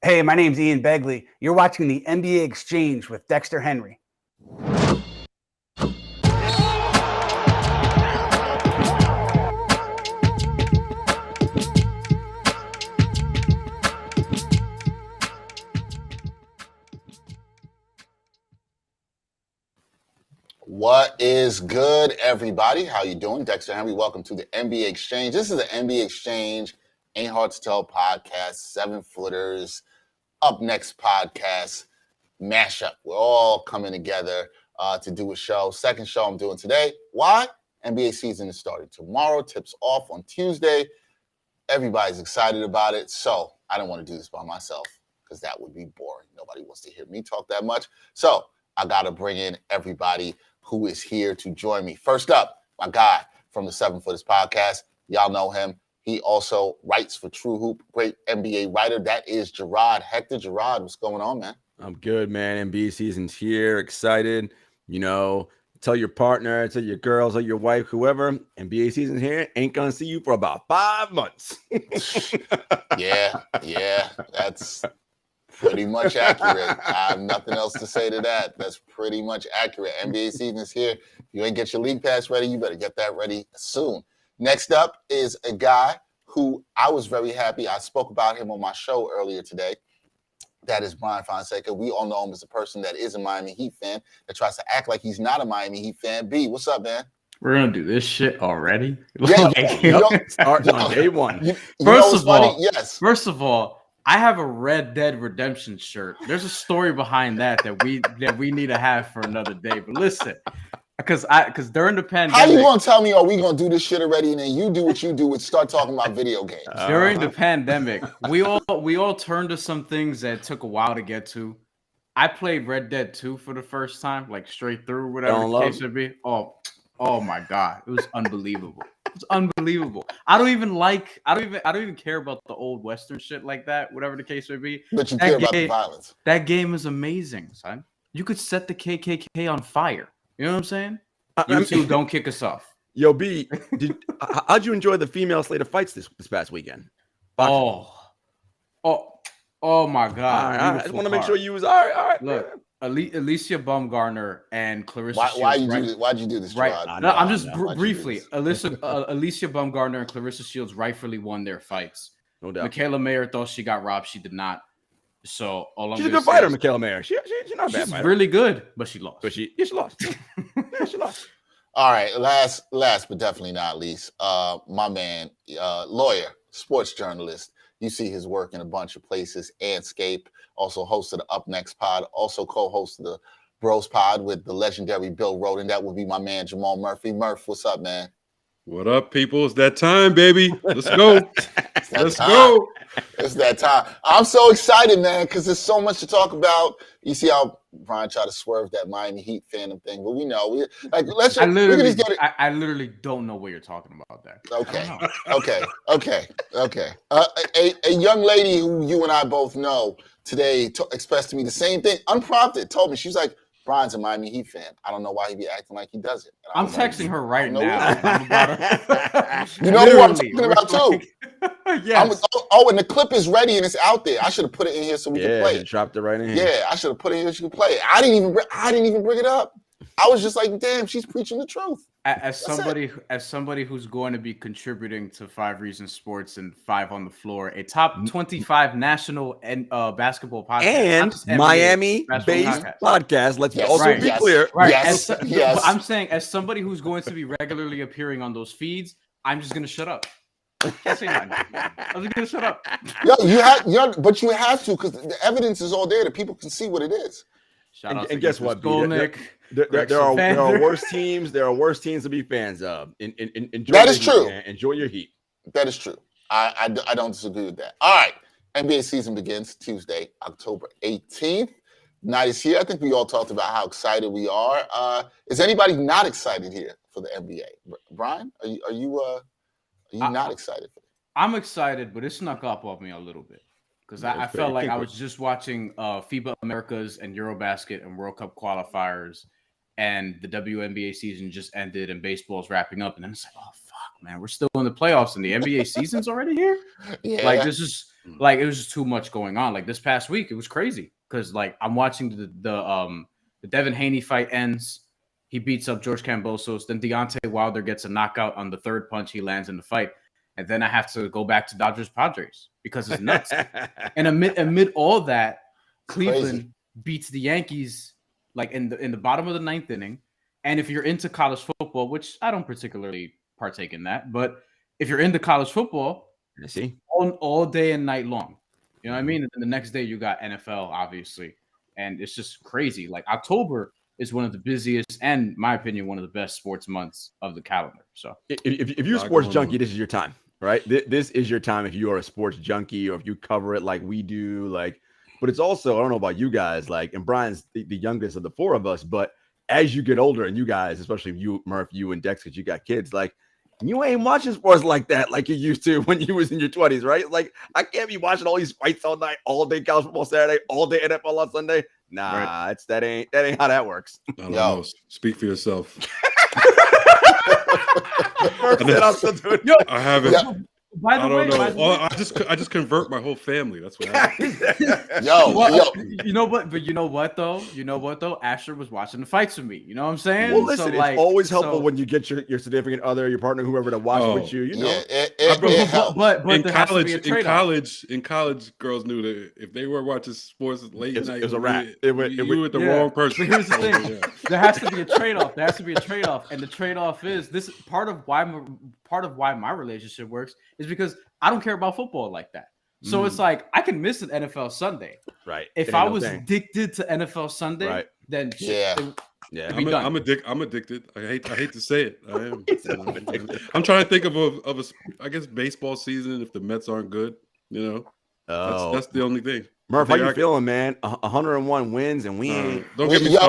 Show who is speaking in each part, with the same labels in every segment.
Speaker 1: Hey, my name's Ian Begley. You're watching the NBA Exchange with Dexter Henry.
Speaker 2: What is good, everybody? How you doing? Dexter Henry. Welcome to the NBA Exchange. This is the NBA Exchange, Ain't Hard to Tell podcast, 7-footers, Up Next podcast, mashup. We're all coming together to do a show. Second show I'm doing today. Why? NBA season is starting tomorrow. Tips off on Tuesday. Everybody's excited about it. So I don't want to do this by myself because that would be boring. Nobody wants to hear me talk that much. So I got to bring in everybody who is here to join me. First up, my guy from the 7-footers podcast. Y'all know him. He also writes for True Hoop, great NBA writer. That is Jarod Hector. Jarod, what's going on, man?
Speaker 3: I'm good, man. NBA season's here. Excited. You know, tell your partner, tell your girls, tell your wife, whoever. NBA season's here. Ain't gonna see you for about 5 months.
Speaker 2: Yeah, that's pretty much accurate. I have nothing else to say to that. That's pretty much accurate. NBA season is here. If you ain't get your league pass ready, you better get that ready soon. Next up is a guy who I was very happy. I spoke about him on my show earlier today. That is Bryan Fonseca. We all know him as a person that is a Miami Heat fan that tries to act like he's not a Miami Heat fan. B, what's up, man?
Speaker 4: We're going to do this shit already?
Speaker 2: Yeah,
Speaker 3: Start on day one.
Speaker 4: First of all, I have a Red Dead Redemption shirt. There's a story behind that we need to have for another day. But listen, because during the pandemic,
Speaker 2: how you gonna tell me, are we gonna do this shit already, and then you do what you do and start talking about video games?
Speaker 4: During the pandemic, we all turned to some things that took a while to get to. I played Red Dead 2 for the first time, like straight through, whatever the case would be. Oh my God, it was unbelievable. It's unbelievable. I don't even care about the old Western shit like that, whatever the case may be.
Speaker 2: But you care about the violence.
Speaker 4: That game is amazing, son. You could set the KKK on fire. You know what I'm saying? YouTube, don't kick us off.
Speaker 3: Yo, B, how'd you enjoy the female slate of fights this past weekend?
Speaker 4: Boxing. Oh my God.
Speaker 3: I just want to make sure you was all right.
Speaker 4: Look. Alicia Baumgartner and Clarissa Shields.
Speaker 2: Why'd you do this,
Speaker 4: right?
Speaker 2: Gerard?
Speaker 4: No, I'm just briefly. Alicia Baumgartner and Clarissa Shields rightfully won their fights.
Speaker 3: No doubt.
Speaker 4: Michaela Mayer thought she got robbed. She did not. So
Speaker 3: she's a good fighter, Michaela Mayer. She's not a bad fighter.
Speaker 4: She's really good, but she lost.
Speaker 3: She lost. She lost.
Speaker 2: All right, last but definitely not least, my man, lawyer, sports journalist. You see his work in a bunch of places. Anscape, also host of the Up Next pod, also co-host of the Bros pod with the legendary Bill Roden. That would be my man, Jamal Murphy. Murph, what's up, man?
Speaker 5: What up, people? It's that time, baby. Let's go. Let's go.
Speaker 2: It's that time. I'm so excited, man, because there's so much to talk about. You see how Brian tried to swerve that Miami Heat fandom thing, but we know. I
Speaker 4: literally don't know what you're talking about there.
Speaker 2: Okay. A young lady who you and I both know today expressed to me the same thing, unprompted, told me, she was like, Brian's a Miami Heat fan. I don't know why he be acting like he doesn't.
Speaker 4: I'm texting her right now.
Speaker 2: You know who I'm talking about too?
Speaker 4: Yes.
Speaker 2: And the clip is ready and it's out there. I should have put it in here so we can play it.
Speaker 3: Dropped it right in here.
Speaker 2: Yeah, I should have put it in here so you can play it. I didn't even bring it up. I was just like, damn, she's preaching the truth.
Speaker 4: As somebody who's going to be contributing to 5 Reasons Sports and 5 on the Floor, a top 25 national and basketball podcast
Speaker 3: and Miami-based podcast. Let's also be clear.
Speaker 4: Right.
Speaker 2: Yes.
Speaker 4: I'm saying, as somebody who's going to be regularly appearing on those feeds, I'm just going to shut up. I'm just going to shut up.
Speaker 2: But you have to, because the evidence is all there that people can see what it is.
Speaker 3: And guess what? There are worse teams. There are worse teams to be fans of. Enjoy
Speaker 2: that is true.
Speaker 3: Enjoy your Heat.
Speaker 2: That is true. I don't disagree with that. All right. NBA season begins Tuesday, October 18th. Night is here. I think we all talked about how excited we are. Is anybody not excited here for the NBA? Brian, are you not excited for it?
Speaker 4: I'm excited, but it snuck up on me a little bit. Because I felt like I was just watching FIBA Americas and Eurobasket and World Cup qualifiers, and the WNBA season just ended and baseball's wrapping up. And then it's like, oh, fuck, man, we're still in the playoffs and the NBA season's already here.
Speaker 2: Yeah.
Speaker 4: Like this is like it was just too much going on. Like this past week, it was crazy because like I'm watching the Devin Haney fight ends. He beats up George Kambosos. Then Deontay Wilder gets a knockout on the third punch he lands in the fight. And then I have to go back to Dodgers Padres because it's nuts. And amid all that, Cleveland beats the Yankees like in the bottom of the ninth inning. And if you're into college football, which I don't particularly partake in that, but if you're into college football, all day and night long, you know what I mean? And the next day you got NFL, obviously, and it's just crazy. Like October is one of the busiest and, in my opinion, one of the best sports months of the calendar. So
Speaker 3: if you're a sports junkie, this is your time, right? This is your time if you are a sports junkie or if you cover it like we do. Like, but it's also, I don't know about you guys, like, and Brian's the youngest of the four of us, but as you get older, and you guys, especially you, Murph, you and Dex, because you got kids, like you ain't watching sports like that like you used to when you was in your 20s, right? Like I can't be watching all these fights all night, all day college football Saturday, all day NFL on Sunday. Nah, right. That ain't how that works.
Speaker 5: I don't know. Speak for yourself.
Speaker 3: Murph said I'm still doing it.
Speaker 5: I haven't.
Speaker 2: Yeah.
Speaker 5: I don't know. I just convert my whole family. That's what happens.
Speaker 4: You know what? But you know what though? Asher was watching the fights with me. You know what I'm saying?
Speaker 3: Well, listen, it's always helpful when you get your significant other, your partner, whoever to watch with you. You know,
Speaker 4: but
Speaker 5: in college, girls knew that if they were watching sports late night,
Speaker 3: it was a wrap.
Speaker 5: You were the wrong person.
Speaker 4: But here's the thing: there has to be a trade-off. And the trade-off is this. Part of why my relationship works is because I don't care about football like that. So it's like I can miss an NFL Sunday.
Speaker 3: Right.
Speaker 4: If I was addicted to NFL Sunday, then
Speaker 5: I'm addicted. I hate to say it. I am. I'm trying to think of a I guess baseball season if the Mets aren't good. You know, that's the only thing.
Speaker 3: Murph, how you feeling, man? 101 wins, and we ain't.
Speaker 5: Don't get me started.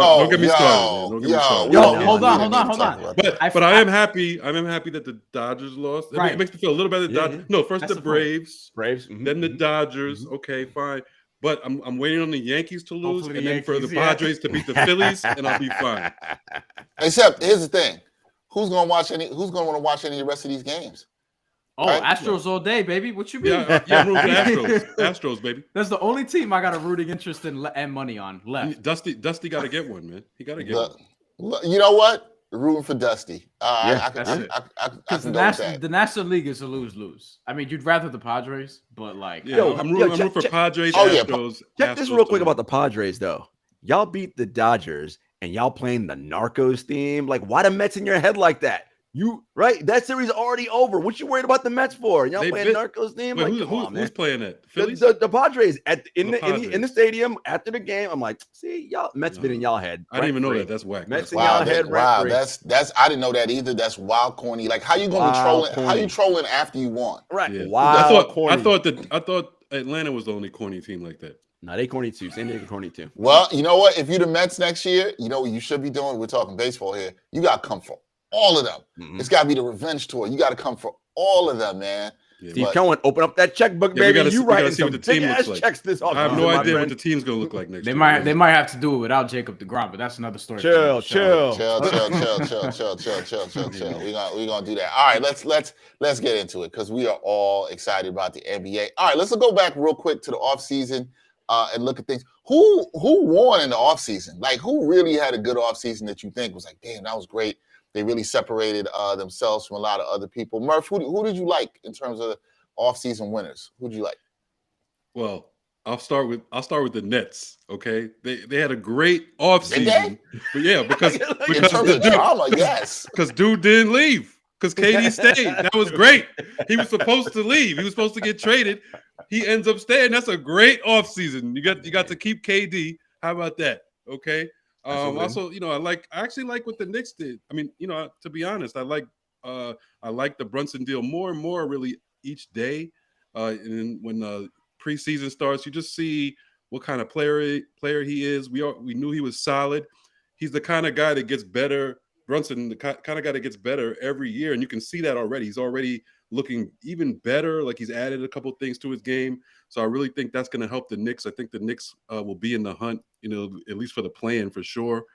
Speaker 4: Hold on.
Speaker 5: But I am happy. I'm happy that the Dodgers lost. It makes me feel a little better. No, first the Braves, then the Dodgers. Okay, fine. But I'm waiting on the Yankees to lose, and then for the Padres to beat the Phillies, and I'll be fine.
Speaker 2: Except here's the thing: who's gonna want to watch any of the rest of these games?
Speaker 4: Oh, right? Astros all day, baby. What you mean?
Speaker 5: Yeah, root for Astros, baby.
Speaker 4: That's the only team I got a rooting interest in and money on left.
Speaker 5: Dusty got to get one, man. He got to get one.
Speaker 2: You know what? Rooting for Dusty.
Speaker 4: Because the National League is a lose-lose. I mean, you'd rather the Padres, but like,
Speaker 5: I'm rooting for Padres. Astros.
Speaker 3: Check this real quick about the Padres, though. Y'all beat the Dodgers, and y'all playing the Narcos theme. Like, why the Mets in your head like that? That series already over. What you worried about the Mets for? Y'all playing Narcos theme?
Speaker 5: Wait, who's playing that?
Speaker 3: Phillies? The Padres in the stadium after the game. I'm like, see, y'all Mets been in y'all head.
Speaker 5: I didn't even know that. That's whack.
Speaker 3: Mets in y'all head.
Speaker 2: Wow, that's I didn't know that either. That's wild corny. Like how you gonna be trolling? Corny. How you trolling after you won?
Speaker 3: Right.
Speaker 5: Yeah.
Speaker 3: Wow.
Speaker 5: I thought Atlanta was the only corny team like that.
Speaker 3: No, they corny too. San Diego corny too.
Speaker 2: Well, you know what? If you're the Mets next year, you know what you should be doing. We're talking baseball here. You got to come for all of them. Mm-hmm. It's got to be the revenge tour. You got to come for all of them, man.
Speaker 3: Yeah, Steve Cohen, open up that checkbook, baby. You writing some big ass checks this off.
Speaker 5: I have no idea what the team's going to look like next year.
Speaker 4: They might have to do it without Jacob deGrom, but that's another story.
Speaker 2: Chill. We're gonna do that. All right, let's get into it because we are all excited about the NBA. All right, let's go back real quick to the offseason and look at things. Who won in the offseason? Like, who really had a good offseason that you think was like, damn, that was great? They really separated themselves from a lot of other people. Murph, who did you like in terms of offseason winners? Who did you like?
Speaker 5: Well, I'll start with the Nets. Okay, they had a great offseason. But yeah, because
Speaker 2: in terms of drama, yes,
Speaker 5: because dude didn't leave. Because KD stayed. That was great. He was supposed to leave. He was supposed to get traded. He ends up staying. That's a great offseason. You got to keep KD. How about that? Okay. Also, I actually like what the Knicks did. I mean, to be honest, I like the Brunson deal more and more really each day. And when preseason starts, you just see what kind of player he is. We knew he was solid. He's the kind of guy that gets better. Brunson, the kind of guy that gets better every year, and you can see that already. He's already looking even better. Like he's added a couple things to his game. So I really think that's going to help the Knicks. I think the Knicks will be in the hunt, at least for the play-in for sure.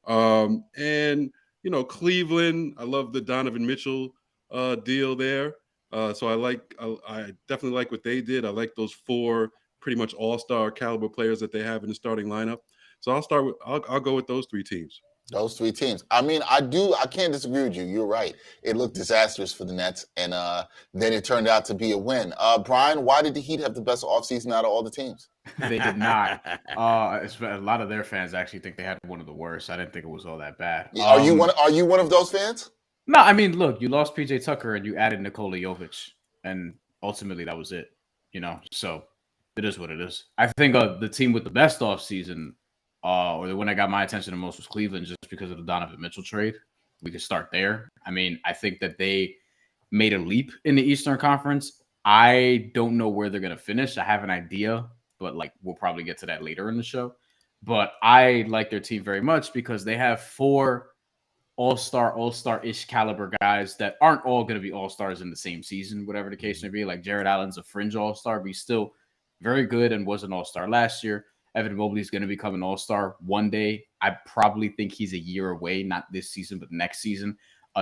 Speaker 5: And Cleveland, I love the Donovan Mitchell deal there. So I definitely like what they did. I like those 4 pretty much all-star caliber players that they have in the starting lineup. So I'll go with those 3 teams.
Speaker 2: Those 3 teams. I mean, I can't disagree with you. You're right. It looked disastrous for the Nets, and then it turned out to be a win. Bryan, why did the Heat have the best offseason out of all the teams?
Speaker 4: They did not. A lot of their fans actually think they had one of the worst. I didn't think it was all that bad.
Speaker 2: Are you one of those fans?
Speaker 4: No, I mean, look, you lost PJ Tucker and you added Nikola Jovic, and ultimately that was it. So it is what it is. I think the team with the best offseason, or the one that got my attention the most, was Cleveland, just because of the Donovan Mitchell trade. We could start there. I mean, I think that they made a leap in the Eastern Conference. I don't know where they're going to finish. I have an idea, but we'll probably get to that later in the show. But I like their team very much because they have 4 all-star-ish caliber guys that aren't all going to be all-stars in the same season, whatever the case may be. Like Jared Allen's a fringe all-star, but he's still very good and was an all-star last year. Evan Mobley is going to become an all-star one day. I probably think he's a year away, not this season, but next season.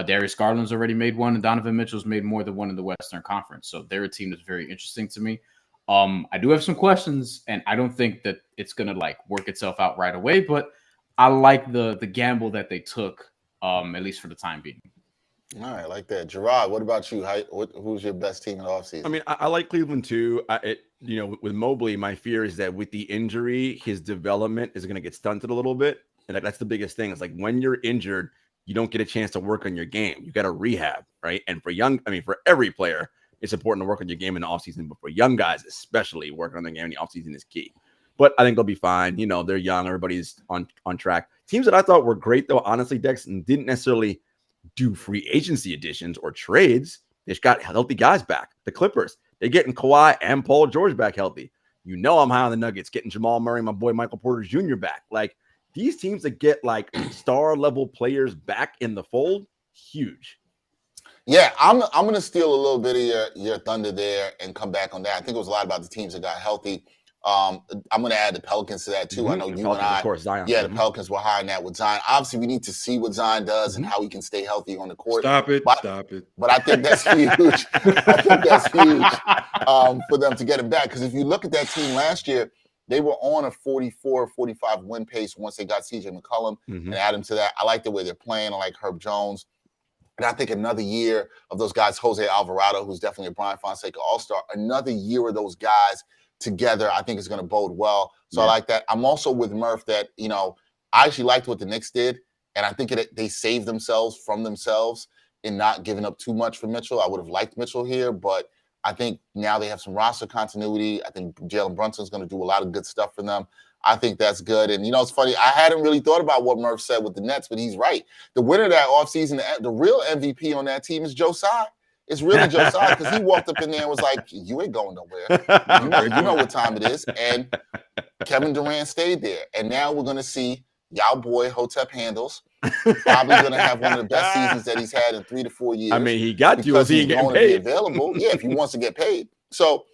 Speaker 4: Darius Garland's already made one, and Donovan Mitchell's made more than one in the Western Conference. So they're a team that's very interesting to me. I do have some questions, and I don't think that it's going to work itself out right away, but I like the gamble that they took, at least for the time being.
Speaker 2: All right, I like that. Jarod, what about you? Who's your best team in the offseason?
Speaker 3: I mean, I like Cleveland too. With Mobley, my fear is that with the injury, his development is going to get stunted a little bit. And that's the biggest thing. It's when you're injured, you don't get a chance to work on your game. You got to rehab, right? And for every player, it's important to work on your game in the offseason. But for young guys, especially, working on their game in the offseason is key. But I think they'll be fine. They're young. Everybody's on track. Teams that I thought were great, though, honestly, Dex, and didn't necessarily do free agency additions or trades. They just got healthy guys back. The Clippers, they're getting Kawhi and Paul George back healthy. I'm high on the Nuggets, getting Jamal Murray, my boy Michael Porter Jr. back. These teams that get star level players back in the fold, huge.
Speaker 2: Yeah, I'm going to steal a little bit of your thunder there and come back on that. I think it was a lot about the teams that got healthy. I'm going to add the Pelicans to that too. I know you and I, of course, Zion. Yeah, the Pelicans were high on that with Zion. Obviously, we need to see what Zion does and how he can stay healthy on the court.
Speaker 5: Stop it. But
Speaker 2: I think that's huge. I think that's huge for them to get him back. Because if you look at that team last year, they were on a 44, 45 win pace once they got CJ McCollum and add him to that. I like the way they're playing. I like Herb Jones. And I think another year of those guys, Jose Alvarado, who's definitely a Bryan Fonseca all-star, another year of those guys together, I think is going to bode well. So I like that. I'm also with Murph that, I actually liked what the Knicks did. And I think they saved themselves from themselves in not giving up too much for Mitchell. I would have liked Mitchell here, but I think now they have some roster continuity. I think Jalen Brunson's going to do a lot of good stuff for them. I think that's good. And, it's funny. I hadn't really thought about what Murph said with the Nets, but he's right. The winner of that offseason, the real MVP on that team is Joe Tsai. It's really Joe Tsai because he walked up in there and was like, you ain't going nowhere. You know what time it is. And Kevin Durant stayed there. And now we're going to see y'all boy Hotep Handles probably going to have one of the best seasons that he's had in 3 to 4 years.
Speaker 3: I mean, he got to
Speaker 2: because
Speaker 3: he's
Speaker 2: going
Speaker 3: paid.
Speaker 2: to be available. Yeah, if he wants to get paid. So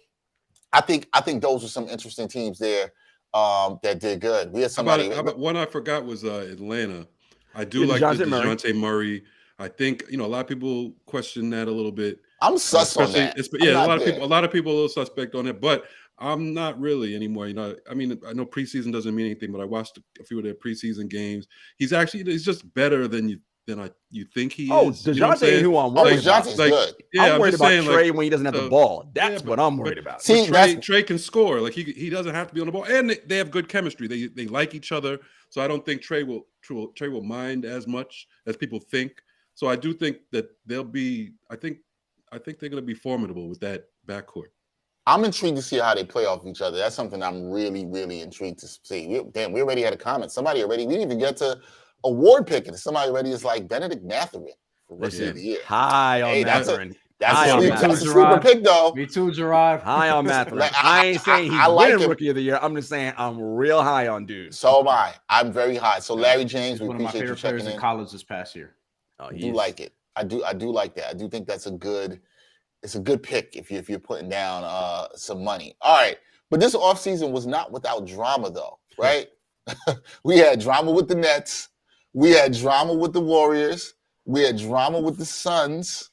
Speaker 2: I think those are some interesting teams there that did good. We had somebody.
Speaker 5: How about one I forgot was Atlanta. I do like the DeJounte Murray. I think a lot of people question that a little bit.
Speaker 2: I'm sus on that.
Speaker 5: A lot of people are a little suspect on it, but I'm not really anymore. I mean, I know preseason doesn't mean anything, but I watched a few of their preseason games. He's just better than you think he is.
Speaker 3: DeJounte ain't who I'm worried about.
Speaker 2: DeJounte's good.
Speaker 3: Yeah, I'm worried about Trey when he doesn't have the ball. That's what I'm worried about.
Speaker 5: See, Trey can score. He doesn't have to be on the ball, and they have good chemistry. They like each other, so I don't think Trey will mind as much as people think. So I do think that they'll be. I think they're going to be formidable with that backcourt.
Speaker 2: I'm intrigued to see how they play off each other. That's something I'm really, really intrigued to see. We already had a comment. We didn't even get to award picking. Somebody already is like Benedict Mathurin for Rookie of the Year.
Speaker 3: High on Mathurin.
Speaker 2: That's a sleeper pick, though.
Speaker 4: Me too, Jarod.
Speaker 3: High on Mathurin. I ain't saying he's winning Rookie of the Year. I'm just saying I'm real high on dude.
Speaker 2: So am I. I'm very high. So Larry James, we
Speaker 4: one of my
Speaker 2: appreciate
Speaker 4: favorite
Speaker 2: you checking
Speaker 4: players in college this past year.
Speaker 2: I do like it. I do like that. I do think that's a good pick if you're putting down some money. All right. But this offseason was not without drama, though, right? We had drama with the Nets. We had drama with the Warriors. We had drama with the Suns.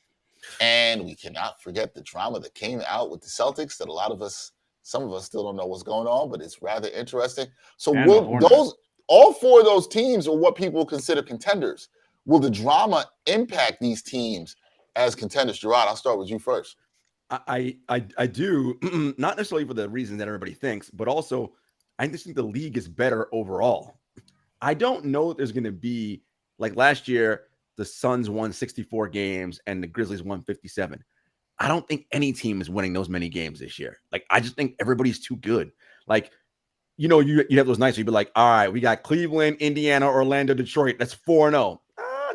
Speaker 2: And we cannot forget the drama that came out with the Celtics that some of us still don't know what's going on, but it's rather interesting. So
Speaker 4: And the Hornets.
Speaker 2: all four of those teams are what people consider contenders. Will the drama impact these teams as contenders? Jarod, I'll start with you first.
Speaker 3: I do, not necessarily for the reasons that everybody thinks, but also I just think the league is better overall. I don't know if there's going to be, like last year, the Suns won 64 games and the Grizzlies won 57. I don't think any team is winning those many games this year. Like, I just think everybody's too good. Like, you have those nights where you'd be like, all right, we got Cleveland, Indiana, Orlando, Detroit. That's 4-0.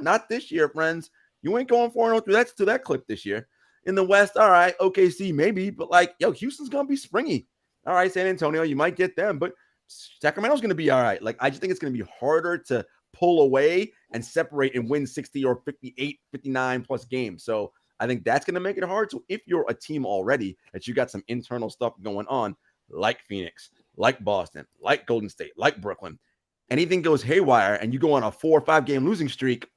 Speaker 3: Not this year, friends. You ain't going 4-0 through that clip this year. In the West, all right, OKC maybe, but like, Houston's going to be springy. All right, San Antonio, you might get them, but Sacramento's going to be all right. Like, I just think it's going to be harder to pull away and separate and win 60 or 58, 59 plus games. So I think that's going to make it hard. So if you're a team already that you got some internal stuff going on, like Phoenix, like Boston, like Golden State, like Brooklyn, anything goes haywire and you go on a 4 or 5 game losing streak,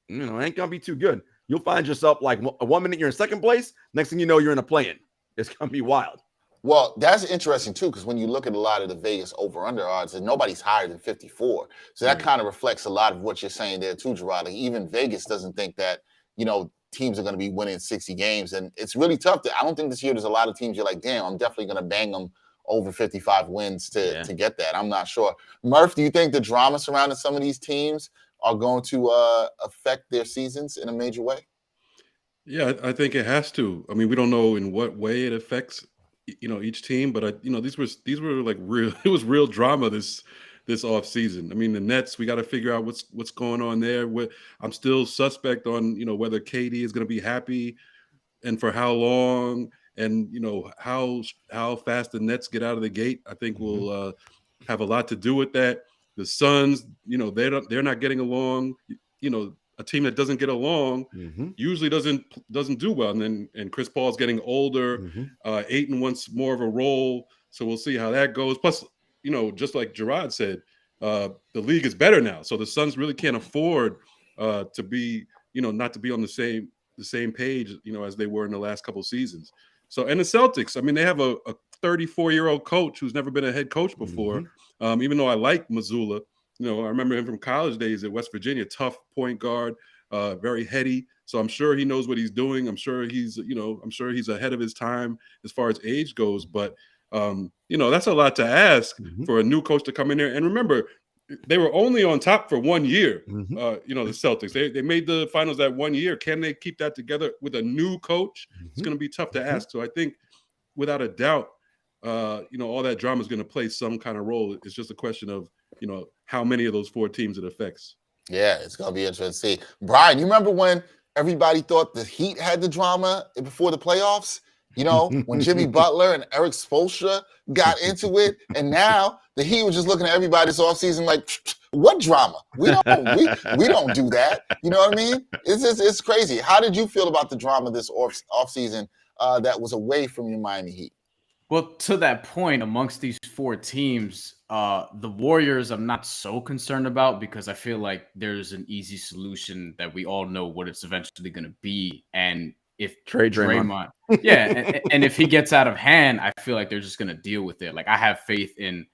Speaker 3: it ain't going to be too good. You'll find yourself like 1 minute you're in second place. Next thing you know, you're in a play-in. It's going to be wild.
Speaker 2: Well, that's interesting, too, because when you look at a lot of the Vegas over-under odds, and nobody's higher than 54. So that kind of reflects a lot of what you're saying there, too, Jarod. Like, even Vegas doesn't think that, teams are going to be winning 60 games. And it's really tough. I don't think this year there's a lot of teams you're like, damn, I'm definitely going to bang them over 55 wins to get that. I'm not sure. Murph, do you think the drama surrounding some of these teams are going to affect their seasons in a major way?
Speaker 5: Yeah, I think it has to. I mean, we don't know in what way it affects, each team, but these were like real. It was real drama this off season. I mean, the Nets, we got to figure out what's going on there. I'm still suspect on whether KD is going to be happy and for how long, and how fast the Nets get out of the gate. I think will have a lot to do with that. The Suns, they're not getting along. A team that doesn't get along usually doesn't do well. And Chris Paul's getting older. Ayton wants more of a role, so we'll see how that goes. Plus, just like Jarod said, the league is better now, so the Suns really can't afford to be, not to be on the same page, as they were in the last couple of seasons. So, and the Celtics, I mean, they have a 34-year-old coach who's never been a head coach before. Even though I like Mazzulla. I remember him from college days at West Virginia, tough point guard, very heady. So I'm sure he knows what he's doing. I'm sure he's ahead of his time as far as age goes. But, that's a lot to ask for a new coach to come in there. And remember, they were only on top for 1 year, the Celtics. They made the finals that 1 year. Can they keep that together with a new coach? It's going to be tough to ask. So I think without a doubt, all that drama is going to play some kind of role. It's just a question of, how many of those 4 teams it affects.
Speaker 2: Yeah, it's going to be interesting to see. Brian, you remember when everybody thought the Heat had the drama before the playoffs? When Jimmy Butler and Eric Spoelstra got into it, and now the Heat was just looking at everybody this offseason like, what drama? We don't do that. You know what I mean? It's crazy. How did you feel about the drama this offseason that was away from your Miami Heat?
Speaker 4: Well, to that point, amongst these 4 teams, the Warriors I'm not so concerned about because I feel like there's an easy solution that we all know what it's eventually going to be. And if
Speaker 3: trade Draymond,
Speaker 4: and if he gets out of hand, I feel like they're just going to deal with it. Like, I have faith in,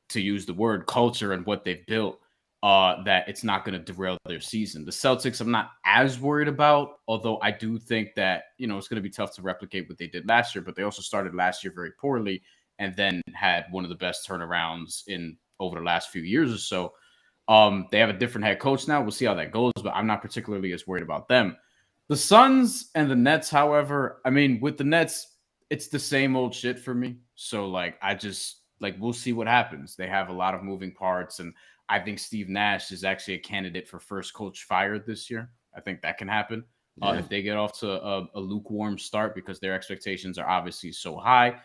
Speaker 4: to use the word, culture and what they've built, that it's not going to derail their season. The Celtics I'm not as worried about, although I do think that, it's going to be tough to replicate what they did last year, but they also started last year very poorly and then had one of the best turnarounds over the last few years or so. They have a different head coach now. We'll see how that goes, but I'm not particularly as worried about them. The Suns and the Nets, however, I mean, with the Nets, it's the same old shit for me. So, we'll see what happens. They have a lot of moving parts, and I think Steve Nash is actually a candidate for first coach fired this year. I think that can happen if they get off to a lukewarm start because their expectations are obviously so high.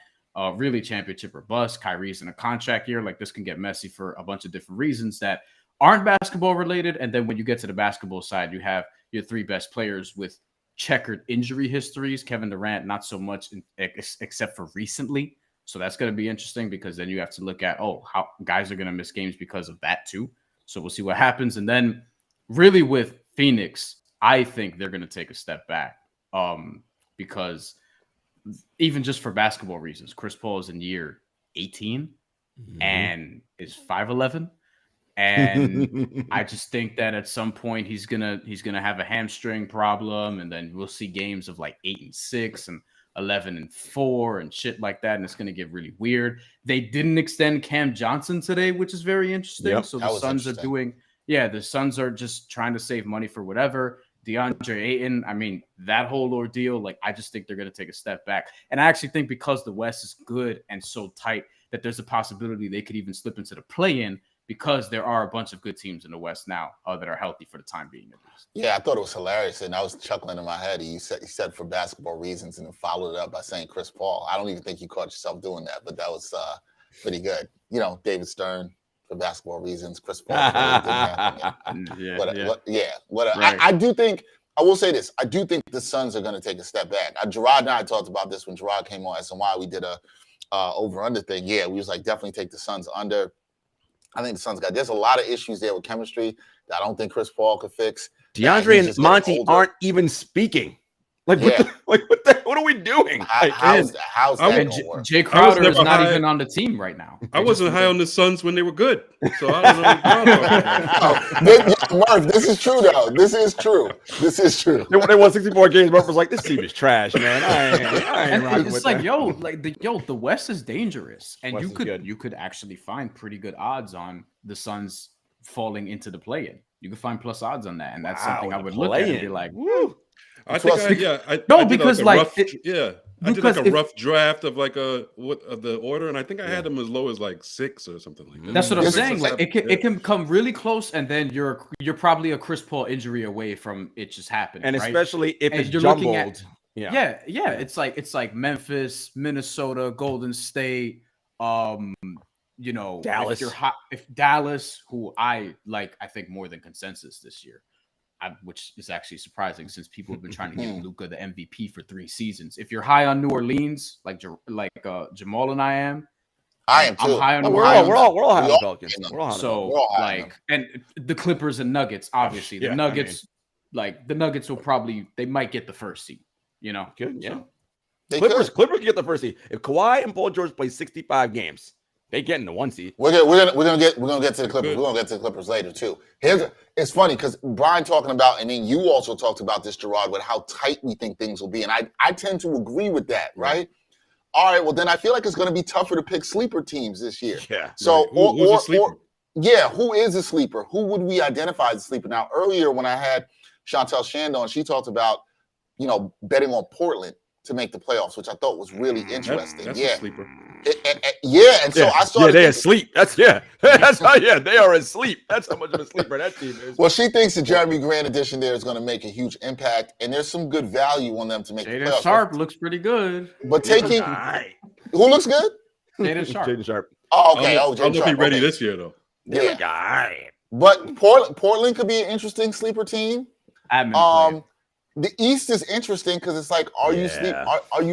Speaker 4: Really championship or bust. Kyrie's in a contract year. Like, this can get messy for a bunch of different reasons that aren't basketball related. And then when you get to the basketball side, you have your 3 best players with checkered injury histories. Kevin Durant, not so much except for recently. So that's going to be interesting because then you have to look at, how guys are going to miss games because of that too. So we'll see what happens. And then really with Phoenix, I think they're going to take a step back. because even just for basketball reasons, Chris Paul is in year 18 and is 5'11", and I just think that at some point he's gonna have a hamstring problem, and then we'll see games of like 8-6 and 11-4 and shit like that, and it's gonna get really weird. They didn't extend Cam Johnson today, which is very interesting.
Speaker 3: Yep,
Speaker 4: so the Suns are doing, the Suns are just trying to save money for whatever. DeAndre Ayton, I mean, that whole ordeal, like, I just think they're going to take a step back. And I actually think because the West is good and so tight that there's a possibility they could even slip into the play-in, because there are a bunch of good teams in the West now that are healthy for the time being.
Speaker 2: Yeah, I thought it was hilarious, and I was chuckling in my head. He said for basketball reasons, and then followed it up by saying Chris Paul. I don't even think you caught yourself doing that, but that was pretty good. You know, David Stern, for basketball reasons, Chris Paul. I do think, I will say this, I do think the Suns are going to take a step back. Jarod and I talked about this when Jarod came on SNY. We did a over-under thing. Yeah, we was like, definitely take the Suns under. I think the Suns there's a lot of issues there with chemistry that I don't think Chris Paul could fix.
Speaker 3: DeAndre and Monty aren't even speaking. Like, what are we doing?
Speaker 2: How's that gonna work?
Speaker 4: Jay Crowder is not even on the team right now.
Speaker 5: I wasn't high on the Suns when they were good, so I don't know.
Speaker 2: Murph, this is true though. This is true.
Speaker 3: They won 64 games. Murph was like, "This team is trash, man. I ain't rocking with
Speaker 4: that." The West is dangerous, and
Speaker 3: West
Speaker 4: you could actually find pretty good odds on the Suns falling into the play-in. You could find plus odds on that, and that's something I would look at and be like, "Woo."
Speaker 5: I think I did a rough draft of like of the order, and I think I had them as low as like 6 or something like that.
Speaker 4: That's what I'm saying. Like it can come really close, and then you're probably a Chris Paul injury away from it just happening.
Speaker 3: And
Speaker 4: right?
Speaker 3: especially if it's
Speaker 4: you're
Speaker 3: jumbled.
Speaker 4: Looking at, It's like Memphis, Minnesota, Golden State,
Speaker 3: Dallas.
Speaker 4: If Dallas, who I like, I think more than consensus this year. Which is actually surprising since people have been trying to give Luka the MVP for 3 seasons. If you're high on New Orleans, like Jamal and I am
Speaker 2: too.
Speaker 4: I'm high on.
Speaker 3: We're all high on the Pelicans.
Speaker 4: And the Clippers and Nuggets, obviously the Nuggets, the Nuggets they might get the first seed. You know,
Speaker 3: good, yeah.
Speaker 2: So,
Speaker 3: Clippers get the first seed if Kawhi and Paul George play 65 games. They get in the 1 seed.
Speaker 2: We're gonna get to the Clippers. We're gonna get to the Clippers later too. It's funny because Brian talking about, and then you also talked about this, Jarod, with how tight we think things will be, and I tend to agree with that. Right? All right. Well, then I feel like it's gonna be tougher to pick sleeper teams this year.
Speaker 3: Yeah.
Speaker 2: So
Speaker 5: who's a sleeper?
Speaker 2: Who is a sleeper? Who would we identify as a sleeper? Now, earlier when I had Chantel Shand on, she talked about betting on Portland to make the playoffs, which I thought was really interesting.
Speaker 5: That's a sleeper.
Speaker 2: And so I started.
Speaker 3: They're asleep. That's how. Yeah, they are asleep. That's how much of a sleeper that team is.
Speaker 2: Well, she thinks the Jeremy Grant addition there is going to make a huge impact, and there's some good value on them to make the playoffs.
Speaker 4: Sharp looks pretty good.
Speaker 2: But who looks good?
Speaker 4: Jaden Sharp.
Speaker 2: Oh, okay.
Speaker 5: I don't know if he's ready this year though.
Speaker 2: Yeah.
Speaker 3: Guy.
Speaker 2: But Portland could be an interesting sleeper team. The East is interesting because it's like, are you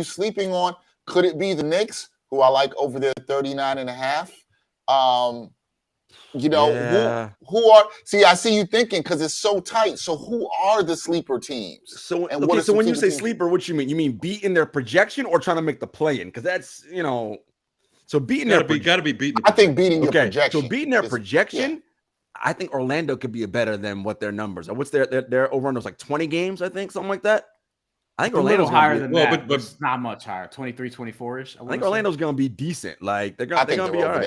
Speaker 2: sleeping on? Could it be the Knicks, who I like over there 39.5? Who are? See, I see you thinking because it's so tight. So who are the sleeper teams?
Speaker 3: So when you say sleeper, what you mean? You mean beating their projection or trying to make the play-in? Because that's so beating their
Speaker 5: gotta be beating.
Speaker 2: I think beating your projection.
Speaker 3: So beating their projection. Yeah. I think Orlando could be better than what their numbers are. What's their over-under? Like 20 games, I think, something like that. I think Orlando's
Speaker 4: higher than that, but it's not much higher. 23, 24-ish.
Speaker 3: I think Orlando's going to be decent. Like they're going to be all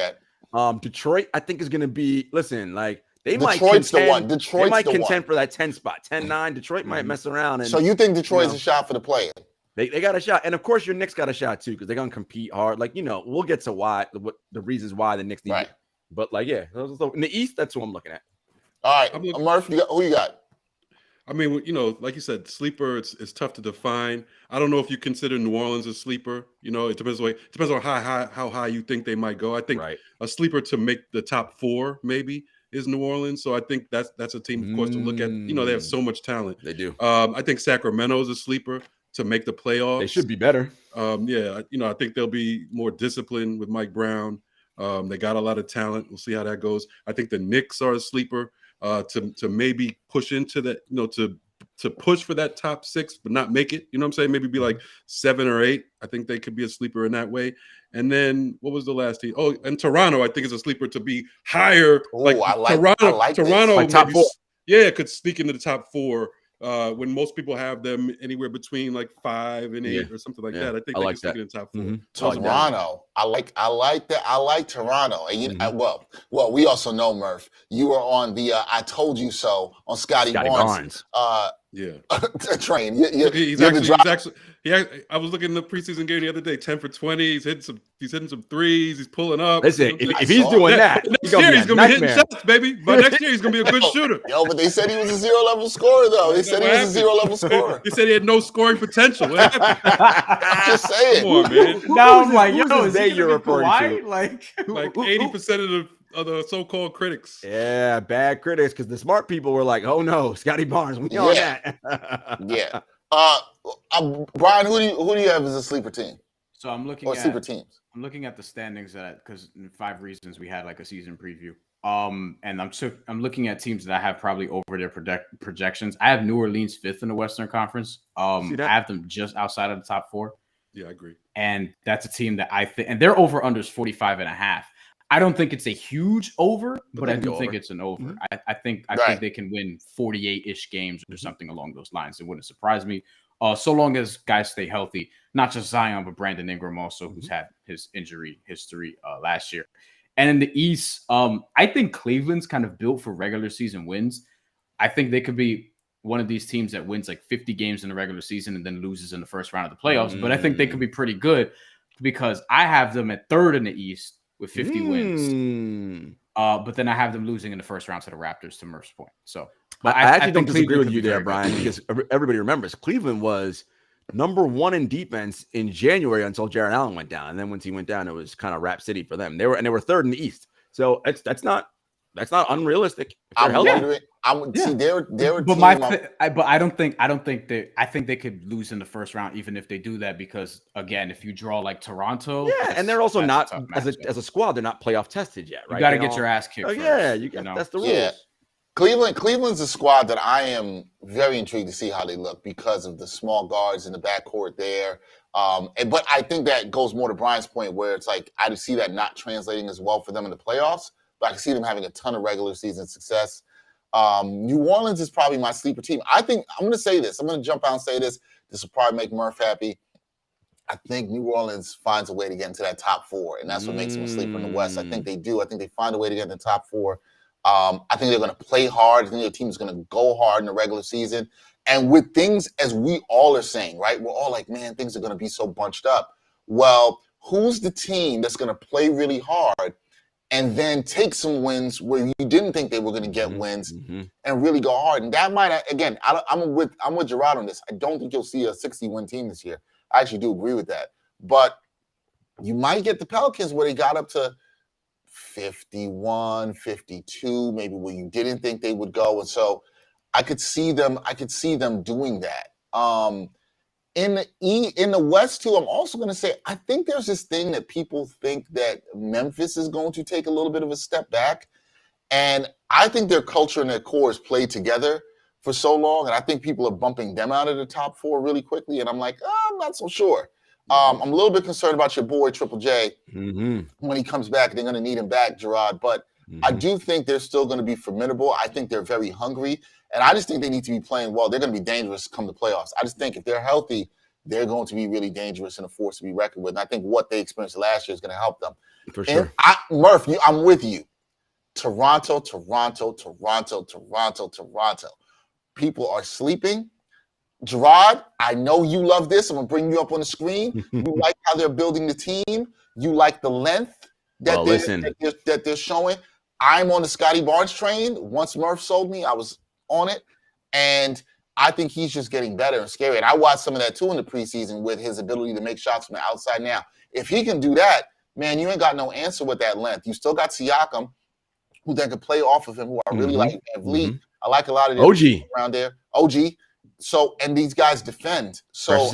Speaker 3: right. Detroit, I think is going to be. Listen, like they might contend. They might contend for that 10 spot, 10-9. Detroit might mess around. And
Speaker 2: so you think Detroit's a shot for the play-in?
Speaker 3: They got a shot, and of course your Knicks got a shot too because they're going to compete hard. Like we'll get to the reasons why the Knicks need.
Speaker 2: Right.
Speaker 3: But in the East, that's who I'm looking at.
Speaker 2: All right, Murph, who you got?
Speaker 5: I mean, like you said, sleeper. It's tough to define. I don't know if you consider New Orleans a sleeper. It depends on how high you think they might go. I think a sleeper to make the top 4 maybe is New Orleans. So I think that's a team, of course, to look at. They have so much talent.
Speaker 3: They do.
Speaker 5: I think Sacramento is a sleeper to make the playoffs.
Speaker 3: They should be better.
Speaker 5: I think they'll be more disciplined with Mike Brown. They got a lot of talent. We'll see how that goes. I think the Knicks are a sleeper to maybe push into that, to to push for that top 6, but not make it. You know what I'm saying? Maybe be like 7 or 8. I think they could be a sleeper in that way. And then what was the last team? Oh, and Toronto, I think, is a sleeper to be higher. Toronto,
Speaker 3: like top 4.
Speaker 5: Yeah, could sneak into the top 4. When most people have them anywhere between like 5 and 8 or something like that. I think they can sneak in the top 4.
Speaker 2: Toronto. I like that. I like Toronto. And well, we also know, Murph, you were on the I told you so on Scotty Barnes. Train.
Speaker 5: I was looking at the preseason game the other day. 10 for 20. He's hitting some threes. He's pulling up.
Speaker 3: Listen, if he's doing that,
Speaker 5: next year he's gonna be hitting shots, baby. By next year he's gonna be a good shooter.
Speaker 2: But they said he was a 0 level scorer, though. They said he was a 0 level scorer.
Speaker 5: They said he had no scoring potential. What happened?
Speaker 2: I'm just saying.
Speaker 5: Come on, man.
Speaker 4: Now I'm like, yo, is
Speaker 3: you're referring to?
Speaker 5: Like 80% of the so-called critics.
Speaker 3: Yeah, bad critics, because the smart people were like, "Oh no, Scotty Barnes, we on that."
Speaker 2: Yeah. Brian, who do you have as a sleeper team?
Speaker 4: So I'm looking
Speaker 2: or
Speaker 4: at
Speaker 2: sleeper teams.
Speaker 4: I'm looking at the standings because in 5 reasons we had like a season preview. And I'm looking at teams that I have probably over their projections. I have New Orleans 5th in the Western Conference. I have them just outside of the top 4.
Speaker 5: Yeah, I agree.
Speaker 4: And that's a team that I think, and their over under is 45.5. I don't think it's a huge over, but I do think it's an over. Mm-hmm. I think they can win 48-ish games or something along those lines. It wouldn't surprise me. So long as guys stay healthy, not just Zion, but Brandon Ingram also, who's had his injury history last year. And in the East, I think Cleveland's kind of built for regular season wins. I think they could be one of these teams that wins like 50 games in the regular season and then loses in the first round of the playoffs. But I think they could be pretty good because I have them at 3rd in the East with 50 wins. But then I have them losing in the first round to the Raptors, to Murph's point. So, but
Speaker 3: I actually don't disagree with you there, Brian, because everybody remembers Cleveland was number 1 in defense in January until Jarrett Allen went down, and then once he went down, it was kind of Rap City for them. They were 3rd in the East, so that's not unrealistic.
Speaker 2: But
Speaker 4: I don't think I think they could lose in the first round, even if they do that, because again, if you draw like Toronto,
Speaker 3: and they're also not as a squad, they're not playoff tested yet, right?
Speaker 4: You got to get your ass kicked.
Speaker 3: That's the rules.
Speaker 2: Yeah. Cleveland's a squad that I am very intrigued to see how they look because of the small guards in the backcourt there. But I think that goes more to Brian's point, where it's like I see that not translating as well for them in the playoffs, but I can see them having a ton of regular season success. New Orleans is probably my sleeper team. I think I'm going to say this. I'm going to jump out and say this. This will probably make Murph happy. I think New Orleans finds a way to get into that top 4, and that's what makes them a sleeper in the West. I think they do. I think they find a way to get in the top 4. I think they're going to play hard. I think their team is going to go hard in the regular season. And with things, as we all are saying, right, we're all like, man, things are going to be so bunched up. Well, who's the team that's going to play really hard and then take some wins where you didn't think they were going to get wins and really go hard? And that might, again, I'm with Jarod on this. I don't think you'll see a 60-win team this year. I actually do agree with that. But you might get the Pelicans where they got up to 51, 52, maybe where you didn't think they would go. And so I could see them doing that. In the West, too, I'm also going to say, I think there's this thing that people think that Memphis is going to take a little bit of a step back. And I think their culture and their core has played together for so long. And I think people are bumping them out of the top 4 really quickly. And I'm like, I'm not so sure. I'm a little bit concerned about your boy, Triple J. When he comes back, they're going to need him back, Jarod. But I do think they're still going to be formidable. I think they're very hungry. And I just think they need to be playing well. They're going to be dangerous come the playoffs. I just think if they're healthy, they're going to be really dangerous and a force to be reckoned with. And I think what they experienced last year is going to help them.
Speaker 3: For sure.
Speaker 2: Murph, I'm with you. Toronto. People are sleeping. Jarod, I know you love this. I'm going to bring you up on the screen. You like how they're building the team. You like the length that they're showing. I'm on the Scotty Barnes train. Once Murph sold me, I was on it. And I think he's just getting better and scary. And I watched some of that, too, in the preseason with his ability to make shots from the outside. Now, if he can do that, man, you ain't got no answer with that length. You still got Siakam, who then could play off of him, who I really like. I like a lot of
Speaker 3: OG
Speaker 2: around there. OG. So, and these guys defend. So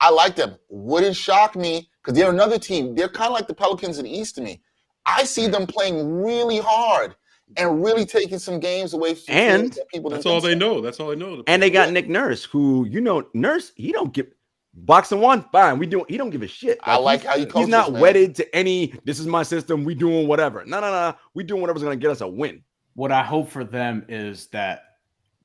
Speaker 2: I like them. Wouldn't shock me because they're another team. They're kind of like the Pelicans in the East to me. I see them playing really hard. and really taking some games away from
Speaker 3: And
Speaker 2: that people.
Speaker 5: That's all they know. That's all they know.
Speaker 3: And they got Nick Nurse, who Nurse, he don't give boxing one, fine. He don't give a shit.
Speaker 2: I like how he coaches.
Speaker 3: He's not
Speaker 2: man.
Speaker 3: wedded to any. This is my system. We doing whatever. No. We doing whatever's gonna get us a win.
Speaker 4: What I hope for them is that,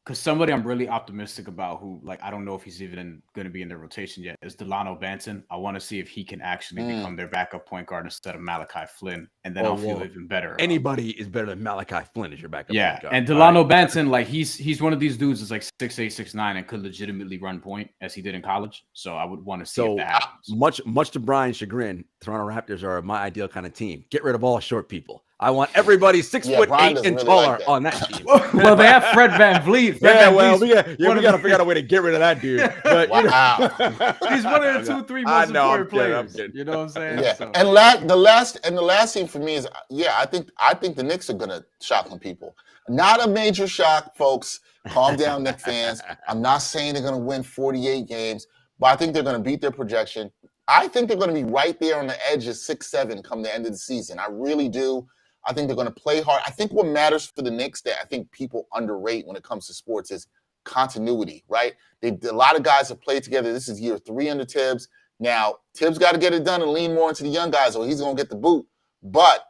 Speaker 4: because somebody I'm really optimistic about, who, like, I don't know if he's even going to be in their rotation yet, is Delano Banton. I want to see if he can actually become their backup point guard instead of Malachi Flynn, and then I'll feel even better.
Speaker 3: Anybody is better than Malachi Flynn as your backup point guard.
Speaker 4: And Delano Banton, like, he's one of these dudes that's like 6'8", 6'9", and could legitimately run point as he did in college. So I would want to see if that happens.
Speaker 3: Much to Brian's chagrin, Toronto Raptors are my ideal kind of team. Get rid of all short people. I want everybody 6'8" and taller on that team.
Speaker 4: Well, they have Fred VanVleet.
Speaker 3: We got to figure out a way to get rid of that dude. But,
Speaker 2: wow.
Speaker 4: He's one of the 2-3 most important players. You know what I'm saying?
Speaker 2: Yeah.
Speaker 4: So.
Speaker 2: And the last thing for me is, I think the Knicks are gonna shock some people. Not a major shock, folks. Calm down, Knicks fans. I'm not saying they're gonna win 48 games, but I think they're gonna beat their projection. I think they're gonna be right there on the edge of 6-7 come the end of the season. I really do. I think they're going to play hard. I think what matters for the Knicks that I think people underrate when it comes to sports is continuity, right? A lot of guys have played together. This is year 3 under Tibbs. Now, Tibbs got to get it done and lean more into the young guys or he's going to get the boot. But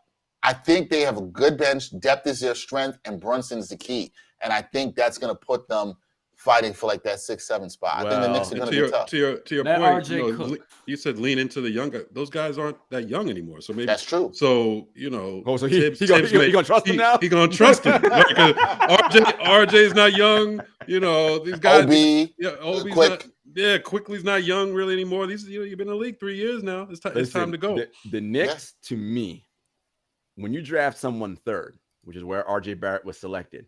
Speaker 2: I think they have a good bench. Depth is their strength, and Brunson's the key. And I think that's going to put them fighting for like that 6-7 spot. I think the Knicks are going to be tough.
Speaker 5: To your point, you said lean into the younger. Those guys aren't that young anymore. So maybe
Speaker 2: that's true.
Speaker 5: So
Speaker 3: so he gonna trust him now.
Speaker 5: He gonna trust him. RJ's not young. These guys.
Speaker 2: Obi's
Speaker 5: Quick. Quickly's not young really anymore. These you've been in the league 3 years now. It's time to go.
Speaker 3: The Knicks, to me, when you draft someone third, which is where RJ Barrett was selected.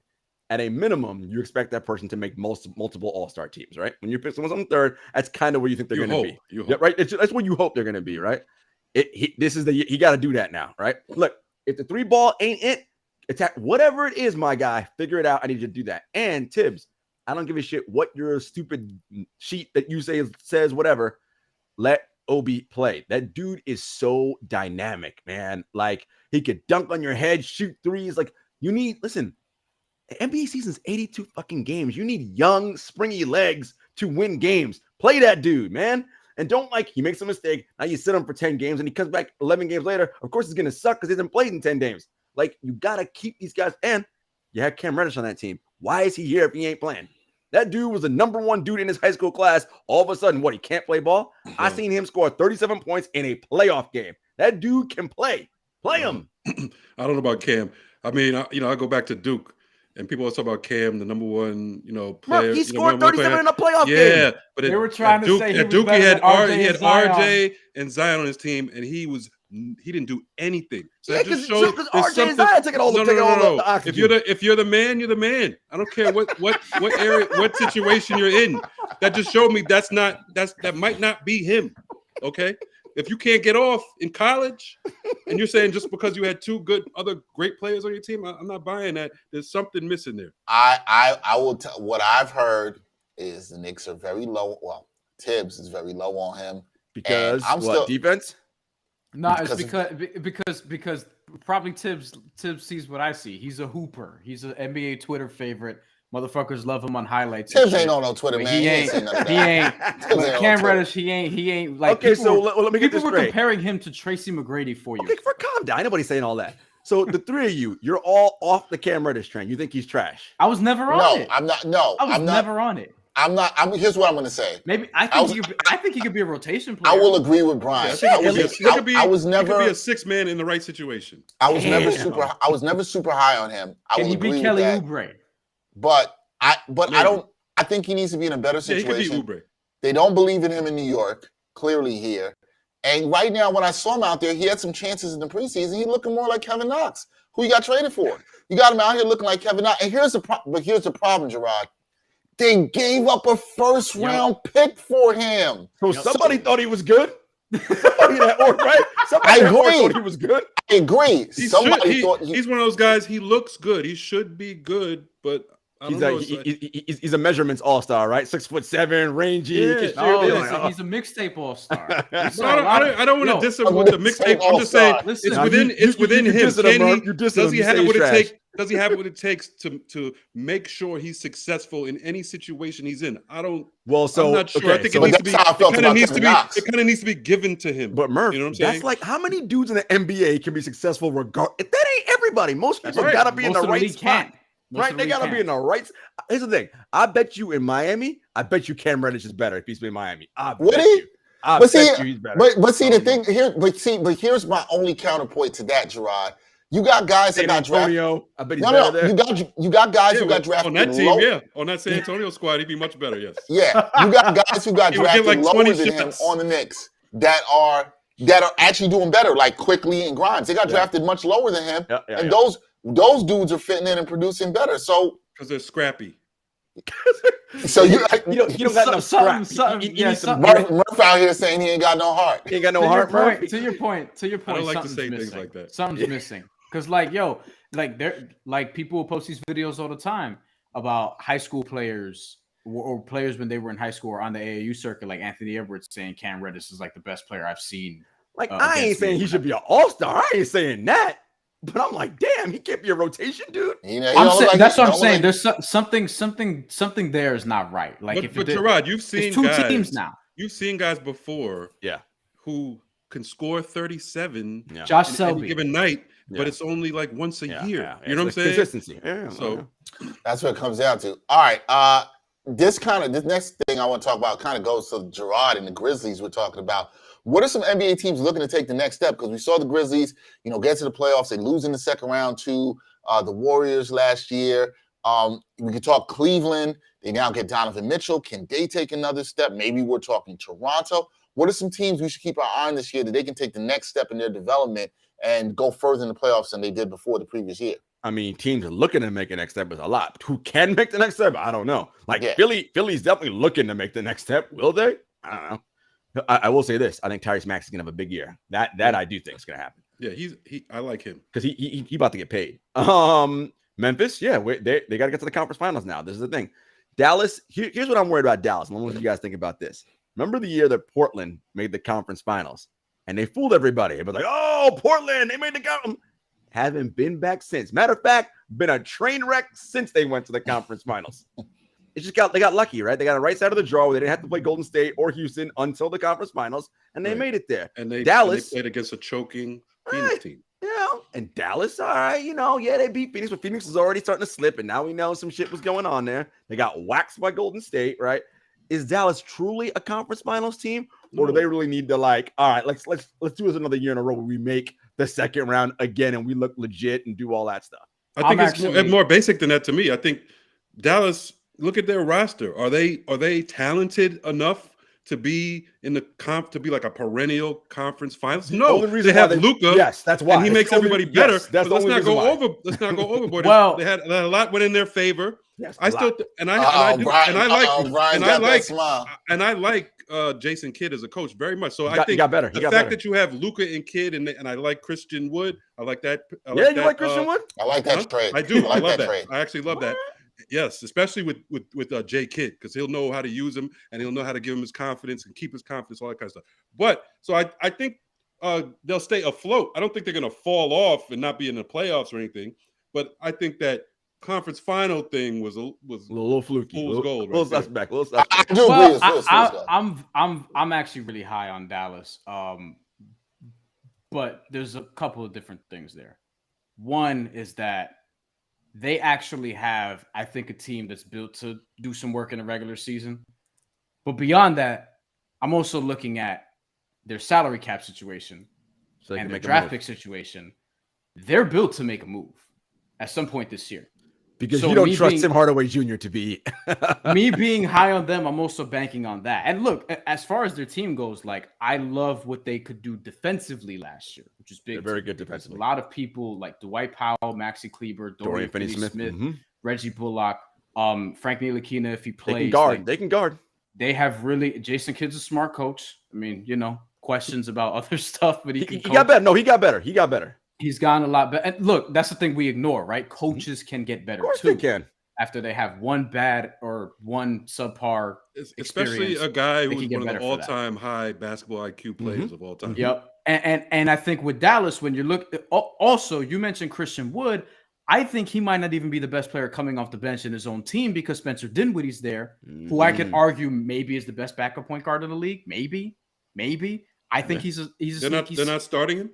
Speaker 3: At a minimum, you expect that person to make multiple All-Star teams, right? When you pick someone on third, that's kind of where you think they're going to be. Yeah, right? That's what you hope they're going to be, right? He got to do that now, right? Look, if the 3 ball ain't it, attack whatever it is, my guy. Figure it out. I need you to do that. And Tibbs, I don't give a shit what your stupid sheet that you say says, whatever. Let Obi play. That dude is so dynamic, man. Like, he could dunk on your head, shoot threes. Like, listen. NBA season's 82 fucking games. You need young, springy legs to win games. Play that dude, man. And don't he makes a mistake. Now you sit him for 10 games and he comes back 11 games later. Of course, it's going to suck because he hasn't played in 10 games. Like, you got to keep these guys. And you had Cam Reddish on that team. Why is he here if he ain't playing? That dude was the number 1 dude in his high school class. All of a sudden, he can't play ball? I seen him score 37 points in a playoff game. That dude can play. Play him.
Speaker 5: I don't know about Cam. I mean, I go back to Duke. And people always talk about Cam, the number 1, player.
Speaker 3: Mark, he scored 37 in a playoff game.
Speaker 5: Yeah, but
Speaker 4: they were trying to say
Speaker 5: at Duke, he had RJ and Zion on his team, and he didn't do anything. So that just shows
Speaker 3: RJ and Zion took all the oxygen.
Speaker 5: If you're the man, you're the man. I don't care what area, what situation you're in. That just showed me that might not be him. Okay. If you can't get off in college and you're saying just because you had 2 other great players on your team, I'm not buying that. There's something missing there.
Speaker 2: I will tell what I've heard is the Knicks are very low. Well, Tibbs is very low on him.
Speaker 3: Because defense?
Speaker 4: No, it's because probably Tibbs sees what I see. He's a hooper. He's an NBA Twitter favorite. Motherfuckers love him on highlights.
Speaker 2: Tibbs ain't on no Twitter, man.
Speaker 4: He ain't. Cam Reddish, he ain't like.
Speaker 3: Okay, so let me get this straight.
Speaker 4: People were comparing him to Tracy McGrady for you.
Speaker 3: Okay, calm down. Nobody's saying all that. So the 3 of you, you're all off the Cam Reddish train. You think he's trash?
Speaker 4: I was never on it.
Speaker 2: I'm not. No,
Speaker 4: I was never on it.
Speaker 2: I'm not. Here's what I'm going to say.
Speaker 4: Maybe I think he could be a rotation player.
Speaker 2: I will agree with Brian.
Speaker 5: I was never. He could be a 6 man in the right situation.
Speaker 2: I was never super high on him.
Speaker 4: Can he be Kelly Oubre?
Speaker 2: But I don't. I think he needs to be in a better situation.
Speaker 5: He could be Oubre.
Speaker 2: They don't believe in him in New York. Clearly here. And right now, when I saw him out there, he had some chances in the preseason. He's looking more like Kevin Knox, who you got traded for. You got him out here looking like Kevin Knox. And here's the problem, Jarod. They gave up a first-round pick for him.
Speaker 3: So somebody thought he was good? Somebody thought he was good?
Speaker 2: I agree.
Speaker 5: He's one of those guys, he looks good. He should be good, but
Speaker 3: he's a measurements all-star, right? 6'7", rangy.
Speaker 4: Yeah. He's a mixtape all-star.
Speaker 5: I don't want to diss him with the mixtape. I'm just saying it's within him. Does he have what it takes? Does he have what it takes to make sure he's successful in any situation he's in? I'm not sure. I think it kind of needs to be given to him.
Speaker 3: But Murph,
Speaker 5: you know what I'm saying?
Speaker 3: That's like how many dudes in the NBA can be successful regardless? That ain't everybody. Most people gotta be in the right spot. Right? They gotta be in the right. Here's the thing. I bet you in Miami, I bet you Cam Reddish is better if he's in Miami.
Speaker 2: Would he? But see,
Speaker 3: he's better.
Speaker 2: But see the thing here. But here's my only counterpoint to that, Jarod. You got guys that got drafted.
Speaker 3: I bet he's better there.
Speaker 2: You got guys who got drafted
Speaker 5: on that team. On that San Antonio squad, he'd be much better. Yes.
Speaker 2: Yeah, you got guys who got drafted like lower than him on the Knicks that are actually doing better, like Quickly and Grimes. They got drafted much lower than him, and those dudes are fitting in and producing better. So
Speaker 5: because they're scrappy.
Speaker 2: So you
Speaker 3: don't got no scrap.
Speaker 2: Murph out here saying he ain't got no heart.
Speaker 3: He ain't got no heart.
Speaker 4: To your point.
Speaker 5: I don't like to say things like that.
Speaker 4: Something's missing. Because people will post these videos all the time about high school players or players when they were in high school or on the AAU circuit, like Anthony Edwards saying Cam Reddish is like the best player I've seen.
Speaker 3: Like I ain't saying he should be an all-star. I ain't saying that. But I'm like, damn, he can't be a rotation dude.
Speaker 4: That's what I'm saying. There's something there is not right. Like,
Speaker 5: but Jarod, you've seen
Speaker 4: two
Speaker 5: guys
Speaker 4: teams now.
Speaker 5: You've seen guys before, who can score 37.
Speaker 4: Josh
Speaker 5: in
Speaker 4: Selby
Speaker 5: any given night, but it's only like once a year. You know what I'm saying?
Speaker 3: Consistency.
Speaker 2: So that's what it comes down to. All right. This next thing I want to talk about kind of goes to Jarod and the Grizzlies we're talking about. What are some NBA teams looking to take the next step? Because we saw the Grizzlies, get to the playoffs. They lose in the second round to the Warriors last year. We could talk Cleveland. They now get Donovan Mitchell. Can they take another step? Maybe we're talking Toronto. What are some teams we should keep our eye on this year that they can take the next step in their development and go further in the playoffs than they did before the previous year?
Speaker 3: I mean, teams are looking to make the next step is a lot. Who can make the next step? I don't know. Philly's definitely looking to make the next step. Will they? I don't know. I will say this. I think Tyrese Maxey is gonna have a big year. That I do think is gonna happen.
Speaker 5: Yeah, I like him
Speaker 3: because he about to get paid. Memphis, they got to get to the conference finals now. This is the thing. Dallas. Here's what I'm worried about Dallas. And I want you guys think about this. Remember the year that Portland made the conference finals and they fooled everybody. It was like, oh, Portland, they made the conference. Haven't been back since. Matter of fact, been a train wreck since they went to the conference finals. It's just they got lucky, right? They got a right side of the draw where they didn't have to play Golden State or Houston until the conference finals, and they made it there.
Speaker 5: And they played against a choking Phoenix team.
Speaker 3: Yeah, and Dallas, all right, they beat Phoenix, but Phoenix was already starting to slip, and now we know some shit was going on there. They got waxed by Golden State, right? Is Dallas truly a conference finals team, or do they really need to all right, let's do this another year in a row where we make the second round again and we look legit and do all that stuff?
Speaker 5: I think it's more basic than that to me. I think Dallas. Look at their roster. Are they talented enough to be in the to be like a perennial conference finals? No, they have Luka.
Speaker 3: Yes, that's why.
Speaker 5: And he makes everybody better. Let's not go overboard.
Speaker 2: Well,
Speaker 5: they had a lot went in their favor.
Speaker 3: Yes,
Speaker 5: I like Jason Kidd as a coach very much. So I think the fact that you have Luka and Kidd and I like Christian Wood. I like that.
Speaker 3: You like Christian Wood?
Speaker 2: I like that trade.
Speaker 5: I do. I love that.
Speaker 2: Trade.
Speaker 5: I actually love that. Yes, especially with Jay Kidd, because he'll know how to use him and he'll know how to give him his confidence and keep his confidence, all that kind of stuff. But so I think they'll stay afloat. I don't think they're going to fall off and not be in the playoffs or anything. But I think that conference final thing was a
Speaker 3: little fluky,
Speaker 5: fool's gold.
Speaker 3: Little suspect.
Speaker 2: I do agree.
Speaker 4: I'm actually really high on Dallas, but there's a couple of different things there. One is that they actually have, I think, a team that's built to do some work in the regular season. But beyond that, I'm also looking at their salary cap situation and their draft pick situation. They're built to make a move at some point this year.
Speaker 3: Because you don't trust Tim Hardaway Jr. to be.
Speaker 4: Me being high on them, I'm also banking on that. And look, as far as their team goes, I love what they could do defensively last year, which is big.
Speaker 3: They're very good defensively.
Speaker 4: A lot of people like Dwight Powell, Maxi Kleber, Dorian Finney-Smith, Reggie Bullock, Frank Ntilikina, if he plays.
Speaker 3: They can guard.
Speaker 4: They have really – Jason Kidd's a smart coach. I mean, questions about other stuff, but he
Speaker 3: got better. No, he got better.
Speaker 4: He's gotten a lot better. And look, that's the thing we ignore, right? Coaches can get better,
Speaker 3: of course
Speaker 4: too.
Speaker 3: They can.
Speaker 4: After they have one bad or one subpar
Speaker 5: especially a guy who's one of the all-time high basketball IQ players of all time.
Speaker 4: Yep. And I think with Dallas, when you look – also, you mentioned Christian Wood. I think he might not even be the best player coming off the bench in his own team because Spencer Dinwiddie's there, who I could argue maybe is the best backup point guard in the league. Maybe. I think he's a
Speaker 5: They're not starting him?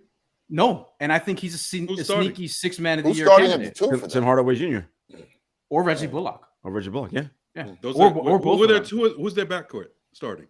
Speaker 4: No, and I think he's a sneaky 6-man of the
Speaker 2: Who's
Speaker 4: year
Speaker 2: starting
Speaker 4: candidate.
Speaker 2: at the 2 for
Speaker 3: Tim
Speaker 2: them?
Speaker 3: Hardaway Jr.
Speaker 4: Or Reggie Bullock.
Speaker 3: Or Reggie Bullock, yeah.
Speaker 5: Those
Speaker 4: Or
Speaker 5: are,
Speaker 4: both of them.
Speaker 5: who's their backcourt starting?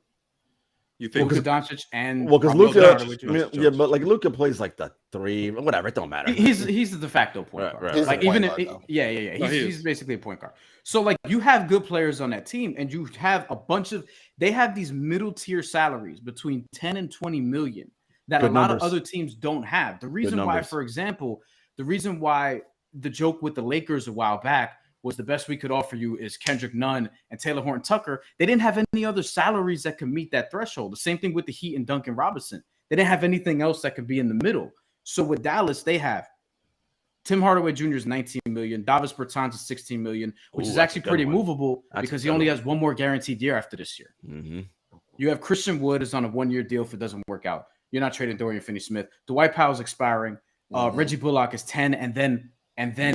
Speaker 5: You think?
Speaker 4: Luka Doncic and
Speaker 3: because
Speaker 4: probably
Speaker 3: Luka,
Speaker 4: Hardaway Jr.
Speaker 3: yeah, but like Luka plays like the 3, whatever. It don't matter.
Speaker 4: He's the de facto point guard.
Speaker 3: Right.
Speaker 2: He's
Speaker 4: Like
Speaker 2: the point
Speaker 4: even
Speaker 2: guard,
Speaker 4: if
Speaker 2: though.
Speaker 4: yeah.
Speaker 5: No,
Speaker 4: He's basically a point guard. So like you have good players on that team, and you have a bunch of they have these middle tier salaries between 10 and 20 million that
Speaker 3: Good
Speaker 4: a lot
Speaker 3: numbers.
Speaker 4: of other teams don't have. The reason why, for example, the joke with the Lakers a while back was the best we could offer you is Kendrick Nunn and Taylor Horton Tucker. They didn't have any other salaries that could meet that threshold. The same thing with the Heat and Duncan Robinson. They didn't have anything else that could be in the middle. So with Dallas, they have Tim Hardaway Jr. is 19 million. Davis Bertans is 16 million, which is actually pretty movable because he only has one more guaranteed year after this year.
Speaker 3: Mm-hmm.
Speaker 4: You have Christian Wood is on a 1-year deal if it doesn't work out. You're not trading Dorian Finney-Smith. Dwight Powell's expiring. Reggie Bullock is 10, and then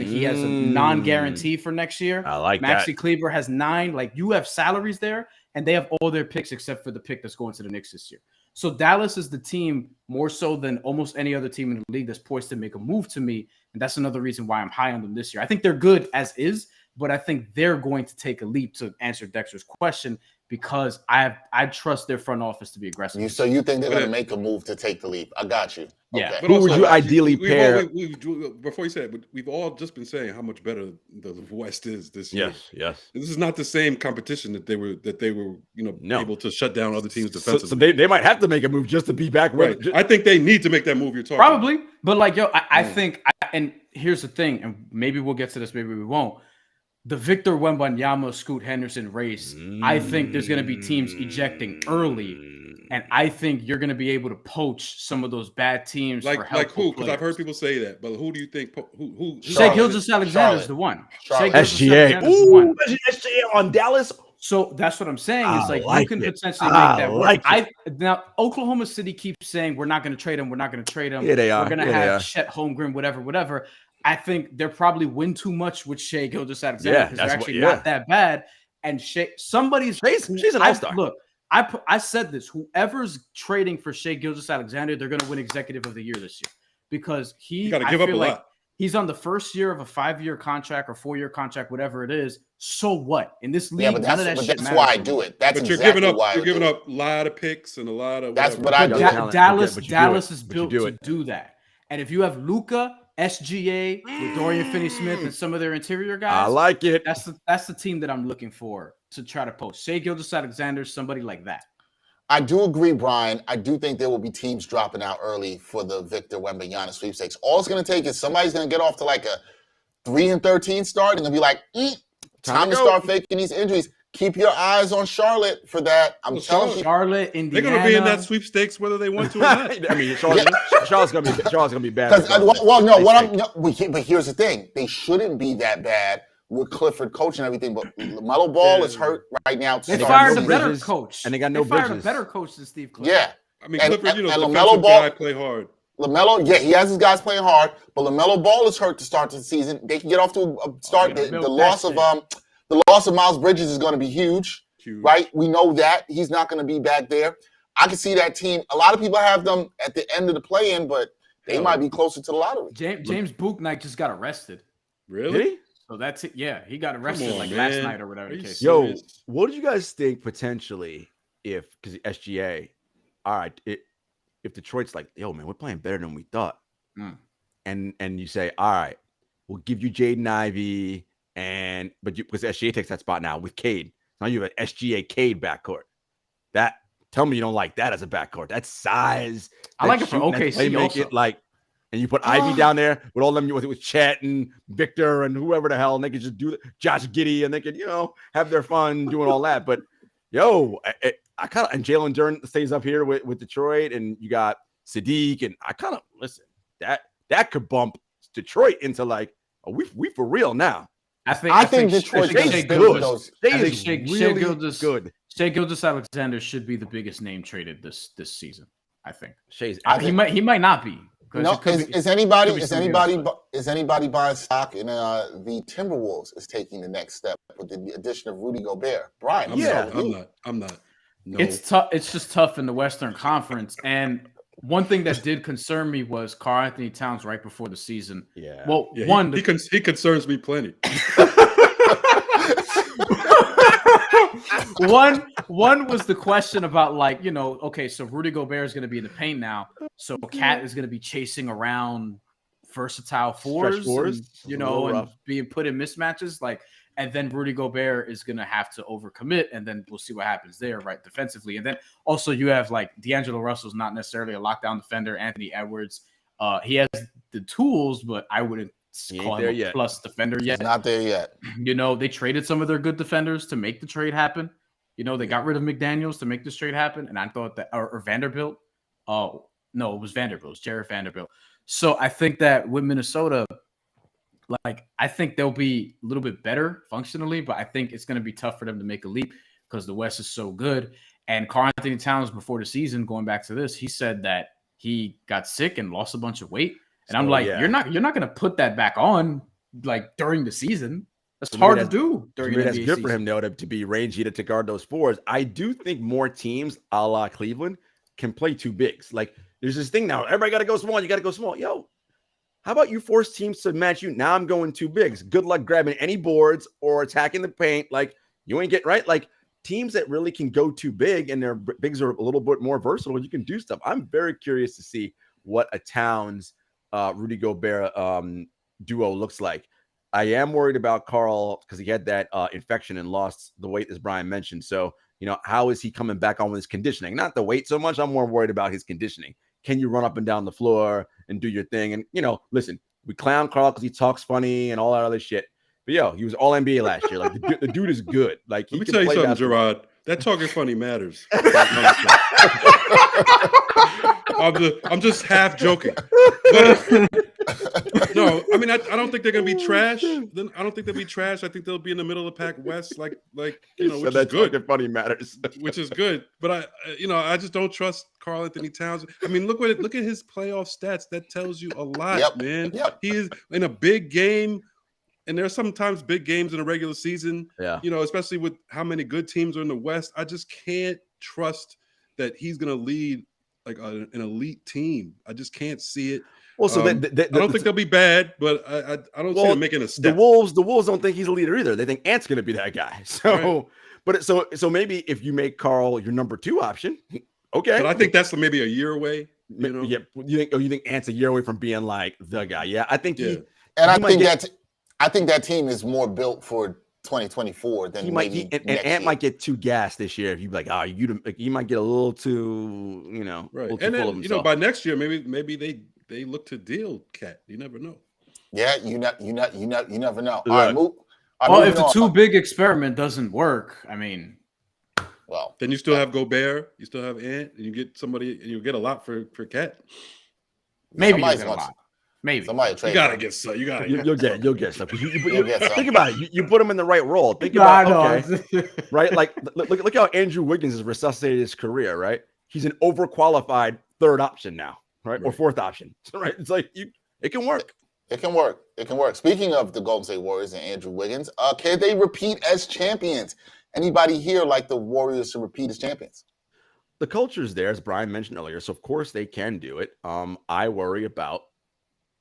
Speaker 4: he has a non-guarantee for next year.
Speaker 3: I like
Speaker 4: Maxi
Speaker 3: that.
Speaker 4: Kleber has 9. Like you have salaries there, and they have all their picks except for the pick that's going to the Knicks this year. So Dallas is the team more so than almost any other team in the league that's poised to make a move to me, and that's another reason why I'm high on them this year. I think they're good as is, but I think they're going to take a leap to answer Dexter's question because I trust their front office to be aggressive.
Speaker 2: So you think they're going to make a move to take the leap? I got you.
Speaker 4: Yeah.
Speaker 2: Okay.
Speaker 5: But
Speaker 3: Who would you ideally pair?
Speaker 5: Before you say it, we've all just been saying how much better the West is this year.
Speaker 3: Yes.
Speaker 5: This is not the same competition that they were able to shut down other teams defensively.
Speaker 3: So they might have to make a move just to be back.
Speaker 5: Right. I think they need to make that move you're talking
Speaker 4: Probably,
Speaker 5: about.
Speaker 4: but like, I think, and here's the thing, and maybe we'll get to this, maybe we won't. The Victor Wembanyama, Scoot Henderson race, I think there's going to be teams ejecting early, and I think you're going to be able to poach some of those bad teams.
Speaker 5: Like who? Because I've heard
Speaker 4: players.
Speaker 5: people say that, but who do you think? Who?
Speaker 4: Shai Gilgeous-Alexander's the one. Shai
Speaker 3: SGA.
Speaker 4: Gilgeous-Alexander's the one.
Speaker 3: SGA on Dallas.
Speaker 4: So that's what I'm saying. Is like you can potentially make that
Speaker 3: like
Speaker 4: work. Now Oklahoma City keeps saying we're not going to trade him. We're not going to trade him.
Speaker 3: Yeah, they are.
Speaker 4: We're going to have Chet Holmgren, whatever. I think they're probably win too much with Shai Gilgeous-Alexander because they're actually not that bad. And she's an all-star. Look, I said this. Whoever's trading for Shai Gilgeous-Alexander, they're going to win Executive of the Year this year because
Speaker 5: you got to give up a lot.
Speaker 4: He's on the first year of a 5-year contract or 4-year contract, whatever it is. So what? In this league,
Speaker 2: none of that shit matters. That's why I do it. That's
Speaker 5: but
Speaker 2: exactly
Speaker 5: you're giving up a lot of picks and a lot of.
Speaker 2: That's what I do.
Speaker 4: Dallas is built to do that. And if you have Luka, SGA with Dorian Finney-Smith and some of their interior guys,
Speaker 3: I like it.
Speaker 4: That's the team that I'm looking for to try to post. Shai Gilgeous-Alexander, somebody like that.
Speaker 2: I do agree, Brian. I do think there will be teams dropping out early for the Victor Wembanyama sweepstakes. All it's going to take is somebody's going to get off to like a 3-13 start and they'll be like, time to start faking these injuries. Keep your eyes on Charlotte for that. I'm telling you.
Speaker 4: Charlotte, Indiana.
Speaker 5: They're going to be in that sweepstakes whether they want to or not.
Speaker 3: I mean, Charlotte's going to be bad.
Speaker 2: But here's the thing. They shouldn't be that bad with Clifford coach and everything, but LaMelo Ball is hurt right now.
Speaker 4: They fired a better coach.
Speaker 3: And they got no bridges.
Speaker 4: Fired a better coach than Steve Clifford.
Speaker 2: Yeah.
Speaker 5: I mean, Clifford,
Speaker 2: and
Speaker 5: LaMelo Ball play hard.
Speaker 2: LaMelo, he has his guys playing hard, but LaMelo Ball is hurt to start the season. They can get off to a start. The loss of Miles Bridges is going to be huge, right? We know that. He's not going to be back there. I can see that team. A lot of people have them at the end of the play-in, but they might be closer to the lottery.
Speaker 4: James Bouknight just got arrested.
Speaker 5: Really?
Speaker 3: Did he?
Speaker 4: So that's it. Yeah, he got arrested last night or whatever the case.
Speaker 3: Yo, what do you guys think potentially because SGA, all right, if Detroit's like, yo, man, we're playing better than we thought. And you say, all right, we'll give you Jaden Ivey because SGA takes that spot now with Cade. Now you have an SGA Cade backcourt. Tell me you don't like that as a backcourt. That's size.
Speaker 4: I like it for OKC also.
Speaker 3: And you put Ivy down there with all them with Chet and Victor and whoever the hell, and they could just do that. Josh Giddey, and they could, have their fun doing all that. But I kind of, and Jalen Duren stays up here with Detroit, and you got Sadiq, and I kind of listen that could bump Detroit into like, we for real now.
Speaker 4: I think
Speaker 2: Detroit's
Speaker 3: good.
Speaker 4: Shai Gilgeous-Alexander should be the biggest name traded this season. I think
Speaker 3: Shai's.
Speaker 4: he might not be
Speaker 2: No, is anybody buying stock in the Timberwolves is taking the next step with the addition of Rudy Gobert? Brian,
Speaker 5: I'm not. No.
Speaker 4: It's tough. It's just tough in the Western Conference. And one thing that did concern me was Karl Anthony Towns right before the season.
Speaker 3: Yeah.
Speaker 4: Well,
Speaker 5: he concerns me plenty.
Speaker 4: One was the question about, like, okay, so Rudy Gobert is going to be in the paint now, so Cat is going to be chasing around versatile fours, and being put in mismatches, like, and then Rudy Gobert is going to have to overcommit, and then we'll see what happens there, right, defensively. And then also you have, like, D'Angelo Russell's not necessarily a lockdown defender. Anthony Edwards, he has the tools, but I wouldn't call him a plus defender yet.
Speaker 2: He's not there yet.
Speaker 4: They traded some of their good defenders to make the trade happen. They got rid of McDaniels to make this trade happen, and I thought that or Vanderbilt. Oh no, it was Vanderbilt. It was Jarod Vanderbilt. So I think that with Minnesota, like, I think they'll be a little bit better functionally, but I think it's going to be tough for them to make a leap because the West is so good. And Karl Anthony Towns, before the season, going back to this, he said that he got sick and lost a bunch of weight. And I'm like, you're not going to put that back on, like, during the season. That's hard to do during the
Speaker 3: NBA
Speaker 4: season.
Speaker 3: That's good for him, though, to be rangy to guard those fours. I do think more teams, a la Cleveland, can play two bigs. Like, there's this thing now. Everybody got to go small. You got to go small. Yo, how about you force teams to match you? Now I'm going two bigs. Good luck grabbing any boards or attacking the paint. Like, you ain't getting right. Like, teams that really can go too big and their bigs are a little bit more versatile, you can do stuff. I'm very curious to see what a Towns Rudy Gobert duo looks like. I am worried about Karl because he had that infection and lost the weight, as Brian mentioned. So, how is he coming back on with his conditioning? Not the weight so much. I'm more worried about his conditioning. Can you run up and down the floor and do your thing? And, listen, we clown Karl because he talks funny and all that other shit. But, he was all NBA last year. Like, the dude is good. Like,
Speaker 5: let me tell you something, Jarod. That talking funny matters. I'm just half joking. But, no, I mean, I don't think they're gonna be trash. I don't think they'll be trash. I think they'll be in the middle of the pack West, which is good.
Speaker 3: Funny matters,
Speaker 5: which is good. But I just don't trust Karl Anthony Towns. I mean, look at his playoff stats. That tells you a lot, man. Yep. He is in a big game. And there are sometimes big games in a regular season, especially with how many good teams are in the West. I just can't trust that he's going to lead like an elite team. I just can't see it. Well, so I don't think they'll be bad, but I don't see them making a step.
Speaker 3: The Wolves don't think he's a leader either. They think Ant's going to be that guy. So, right. So maybe if you make Karl your number 2 option, okay.
Speaker 5: But I think that's maybe a year away.
Speaker 3: Yeah. You think Ant's a year away from being like the guy? Yeah, I think
Speaker 2: I think that team is more built for 2024 than
Speaker 3: Ant might get too gassed this year. If you like, he might get a little too,
Speaker 5: right.
Speaker 3: Little too
Speaker 5: and
Speaker 3: full
Speaker 5: then
Speaker 3: of himself.
Speaker 5: By next year, maybe they look to deal Cat. You never know.
Speaker 2: Yeah, you never know.
Speaker 3: All
Speaker 2: right,
Speaker 4: well, if the too big experiment doesn't work, I mean,
Speaker 2: well,
Speaker 5: then you still have Gobert, you still have Ant, and you get somebody, and you get a lot for Cat.
Speaker 4: Maybe you get a lot. Maybe
Speaker 2: somebody trade.
Speaker 5: You gotta get so. You'll
Speaker 3: get stuff. Think about it. You put him in the right role. Think about right. Like look how Andrew Wiggins has resuscitated his career. Right, he's an overqualified 3rd option now. Right, or 4th option. Right, it's like it can work.
Speaker 2: It can work. Speaking of the Golden State Warriors and Andrew Wiggins, can they repeat as champions? Anybody here like the Warriors to repeat as champions?
Speaker 3: The culture's there, as Brian mentioned earlier, so of course they can do it. I worry about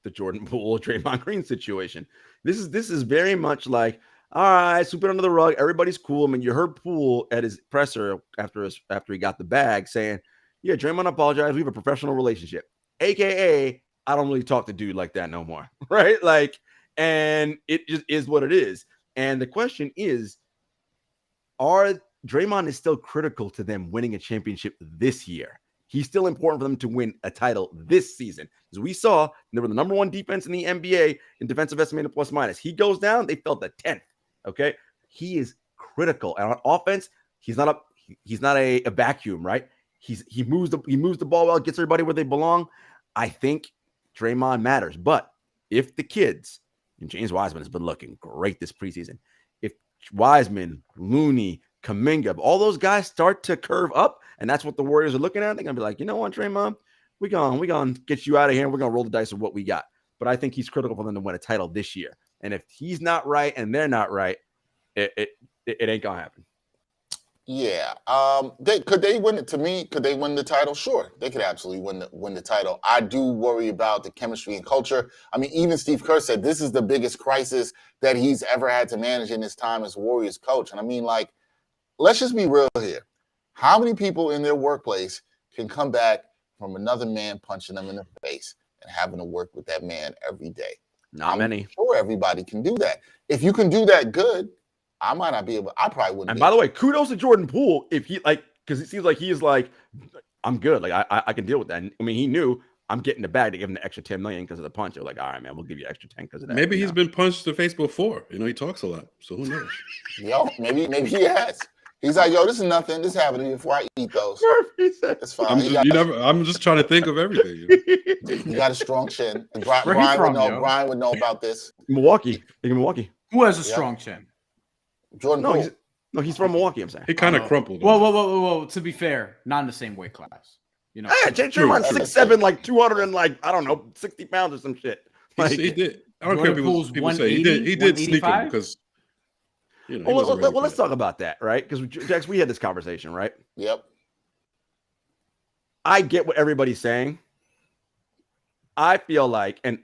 Speaker 3: the Jordan Poole, Draymond Green situation. This is very much like, all right, sweep it under the rug. Everybody's cool. I mean, you heard Poole at his presser after he got the bag saying, yeah, Draymond apologized. We have a professional relationship, AKA I don't really talk to dude like that no more, right? Like, and it just is what it is. And the question is, Draymond is still critical to them winning a championship this year. He's still important for them to win a title this season. As we saw, they were the number 1 defense in the NBA in defensive estimated plus minus. He goes down, they fell to 10th. Okay. He is critical. And on offense, he's not a vacuum, right? He moves the ball well, gets everybody where they belong. I think Draymond matters. But if the kids, and James Wiseman has been looking great this preseason, if Wiseman, Looney, Kuminga, all those guys start to curve up, and that's what the Warriors are looking at, they're going to be like, you know what, Draymond, we gonna get you out of here, and we're gonna roll the dice with what we got. But I think he's critical for them to win a title this year. And if he's not right and they're not right, it ain't gonna happen.
Speaker 2: Yeah. Could they win it? To me, could they win the title? Sure, they could absolutely win the title. I do worry about the chemistry and culture. I mean, even Steve Kerr said this is the biggest crisis that he's ever had to manage in his time as Warriors coach. And I mean, like, let's just be real here. How many people in their workplace can come back from another man punching them in the face and having to work with that man every day?
Speaker 3: Not many.
Speaker 2: Sure, everybody can do that. If you can do that good, I might not be able. I probably wouldn't.
Speaker 3: And by the way, kudos to Jordan Poole if he because it seems like he's like, I'm good. Like I can deal with that. And, I mean, he knew I'm getting the bag to give him the extra $10 million because of the punch. They're like, all right, man, we'll give you extra 10 because of that.
Speaker 5: Maybe he's been punched in the face before. He talks a lot, so who knows?
Speaker 2: Yo, maybe he has. He's like, yo, this is nothing. This happened to me before I eat those. It's fine.
Speaker 5: I'm just trying to think of everything.
Speaker 2: You got a strong chin. Brian would know about this.
Speaker 3: Milwaukee. Milwaukee.
Speaker 4: Who has a strong chin?
Speaker 2: Jordan Poole.
Speaker 3: He's from Milwaukee, I'm saying.
Speaker 5: He kind of crumpled.
Speaker 4: Whoa. To be fair, not in the same weight class.
Speaker 3: Yeah, Draymond's 6'7", like 200 and like, I don't know, 60 pounds or some shit. Like,
Speaker 5: he did. I don't care what people say. He did sneak him because,
Speaker 3: let's talk about that, right? Because, Jax, we had this conversation, right?
Speaker 2: Yep.
Speaker 3: I get what everybody's saying. I feel like, and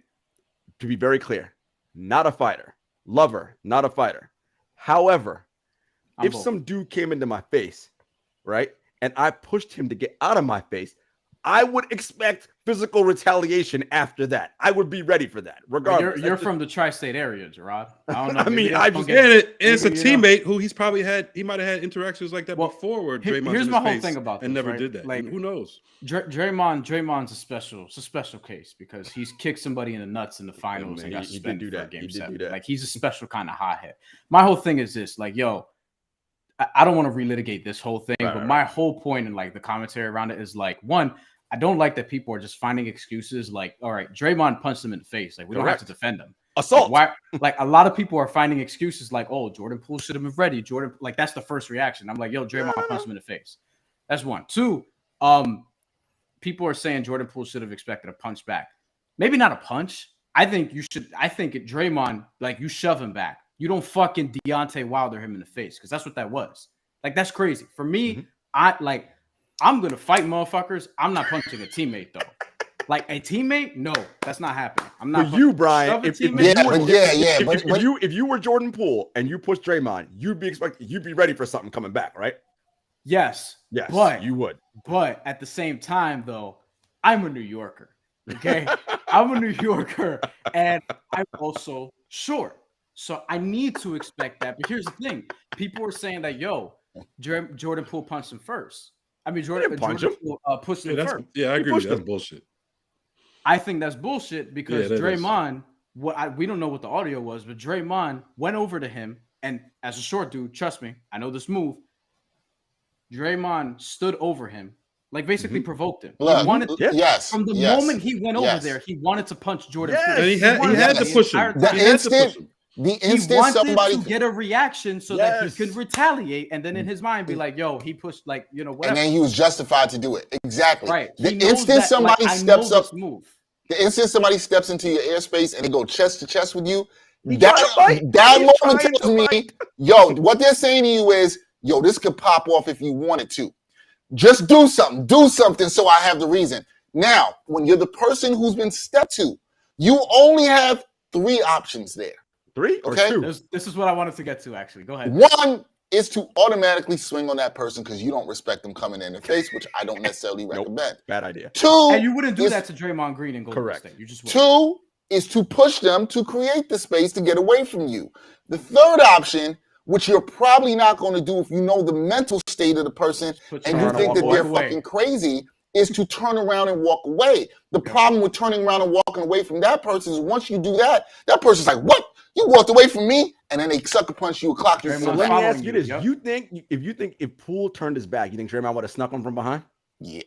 Speaker 3: to be very clear, not a fighter. Lover, not a fighter. However, if some dude came into my face, right, and I pushed him to get out of my face, I would expect physical retaliation after that. I would be ready for that, regardless.
Speaker 4: You're from the tri-state area, Jarod. I don't know.
Speaker 3: I mean,
Speaker 5: it's a teammate who he might have had interactions like that before. Where Draymond
Speaker 4: here's my whole thing about this,
Speaker 5: and never
Speaker 4: right?
Speaker 5: did that.
Speaker 4: Like,
Speaker 5: who knows?
Speaker 4: Draymond's a special case because he's kicked somebody in the nuts in the finals and got suspended for Game 7. Like, he's a special kind of hothead. My whole thing is this: like, yo, I don't want to relitigate this whole thing, but my whole point and like the commentary around it is like, one, I don't like that people are just finding excuses like, all right, Draymond punched him in the face. Like, we don't have to defend him.
Speaker 3: Assault.
Speaker 4: Like a lot of people are finding excuses like, oh, Jordan Poole should have been ready. Like, that's the first reaction. I'm like, yo, Draymond punched him in the face. That's one. Two, people are saying Jordan Poole should have expected a punch back. Maybe not a punch. I think Draymond, like, you shove him back. You don't fucking Deontay Wilder him in the face because that's what that was. Like, that's crazy. For me, I'm going to fight motherfuckers. I'm not punching a teammate, though. Like, a teammate? No, that's not happening. I'm not.
Speaker 3: For you, Brian, if you were Jordan Poole and you pushed Draymond, you'd be ready for something coming back, right?
Speaker 4: Yes.
Speaker 3: But you would.
Speaker 4: But at the same time, though, I'm a New Yorker. Okay? I'm a New Yorker, and I'm also short. So I need to expect that. But here's the thing. People are saying that, yo, Jordan Poole punched him first. I mean, Jordan Poole pushed him first.
Speaker 5: Yeah, I agree with you. That's bullshit.
Speaker 4: I think that's bullshit because Draymond, we don't know what the audio was, but Draymond went over to him, and as a short dude, trust me, I know this move. Draymond stood over him, like basically provoked him.
Speaker 2: Look,
Speaker 4: from the moment he went over there, he wanted to punch Jordan Poole.
Speaker 5: And he had to push him.
Speaker 2: The instant somebody
Speaker 4: to get a reaction so that he could retaliate, and then in his mind be like, "Yo, he pushed like whatever."
Speaker 2: And then he was justified to do it. Exactly.
Speaker 4: Right.
Speaker 2: The instant somebody steps up,
Speaker 4: move.
Speaker 2: The instant somebody steps into your airspace and they go chest to chest with you, that moment tells me, yo, what they're saying to you is, yo, this could pop off if you wanted to. Just do something so I have the reason. Now, when you're the person who's been stepped to, you only have 3 options there.
Speaker 3: 3 or
Speaker 2: okay?
Speaker 3: 2?
Speaker 4: This is what I wanted to get to, actually. Go ahead.
Speaker 2: 1 is to automatically swing on that person because you don't respect them coming in the face, which I don't necessarily recommend.
Speaker 3: Bad idea.
Speaker 2: 2,
Speaker 4: and you wouldn't do that to Draymond Green and Golden State. You just wouldn't.
Speaker 2: 2 is to push them to create the space to get away from you. The third option, which you're probably not going to do if you know the mental state of the person and you think that they're fucking crazy, is to turn around and walk away. The problem with turning around and walking away from that person is once you do that, that person's like, what? You walked away from me? And then they sucker punch you, clock you.
Speaker 3: So let me ask you this. You think if Poole turned his back, you think Draymond would have snuck him from behind?
Speaker 2: Yeah.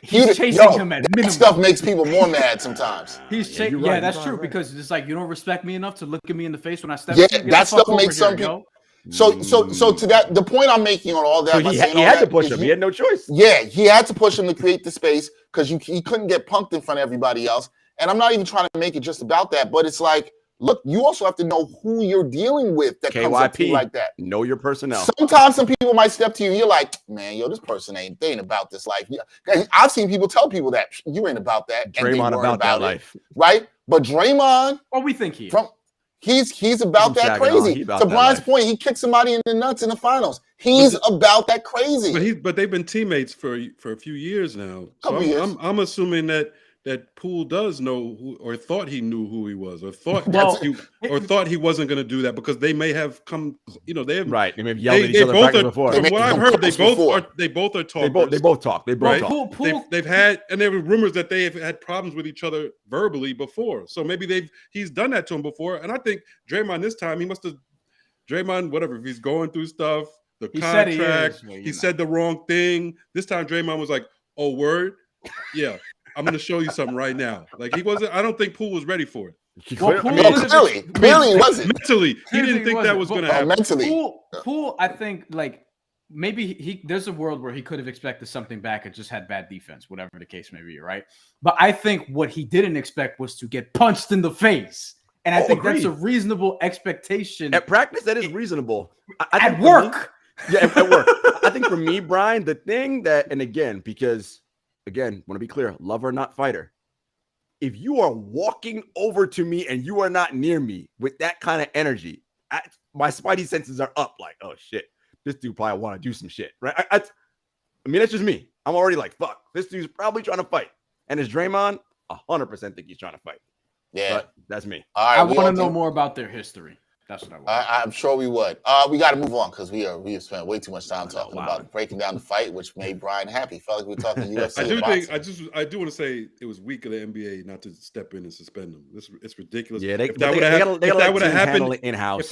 Speaker 4: He's chasing him at minimum.
Speaker 2: That stuff makes people more mad sometimes.
Speaker 4: He's chasing. Yeah, that's true because it's like, you don't respect me enough to look at me in the face when I step.
Speaker 2: Yeah, that stuff makes some people. So to that, the point I'm making on all that,
Speaker 3: So he had to push him. He had no choice.
Speaker 2: Yeah, he had to push him to create the space because he couldn't get punked in front of everybody else. And I'm not even trying to make it just about that, but it's like, look, you also have to know who you're dealing with that comes up to you like that.
Speaker 3: Know your personnel.
Speaker 2: Sometimes some people might step to you and you're like, man, yo, this person they ain't about this life. I've seen people tell people that you ain't about that.
Speaker 3: Draymond about that life.
Speaker 2: Right? But Draymond,
Speaker 4: we think he is.
Speaker 2: He's about that crazy. To Brian's point, he kicked somebody in the nuts in the finals. He's about that crazy.
Speaker 5: But they've been teammates for a few years now. So I'm assuming that Poole does know who, or thought he knew who he was, or thought he wasn't going to do that because they may have come. They have
Speaker 3: right. They may have yelled at each other practice before.
Speaker 5: From what I've heard, they both are talkers.
Speaker 3: They both talk.
Speaker 5: They've had, and there were rumors that they have had problems with each other verbally before. So maybe he's done that to him before. And I think Draymond this time whatever, if he's going through stuff, the contract, he said the wrong thing. This time Draymond was like, "Oh, word, yeah." I'm going to show you something right now. Like he wasn't. I don't think Poole was ready for it.
Speaker 2: Clearly he wasn't.
Speaker 5: Mentally, he didn't think that was going to happen.
Speaker 2: Mentally,
Speaker 4: Poole, I think like maybe there's a world where he could have expected something back and just had bad defense, whatever the case may be, right? But I think what he didn't expect was to get punched in the face, and I think that's a reasonable expectation.
Speaker 3: At practice, that is reasonable.
Speaker 4: At work,
Speaker 3: at work. I think for me, Brian, the thing that, and again, because. Again, want to be clear, lover, not fighter. If you are walking over to me and you are not near me with that kind of energy, my spidey senses are up like, oh shit, this dude probably want to do some shit, right? I mean, that's just me. I'm already like, fuck, this dude's probably trying to fight. And as Draymond, 100% think he's trying to fight.
Speaker 2: Yeah.
Speaker 3: But that's me.
Speaker 2: All right,
Speaker 4: I want to know more about their history. That's what I want.
Speaker 2: I'm sure we would. We got to move on because we have spent way too much time talking about breaking down the fight, which made Brian happy. Felt like we were talking UFC.
Speaker 5: I do want to say it was weak of the NBA not to step in and suspend them. It's ridiculous.
Speaker 3: Yeah,
Speaker 5: if that would have happened
Speaker 3: in-house,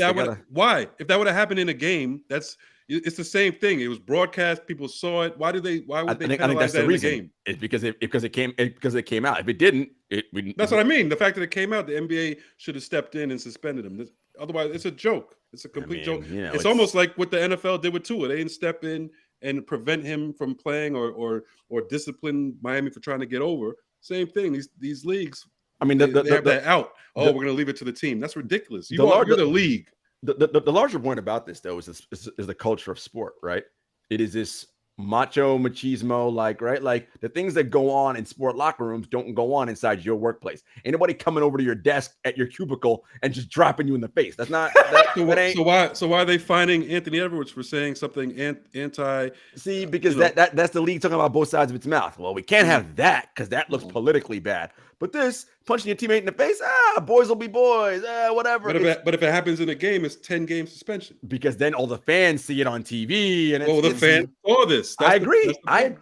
Speaker 5: why? If that would have happened in a game, it's the same thing. It was broadcast. People saw it. Why would they penalize that in the game?
Speaker 3: It's because it came out. If it didn't,
Speaker 5: that's what I mean. The fact that it came out, the NBA should have stepped in and suspended them. Otherwise, it's a joke. It's a complete joke. It's almost like what the NFL did with Tua. They didn't step in and prevent him from playing or discipline Miami for trying to get over. Same thing. These leagues. I mean, they have that out. We're going to leave it to the team. That's ridiculous. You're the league.
Speaker 3: The larger point about this, though, is the culture of sport, right? It is this macho machismo, right? Like the things that go on in sport locker rooms don't go on inside your workplace. Ain't nobody coming over to your desk at your cubicle and just dropping you in the face. That's not.
Speaker 5: So why are they fining Anthony Edwards for saying something anti?
Speaker 3: See, because that's the league talking about both sides of its mouth. Well, we can't have that because that looks politically bad. But this punching your teammate in the face, boys will be boys, whatever.
Speaker 5: But if it happens in a game, it's 10-game suspension.
Speaker 3: Because then all the fans see it on TV, and
Speaker 5: the fans saw this.
Speaker 3: I agree. I'm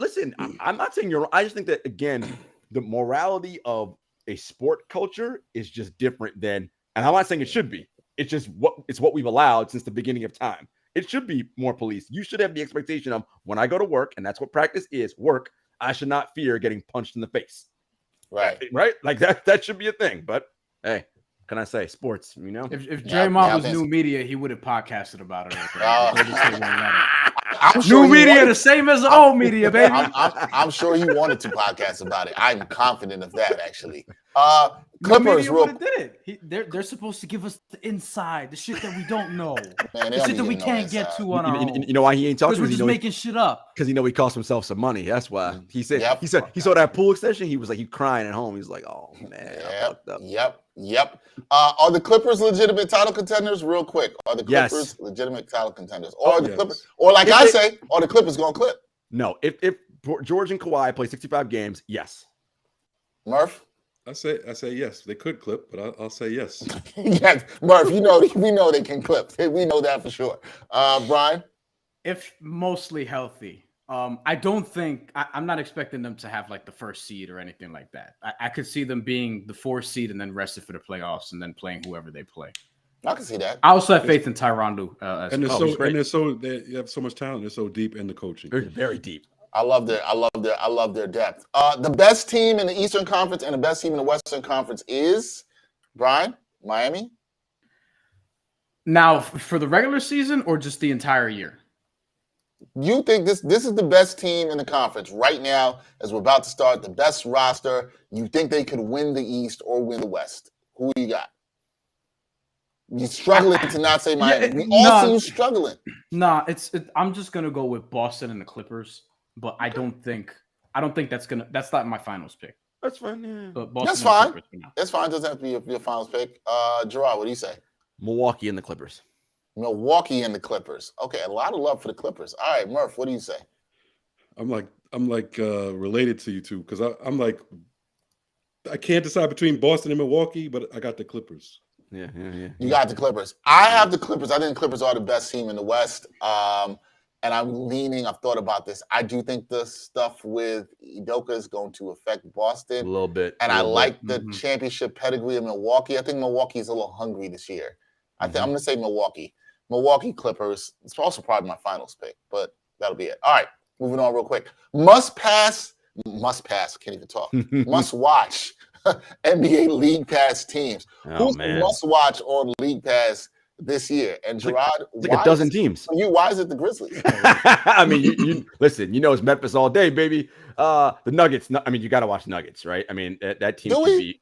Speaker 3: not saying you're wrong. I just think that again, the morality of a sport culture is just different than, and I'm not saying it should be. It's just what we've allowed since the beginning of time. It should be more police. You should have the expectation of when I go to work, and that's what practice is, work. I should not fear getting punched in the face. Right. Like that should be a thing. But hey, can I say sports?
Speaker 4: If Draymond was new media, he would have podcasted about it.
Speaker 2: I'm sure
Speaker 4: new media, the same as the old media, baby.
Speaker 2: I'm sure he wanted to podcast about it. I'm confident of that, actually. Clippers,
Speaker 4: they're supposed to give us the inside, the shit that we don't know,
Speaker 2: man,
Speaker 4: the shit that we can't get to on our own.
Speaker 3: You know why he ain't talking?
Speaker 4: Because we're just making shit up.
Speaker 3: Because he cost himself some money. That's why he said. He saw that Poole extension. He was like, he crying at home. He's like, oh man, I fucked up.
Speaker 2: Yep. Are the Clippers legitimate title contenders? Real quick, are the Clippers legitimate title contenders, or the Clippers, or like are the Clippers going to clip?
Speaker 3: No. If George and Kawhi play 65 games, yes.
Speaker 2: Murph.
Speaker 5: I say yes. They could clip, but I'll say yes.
Speaker 2: Yes, Murph. We know they can clip. We know that for sure. Brian,
Speaker 4: if mostly healthy, I don't think I'm not expecting them to have like the first seed or anything like that. I could see them being the 4th seed and then rested for the playoffs and then playing whoever they play.
Speaker 2: I can see that.
Speaker 4: I also have faith in Tyronn Lue.
Speaker 5: They have so much talent. They're so deep in the coaching.
Speaker 3: They're very deep.
Speaker 2: I love their depth. The best team in the Eastern Conference and the best team in the Western Conference is Brian, Miami.
Speaker 4: Now, for the regular season or just the entire year?
Speaker 2: You think this is the best team in the conference right now as we're about to start, the best roster. You think they could win the East or win the West? Who you got? You're struggling to not say Miami. We all see you struggling.
Speaker 4: Nah, I'm just gonna go with Boston and the Clippers, but I don't think that's not my finals pick.
Speaker 3: That's fine. Yeah.
Speaker 4: But Boston
Speaker 2: That's fine.
Speaker 4: Clippers,
Speaker 2: That's fine. Doesn't have to be your finals pick. Jarod, what do you say?
Speaker 3: Milwaukee and the Clippers.
Speaker 2: Milwaukee and the Clippers. Okay, a lot of love for the Clippers. All right, Murph, what do you say?
Speaker 5: I'm like related to you two because I'm like I can't decide between Boston and Milwaukee, but I got the Clippers.
Speaker 3: Yeah.
Speaker 2: You got the Clippers. I have the Clippers. I think the Clippers are the best team in the West. And I've thought about this. I do think the stuff with Udoka is going to affect Boston.
Speaker 3: A little bit.
Speaker 2: And I like the championship pedigree of Milwaukee. I think Milwaukee is a little hungry this year. I'm going to say Milwaukee. Milwaukee Clippers. It's also probably my finals pick, but that'll be it. All right, moving on real quick. Must pass. Can't even talk. Must watch NBA League Pass teams. Who's the must watch on League Pass this year? And Jarod,
Speaker 3: it's like a dozen teams.
Speaker 2: For you, why is it the Grizzlies?
Speaker 3: I mean, you listen. You know, it's Memphis all day, baby. The Nuggets. I mean, you got to watch Nuggets, right? I mean, that team. Do
Speaker 2: we?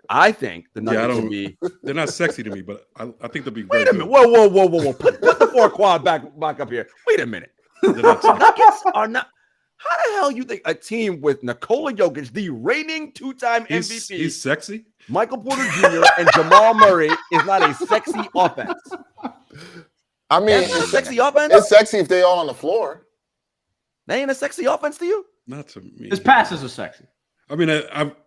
Speaker 3: I think the Nuggets will be.
Speaker 5: They're not sexy to me, but I think they'll be.
Speaker 3: Wait a minute! Whoa! Put the four quad back up here. Wait a minute. Nuggets are not. How the hell you think a team with Nikola Jokic, the reigning two-time MVP,
Speaker 5: he's sexy,
Speaker 3: Michael Porter Jr. and Jamal Murray is not a sexy offense?
Speaker 2: I mean,
Speaker 3: it's a sexy offense.
Speaker 2: It's sexy if they're all on the floor.
Speaker 3: They ain't a sexy offense to you?
Speaker 5: Not to me.
Speaker 4: His passes are sexy.
Speaker 5: I mean,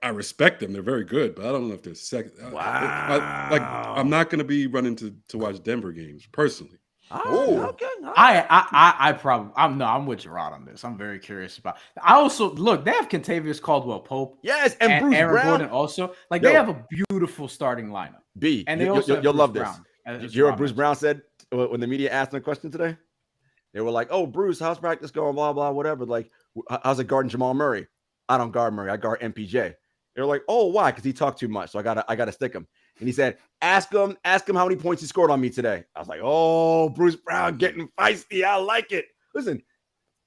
Speaker 5: I respect them; they're very good, but I don't know if they're sexy.
Speaker 3: Wow.
Speaker 5: I'm not going to be running to watch Denver games personally.
Speaker 3: Okay.
Speaker 4: I'm with Jarod on this. I'm very curious about. I also look. They have Kentavious Caldwell-Pope.
Speaker 3: Yes, and Bruce
Speaker 4: Aaron
Speaker 3: Brown.
Speaker 4: Gordon also. Like they have a beautiful starting lineup.
Speaker 3: And they also you'll love this.
Speaker 4: Did
Speaker 3: you hear what Bruce Brown said when the media asked him a question today? They were like, "Oh, Bruce, how's practice going? Blah blah whatever. Like, how's it guarding Jamal Murray? I don't guard Murray. I guard MPJ." They were like, "Oh, why? Because he talked too much. So I gotta stick him." And he said, ask him how many points he scored on me today. I was like, oh, Bruce Brown getting feisty. I like it. Listen,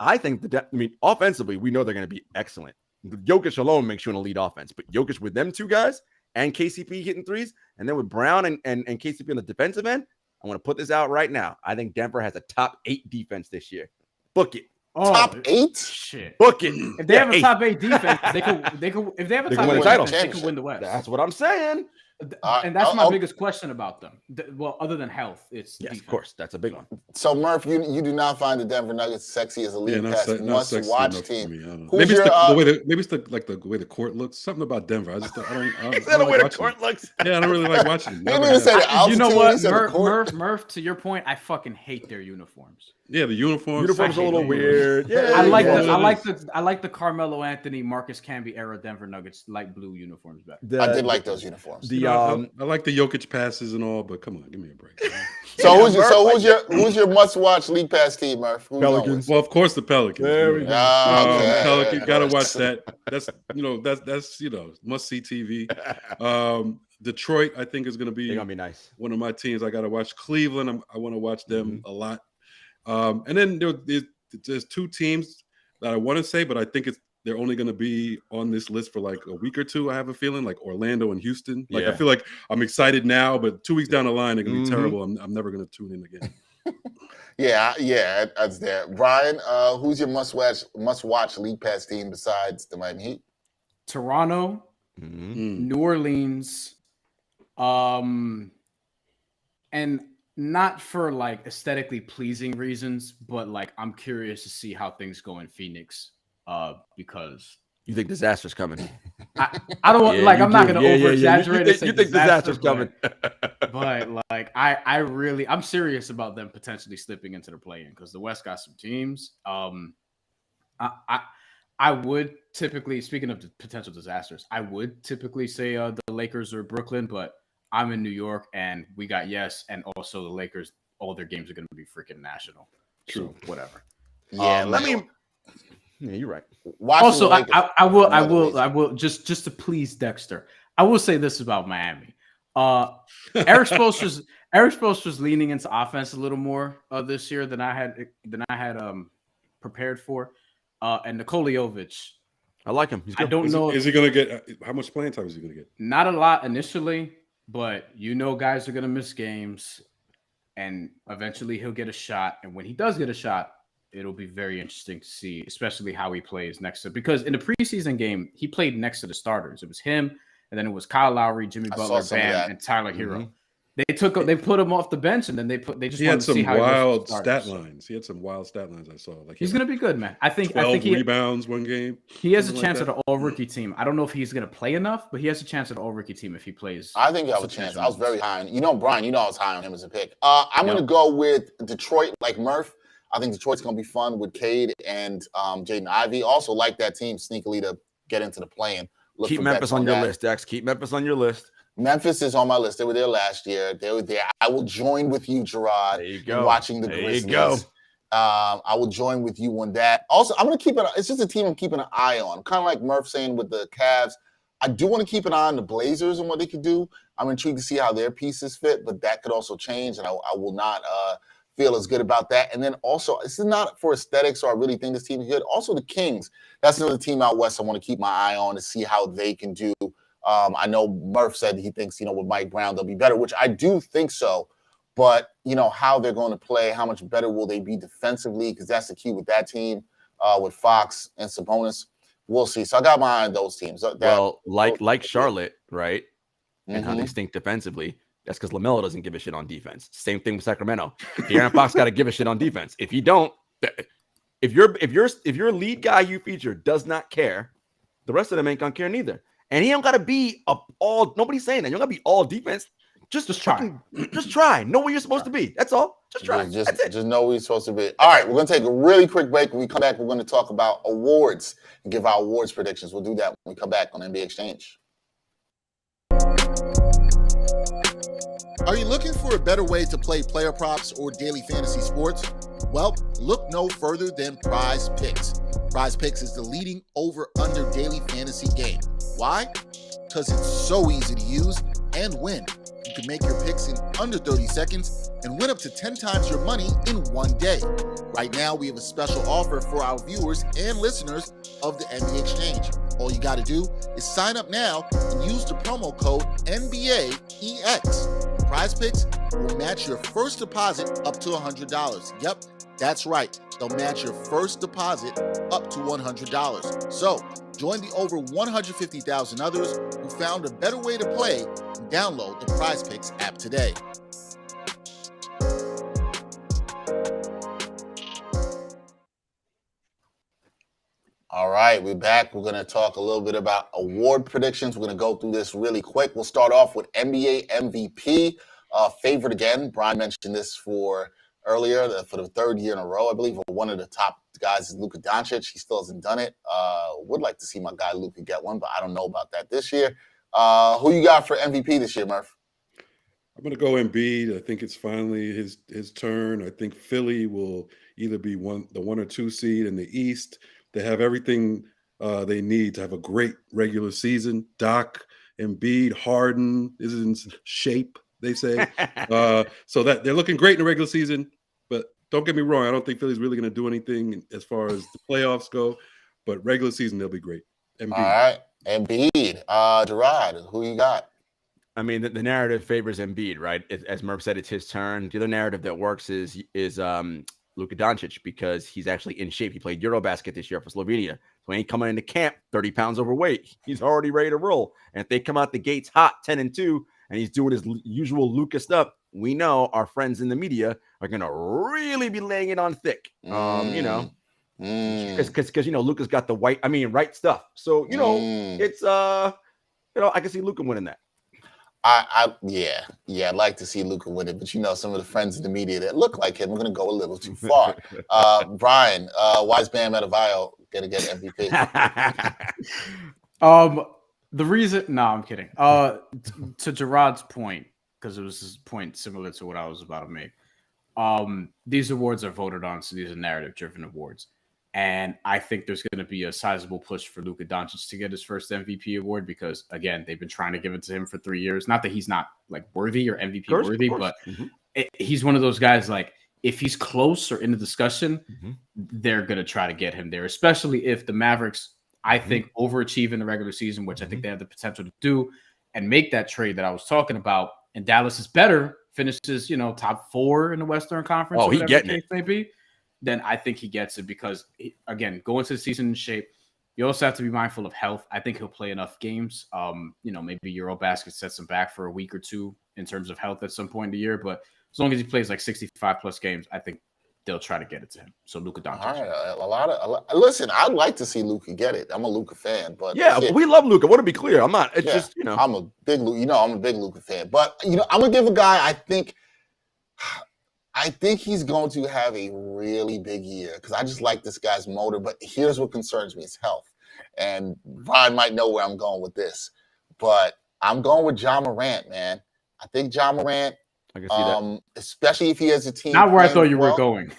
Speaker 3: I think offensively, we know they're going to be excellent. Jokic alone makes you an elite offense, but Jokic with them two guys and KCP hitting threes, and then with Brown and KCP on the defensive end, I want to put this out right now. I think Denver has a top 8 defense this year. Book it.
Speaker 2: Oh, top 8?
Speaker 4: Shit.
Speaker 3: Book it.
Speaker 4: If they have a top 8 defense, they could. If they have a top 8 defense, they could win the West.
Speaker 3: That's what I'm saying.
Speaker 4: And that's my biggest question about them. Well, other than health, it's
Speaker 3: yes,
Speaker 4: defense.
Speaker 3: of course, that's a big one.
Speaker 2: So Murph, you do not find the Denver Nuggets sexy as a league pass must-watch team.
Speaker 5: Maybe it's the way the court looks. Something about Denver. I don't
Speaker 3: the way the court looks.
Speaker 5: Yeah, I don't really like watching.
Speaker 2: You
Speaker 4: know what, Murph? To your point, I fucking hate their uniforms.
Speaker 5: Yeah, the uniforms.
Speaker 3: Uniforms are a little weird. Yeah,
Speaker 4: I like the Carmelo Anthony, Marcus Camby era Denver Nuggets light blue uniforms better.
Speaker 2: I did like those uniforms.
Speaker 5: I like the Jokic passes and all, but come on, give me a break.
Speaker 2: So who's your must-watch league pass team, Murph?
Speaker 3: Pelicans.
Speaker 5: Well, of course the Pelicans.
Speaker 3: There we go.
Speaker 5: Pelicans, gotta watch that. That's must-see TV. Detroit, I think, is gonna be
Speaker 3: nice.
Speaker 5: One of my teams. I gotta watch Cleveland. I want to watch them a lot. And then there's 2 teams that I want to say, but I think they're only going to be on this list for like a week or 2. I have a feeling like Orlando and Houston. I feel like I'm excited now, but 2 weeks down the line, they're going to be terrible. I'm never going to tune in again.
Speaker 2: Yeah, that's there. Bryan, who's your must-watch league pass team besides the Miami Heat?
Speaker 4: Toronto, New Orleans, and not for like aesthetically pleasing reasons, but like I'm curious to see how things go in Phoenix. Because
Speaker 3: you think disaster's coming.
Speaker 4: I don't want I'm not gonna over exaggerate it.
Speaker 3: You think disaster's coming.
Speaker 4: But like I'm serious about them potentially slipping into the play-in because the West got some teams. I would typically, speaking of potential disasters, I would typically say the Lakers or Brooklyn, but I'm in New York and we got and also the Lakers, all their games are going to be freaking national.
Speaker 5: True.
Speaker 4: So whatever.
Speaker 2: Yeah,
Speaker 3: yeah, you're right.
Speaker 4: Also, I will just to please Dexter, I will say this about Miami. Eric Spoelstra's Eric Spoelstra's leaning into offense a little more this year than I had prepared for. And Nikola Jovic,
Speaker 3: I like him. He's good.
Speaker 4: I don't know
Speaker 5: Is he going to get how much playing time is he going to get?
Speaker 4: Not a lot initially, but guys are going to miss games, and eventually he'll get a shot. And when he does get a shot, it'll be very interesting to see, especially how he plays next to, because in the preseason game, he played next to the starters. It was him, and then it was Kyle Lowry, Jimmy Butler, Bam, and Tyler Hero. They put him off the bench, and then they just wanted to see how
Speaker 5: wild stat lines. He had some wild stat lines I saw. Like
Speaker 4: he's gonna be good, man. I think
Speaker 5: 12 rebounds one game.
Speaker 4: He has a chance at an all-rookie team. I don't know if he's gonna play enough, but he has a chance at an all-rookie team if he plays.
Speaker 2: I think you have a chance. I was very high on Brian. I was high on him as a pick. I'm gonna go with Detroit, like Murph. I think Detroit's gonna be fun with Cade and Jaden Ivey. Also like that team sneakily to get into the play-in.
Speaker 3: Keep Memphis on your list, Dex. Keep Memphis on your list.
Speaker 2: Memphis is on my list. They were there last year. They were there. I will join with you, Jarod,
Speaker 3: there you go.
Speaker 2: Watching the Grizzlies. I will join with you on that. Also, I'm going to keep it. It's just a team I'm keeping an eye on. Kind of like Murph saying with the Cavs. I do want to keep an eye on the Blazers and what they could do. I'm intrigued to see how their pieces fit, but that could also change, and I will not feel as good about that. And then also, this is not for aesthetics, or I really think this team is good. Also, the Kings. That's another team out west I want to keep my eye on to see how they can do. I know Murph said he thinks, with Mike Brown, they'll be better, which I do think so. But, how they're going to play, how much better will they be defensively? Because that's the key with that team, with Fox and Sabonis. We'll see. So I got my eye on those teams.
Speaker 3: Like Charlotte, right? And how they stink defensively. That's because LaMelo doesn't give a shit on defense. Same thing with Sacramento. De'Aaron Fox got to give a shit on defense. If you don't, if your lead guy you feature does not care, the rest of them ain't gonna care neither. And he don't gotta be all. Nobody's saying that. You don't gotta be all defense. Just try. Just try. Know where you're supposed to be. That's all. Just try.
Speaker 2: Just know where you're supposed to be. All right, we're gonna take a really quick break. When we come back, we're gonna talk about awards and give our awards predictions. We'll do that when we come back on NBA Exchange. Are you looking for a better way to play player props or daily fantasy sports? Well, look no further than Prize Picks. Prize Picks is the leading over-under daily fantasy game. Why? Because it's so easy to use and win. You can make your picks in under 30 seconds and win up to 10 times your money in one day. Right now, we have a special offer for our viewers and listeners of the NBA Exchange. All you got to do is sign up now and use the promo code NBAEX. Prize Picks will match your first deposit up to $100. Yep, that's right. They'll match your first deposit up to $100. So, join the over 150,000 others who found a better way to play and download the Prize Picks app today. All right, we're back. We're going to talk a little bit about award predictions. We're going to go through this really quick. We'll start off with NBA MVP. Favorite again. Brian mentioned this for the third year in a row, I believe. One of the top guys is Luka Doncic. He still hasn't done it. Would like to see my guy Luka get one, but I don't know about that this year. Who you got for MVP this year, Murph?
Speaker 5: I'm going to go Embiid. I think it's finally his turn. I think Philly will either be the 1 or 2 seed in the East. They have everything they need to have a great regular season. Doc, Embiid, Harden is in shape, they say. So that they're looking great in the regular season. But don't get me wrong, I don't think Philly's really going to do anything as far as the playoffs go. But regular season, they'll be great. Embiid.
Speaker 2: All right, Embiid. Jarod, who you got?
Speaker 3: I mean, the narrative favors Embiid, right? As Murph said, it's his turn. The other narrative that works is Luka Doncic, because he's actually in shape. He played Eurobasket this year for Slovenia. So he ain't coming into camp 30 pounds overweight. He's already ready to roll. And if they come out the gates hot 10-2 and he's doing his usual Luka stuff, we know our friends in the media are going to really be laying it on thick. Because Luka's got the right stuff. So, it's I can see Luka winning that.
Speaker 2: I'd like to see Luka win it, but some of the friends in the media that look like him are going to go a little too far. Brian, why is Bam Adebayo going to get MVP?
Speaker 4: The reason, no, I'm kidding. To Jarod's point, because it was his point similar to what I was about to make. These awards are voted on, so these are narrative-driven awards. And I think there's going to be a sizable push for Luka Doncic to get his first MVP award because, again, they've been trying to give it to him for 3 years. Not that he's not like worthy or MVP worthy, but he's one of those guys like if he's close or in the discussion, they're going to try to get him there, especially if the Mavericks, I think, overachieve in the regular season, which I think they have the potential to do, and make that trade that I was talking about. And Dallas is better, finishes, top 4 in the Western Conference.
Speaker 3: Oh, he getting it.
Speaker 4: Maybe. Then I think he gets it because, again, going to the season in shape, you also have to be mindful of health. I think he'll play enough games. Maybe Eurobasket sets him back for a week or two in terms of health at some point in the year. But as long as he plays like 65 plus games, I think they'll try to get it to him. So Luka Doncic.
Speaker 2: All right, listen, I'd like to see Luka get it. I'm a Luka fan, but
Speaker 3: we love Luka. I want to be clear. I'm not. It's just
Speaker 2: I'm a big Luka fan. But I'm gonna give a guy. I think he's going to have a really big year because I just like this guy's motor. But here's what concerns me: his health. And Brian might know where I'm going with this, but I'm going with Ja Morant, man. I think Ja Morant.
Speaker 3: I can see that.
Speaker 2: Especially if he has a team.
Speaker 4: Not where I thought you were going.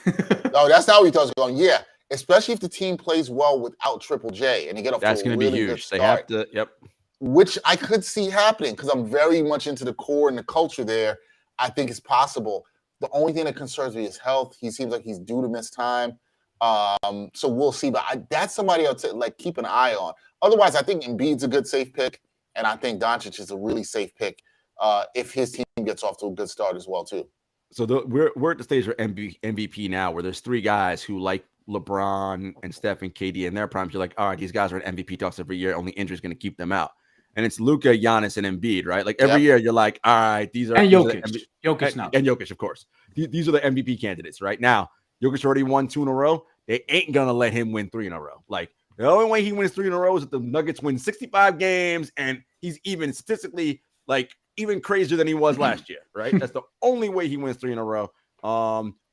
Speaker 2: No, that's not where you thought you were going. Yeah, especially if the team plays well without Triple J and they get off to a really good start. That's going to be huge.
Speaker 3: They have to. Yep.
Speaker 2: Which I could see happening because I'm very much into the core and the culture there. I think it's possible. The only thing that concerns me is health. He seems like he's due to miss time. So we'll see. But that's somebody else to keep an eye on. Otherwise, I think Embiid's a good safe pick, and I think Doncic is a really safe pick if his team gets off to a good start as well too.
Speaker 3: So we're at the stage where MVP now, where there's 3 guys who like LeBron and Steph and KD in their primes. You're like, all right, these guys are in MVP talks every year. Only injury is going to keep them out. And it's Luka, Giannis, and Embiid, right? Like every year, you're like, all right, these are
Speaker 4: and Jokic.
Speaker 3: Jokic now. And Jokic, of course. These are the MVP candidates, right? Now, Jokic already won 2 in a row. They ain't gonna let him win 3 in a row. Like the only way he wins 3 in a row is if the Nuggets win 65 games, and he's even statistically even crazier than he was last year, right? That's the only way he wins 3 in a row.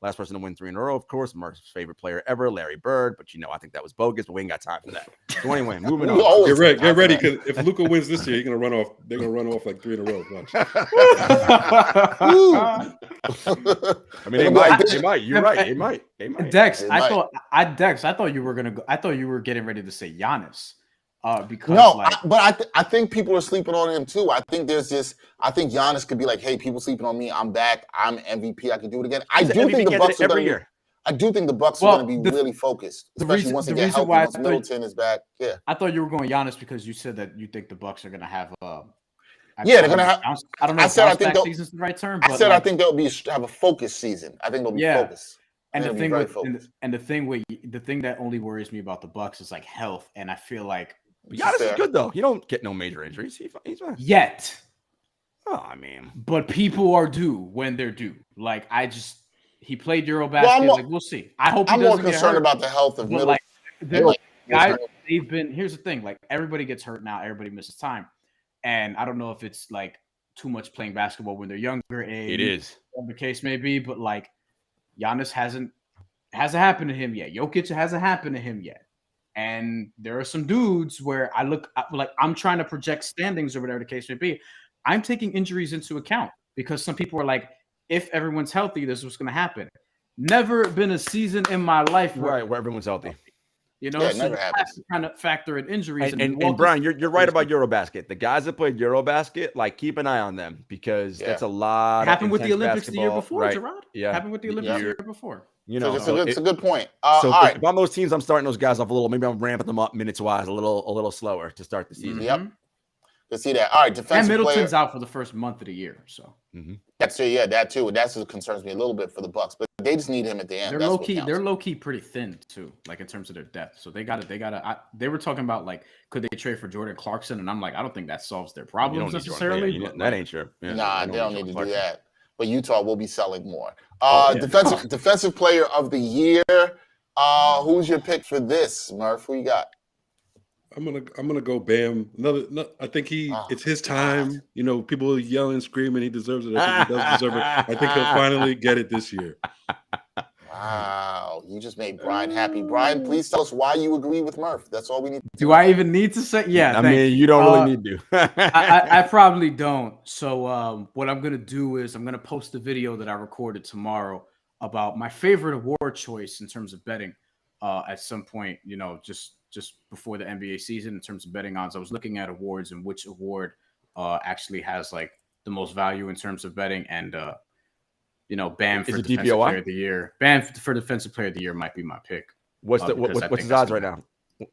Speaker 3: Last person to win 3 in a row, of course, Murph's favorite player ever, Larry Bird. But I think that was bogus. But we ain't got time for that. So anyway, moving on.
Speaker 5: Get ready, because if Luka wins this year, he's gonna run off. They're gonna run off like 3 in a row. Watch.
Speaker 3: I mean, they might. You're right. They might.
Speaker 4: Dex, I thought you were gonna go. I thought you were getting ready to say Giannis. Because
Speaker 2: I think people are sleeping on him too. I think I think Giannis could be like, hey, people sleeping on me. I'm back. I'm MVP. I can do it again. I do think the Bucks are going to be really focused, especially once they get healthy. Once Middleton is back. Yeah.
Speaker 4: I thought you were going Giannis because you said that you think the Bucks are going to have.
Speaker 2: They're going to have.
Speaker 4: I don't know. I think season's the right term.
Speaker 2: I said I think they'll have a focused season. I think they'll be focused.
Speaker 4: And the thing that only worries me about the Bucks is health, and I feel like.
Speaker 3: Giannis is good though. You don't get no major injuries. He's fine.
Speaker 4: Yet.
Speaker 3: Oh, I mean.
Speaker 4: But people are due when they're due. He played Eurobasket. We'll see. I hope
Speaker 2: I'm more concerned about the health of Middleton.
Speaker 4: Guys, here's the thing. Everybody gets hurt now. Everybody misses time. And I don't know if it's too much playing basketball when they're younger age.
Speaker 3: It is.
Speaker 4: Whatever the case may be. But Giannis hasn't happened to him yet. Jokic hasn't happened to him yet. And there are some dudes where I look I'm trying to project standings or whatever the case may be. I'm taking injuries into account because some people are like, if everyone's healthy, this is what's going to happen. Never been a season in my life
Speaker 3: where everyone's healthy.
Speaker 2: So
Speaker 4: never happens. To kind of factor in injuries.
Speaker 3: And Brian, you're right about Eurobasket. The guys that played Eurobasket, keep an eye on them because that's a lot.
Speaker 4: It happened with the Olympics the year before,
Speaker 3: right?
Speaker 4: Jarod.
Speaker 3: Yeah,
Speaker 4: happened with the Olympics the year before.
Speaker 2: It's a good point.
Speaker 3: If on those teams, I'm starting those guys off a little. Maybe I'm ramping them up minutes wise, a little slower to start the season.
Speaker 2: Yep. To see that. All right, defensive
Speaker 4: and Middleton's out for the first month of the year, so
Speaker 2: that too. That's what concerns me a little bit for the Bucks, but they just need him at the end.
Speaker 4: They're low key pretty thin too, in terms of their depth. So they they were talking about could they trade for Jordan Clarkson, and I'm I don't think that solves their problems necessarily.
Speaker 3: That ain't true.
Speaker 2: Yeah, they don't need to do that. But Utah will be selling more. Defensive player of the year. Who's your pick for this, Murph? Who you got?
Speaker 5: I'm gonna go Bam. I think it's his time. People are yelling, screaming. He deserves it. I think he does deserve it. I think he'll finally get it this year.
Speaker 2: Wow, you just made Brian happy. Brian, please tell us why you agree with Murph. That's all we need.
Speaker 4: Do I even need to say? Yeah,
Speaker 3: I mean, you don't really need to.
Speaker 4: I probably don't. So what I'm gonna do is I'm gonna post the video that I recorded tomorrow about my favorite award choice in terms of betting. at some point, just before the NBA season in terms of betting odds. I was looking at awards and which award actually has like the most value in terms of betting, and Bam for Defensive Player of the Year. Bam for Defensive Player of the Year might be my pick.
Speaker 3: What's his odds right now?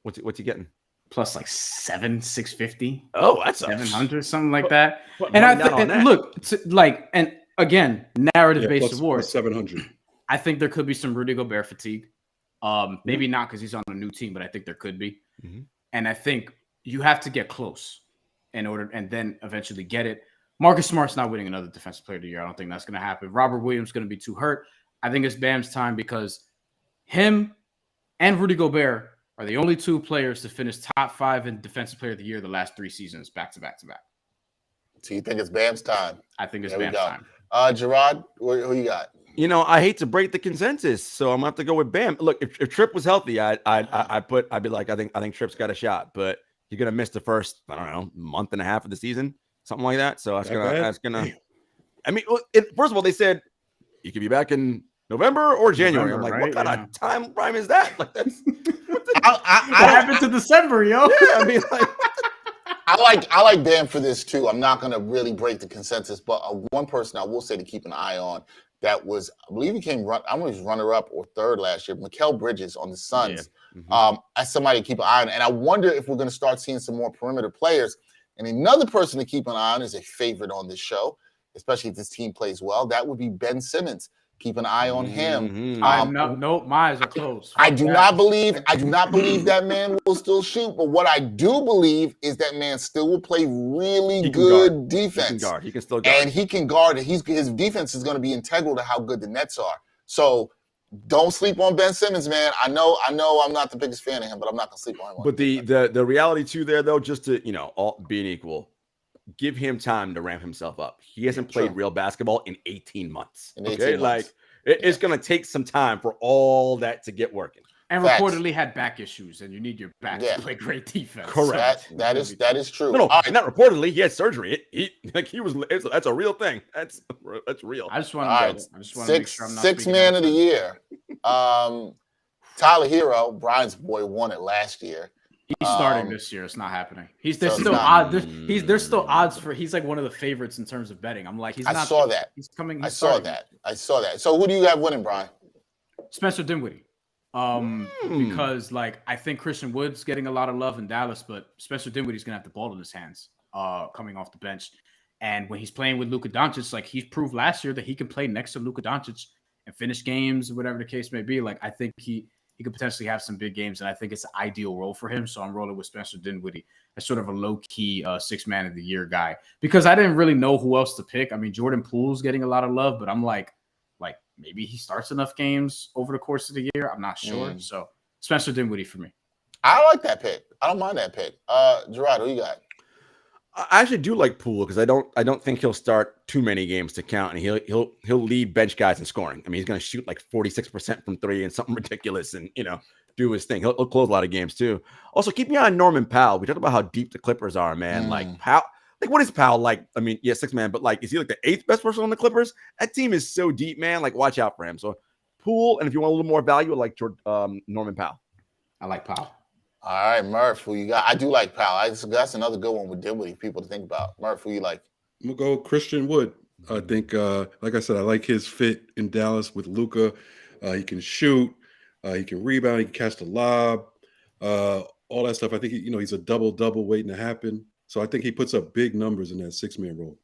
Speaker 3: What's he getting?
Speaker 4: Plus like 650.
Speaker 3: Oh, that's
Speaker 4: 700, something like that. And look, and again, narrative-based awards.
Speaker 5: 700.
Speaker 4: I think there could be some Rudy Gobert fatigue. Maybe not because he's on a new team, but I think there could be. Mm-hmm. And I think you have to get close and then eventually get it. Marcus Smart's not winning another Defensive Player of the Year. I don't think that's going to happen. Robert Williams is going to be too hurt. I think it's Bam's time because him and Rudy Gobert are the only two players to finish top 5 in Defensive Player of the Year the last 3 seasons, back to back to back.
Speaker 2: So you think it's Bam's time?
Speaker 4: I think it's Bam's time.
Speaker 2: Jarod, who you got?
Speaker 3: I hate to break the consensus, so I'm gonna have to go with Bam. Look, if Tripp was healthy, I'd be like, I think Tripp's got a shot, but he's gonna miss the first, I don't know, month and a half of the season, something like that. So that's gonna. I mean, first of all, they said he could be back in November or January. I'm like, right? What kind of time frame is that? Like that's
Speaker 4: what happened to December, yo?
Speaker 3: Yeah, I mean, like.
Speaker 2: I like Bam for this too. I'm not gonna really break the consensus, but one person I will say to keep an eye on. That was, I believe he came runner-up or third last year. Mikal Bridges on the Suns. Yeah. Mm-hmm. As somebody to keep an eye on. And I wonder if we're going to start seeing some more perimeter players. And another person to keep an eye on is a favorite on this show, especially if this team plays well. That would be Ben Simmons. Keep an eye on him.
Speaker 4: Mm-hmm. My eyes are closed.
Speaker 2: I do not believe that man will still shoot. But what I do believe is that man still will play really good defense.
Speaker 3: He can guard. He can still guard.
Speaker 2: And he can guard. His defense is going to be integral to how good the Nets are. So don't sleep on Ben Simmons, man. I know I'm not the biggest fan of him, but I'm not going to sleep on him.
Speaker 3: But the reality too there though, just to all being equal, give him time to ramp himself up. He hasn't played real basketball in 18 months. It's going to take some time for all that to get working.
Speaker 4: And reportedly had back issues, and you need your back to play great defense.
Speaker 3: Correct.
Speaker 2: That is true.
Speaker 3: No, not reportedly. He had surgery. That's a real thing. That's real.
Speaker 4: I just want to make sure I'm not
Speaker 2: sixth man of the year. Tyler Hero, Brian's boy, won it last year.
Speaker 4: He's starting this year. It's not happening. There's still odds for. He's like one of the favorites in terms of betting. I'm like,
Speaker 2: I saw that.
Speaker 4: He's coming.
Speaker 2: I saw that. So who do you have winning, Brian?
Speaker 4: Spencer Dinwiddie. Because like I think Christian Wood's getting a lot of love in Dallas, but Spencer Dinwiddie's gonna have the ball in his hands, coming off the bench. And when he's playing with Luka Doncic, like he's proved last year that he can play next to Luka Doncic and finish games, whatever the case may be. Like I think he could potentially have some big games, and I think it's an ideal role for him. So I'm rolling with Spencer Dinwiddie as sort of a low-key 6th man of the year guy because I didn't really know who else to pick. I mean, Jordan Poole's getting a lot of love, but I'm like maybe he starts enough games over the course of the year. I'm not sure. So Spencer Dinwiddie for me.
Speaker 2: I like that pick. I don't mind that pick. Jarod, who you got?
Speaker 3: I actually do like Poole because I don't think he'll start too many games to count, and he'll lead bench guys in scoring. I mean, he's going to shoot like 46% from 3 and something ridiculous, and do his thing. He'll close a lot of games too. Also, keep me on Norman Powell. We talked about how deep the Clippers are, man. Like Powell. Like, what is Powell like? I mean, yeah, 6th man, but like, is he like the 8th best person on the Clippers? That team is so deep, man. Like, watch out for him. So, Poole, and if you want a little more value, I like Norman Powell.
Speaker 4: I like Powell.
Speaker 2: All right, Murph, who you got? I do like Powell. That's another good one with Dinwiddie, people to think about. Murph, who you like?
Speaker 5: I'm going to go Christian Wood. I think, like I said, I like his fit in Dallas with Luka. He can shoot. He can rebound. He can catch the lob. All that stuff. I think, he's a double-double waiting to happen. So I think he puts up big numbers in that 6-man role.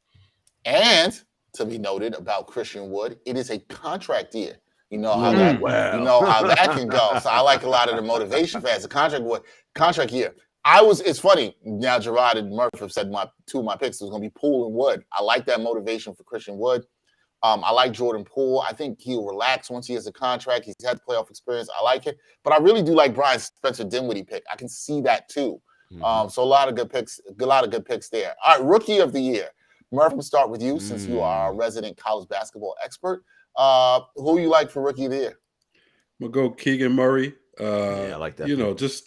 Speaker 2: And to be noted about Christian Wood, it is a contract year. You know how that can go. So I like a lot of the motivation fans. The contract year. It's funny. Now Jarod and Murph have said two of my picks was going to be Poole and Wood. I like that motivation for Christian Wood. I like Jordan Poole. I think he'll relax once he has a contract. He's had playoff experience. I like it. But I really do like Brian's Spencer Dinwiddie pick. I can see that too. So a lot of good picks there. All right, Rookie of the Year. Murph, we'll start with you since you are a resident college basketball expert. Who you like for Rookie of the Year?
Speaker 5: I'm going to go Keegan Murray.
Speaker 3: I like that.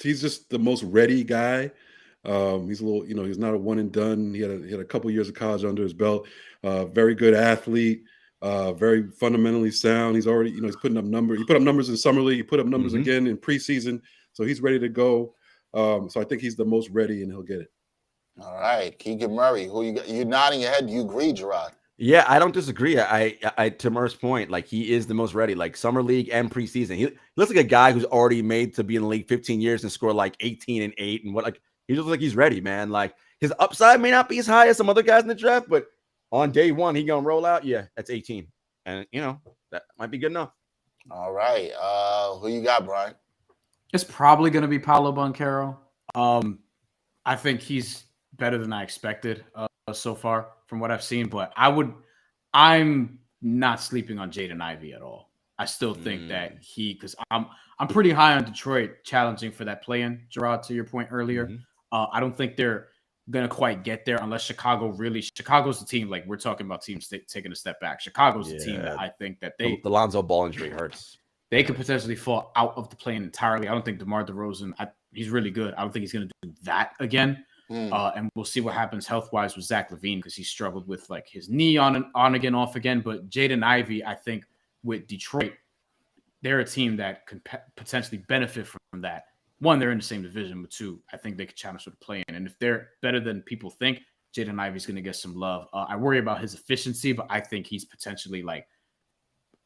Speaker 5: He's just the most ready guy. He's a little, he's not a one and done. He had a couple years of college under his belt. Very good athlete. Very fundamentally sound. He's already, he's putting up numbers. He put up numbers in summer league. He put up numbers again in preseason. So he's ready to go. So I think he's the most ready, and he'll get it.
Speaker 2: All right, Keegan Murray. Who you got? You nodding your head? Do you agree, Jarod?
Speaker 3: Yeah, I don't disagree. I to Murph's point, like he is the most ready, like summer league and preseason. He looks like a guy who's already made to be in the league 15 years and score like 18 and 8 and what. Like he looks like he's ready, man. Like his upside may not be as high as some other guys in the draft, but on day one he gonna roll out. Yeah, that's 18, and that might be good enough.
Speaker 2: All right, who you got, Brian?
Speaker 4: It's probably gonna be Paolo Banchero. I think he's better than I expected so far from what I've seen, but I'm not sleeping on Jaden Ivey at all. I still think that because I'm pretty high on Detroit challenging for that play-in, Jarod, to your point earlier. I don't think they're gonna quite get there unless Chicago's the team. Like we're talking about teams taking a step back. Chicago's the team that I think that the
Speaker 3: Lonzo Ball injury hurts.
Speaker 4: They could potentially fall out of the play-in entirely. I don't think DeMar DeRozan, he's really good. I don't think he's going to do that again. And we'll see what happens health-wise with Zach LaVine because he struggled with like his knee on again, off again. But Jaden Ivey, I think with Detroit, they're a team that could potentially benefit from that. One, they're in the same division, but two, I think they could challenge for the play-in. And if they're better than people think, Jaden Ivey's going to get some love. I worry about his efficiency, but I think he's potentially like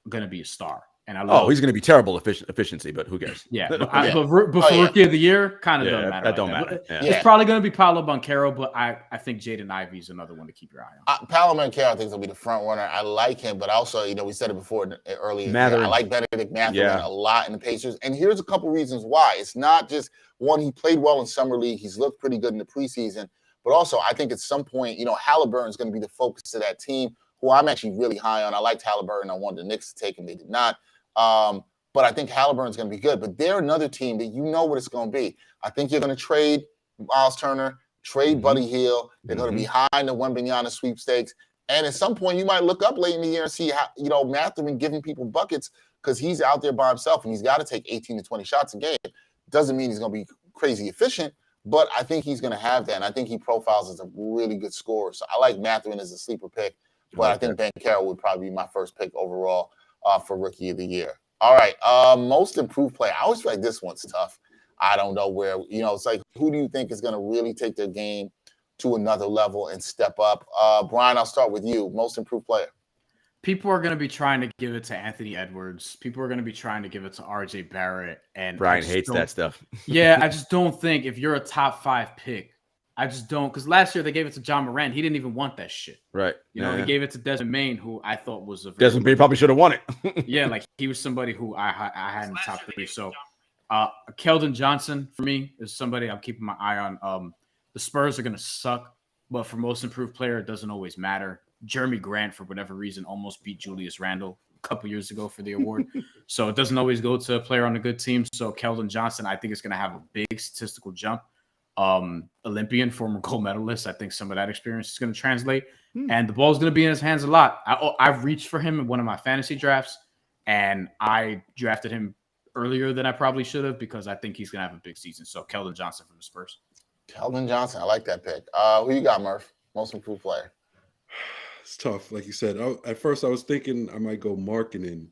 Speaker 4: going to be a star. And
Speaker 3: he's going to be terrible efficiency, but who cares?
Speaker 4: Yeah, but Rookie of the Year kind of doesn't matter.
Speaker 3: That don't matter.
Speaker 4: It's probably going to be Paolo Banchero, but I think Jaden Ivey is another one to keep your eye on.
Speaker 2: Paolo Banchero, I think, will be the front runner. I like him, but also, we said it before earlier. I like Benedict Mathurin a lot in the Pacers, and here's a couple reasons why. It's not just one, he played well in summer league. He's looked pretty good in the preseason, but also I think at some point, Halliburton's going to be the focus of that team, who I'm actually really high on. I liked Halliburton. I wanted the Knicks to take him. They did not. But I think Halliburton's going to be good. But they're another team that what it's going to be. I think you're going to trade Miles Turner, trade Buddy Hield. They're going to be high in the Wembanyama sweepstakes. And at some point, you might look up late in the year and see how, Mathurin giving people buckets because he's out there by himself and he's got to take 18 to 20 shots a game. Doesn't mean he's going to be crazy efficient, but I think he's going to have that. And I think he profiles as a really good scorer. So I like Mathurin as a sleeper pick, but I think Banchero would probably be my first pick overall for Rookie of the Year. All right. Most improved player. I always feel like this one's tough. I don't know where, it's like, who do you think is going to really take their game to another level and step up? Brian, I'll start with you. Most improved player.
Speaker 4: People are going to be trying to give it to Anthony Edwards. People are going to be trying to give it to RJ Barrett. And
Speaker 3: Brian hates that stuff.
Speaker 4: Yeah, I just don't think if you're a top 5 pick, I just don't, because last year they gave it to John Moran. He didn't even want that shit.
Speaker 3: Right.
Speaker 4: He gave it to Desmond Main, who I thought was
Speaker 3: Desmond Main probably should have won it.
Speaker 4: Yeah, like he was somebody who I had in the top 3. So Keldon Johnson for me is somebody I'm keeping my eye on. The Spurs are going to suck, but for most improved player, it doesn't always matter. Jeremy Grant, for whatever reason, almost beat Julius Randle a couple years ago for the award. So it doesn't always go to a player on a good team. So Keldon Johnson, I think, is going to have a big statistical jump. Olympian, former gold medalist. I think some of that experience is going to translate, and the ball is going to be in his hands a lot. I've reached for him in one of my fantasy drafts, and I drafted him earlier than I probably should have because I think he's going to have a big season. So Keldon Johnson from the Spurs.
Speaker 2: Keldon Johnson, I like that pick. Who you got, Murph? Most improved player.
Speaker 5: It's tough, like you said. At first, I was thinking I might go Markkanen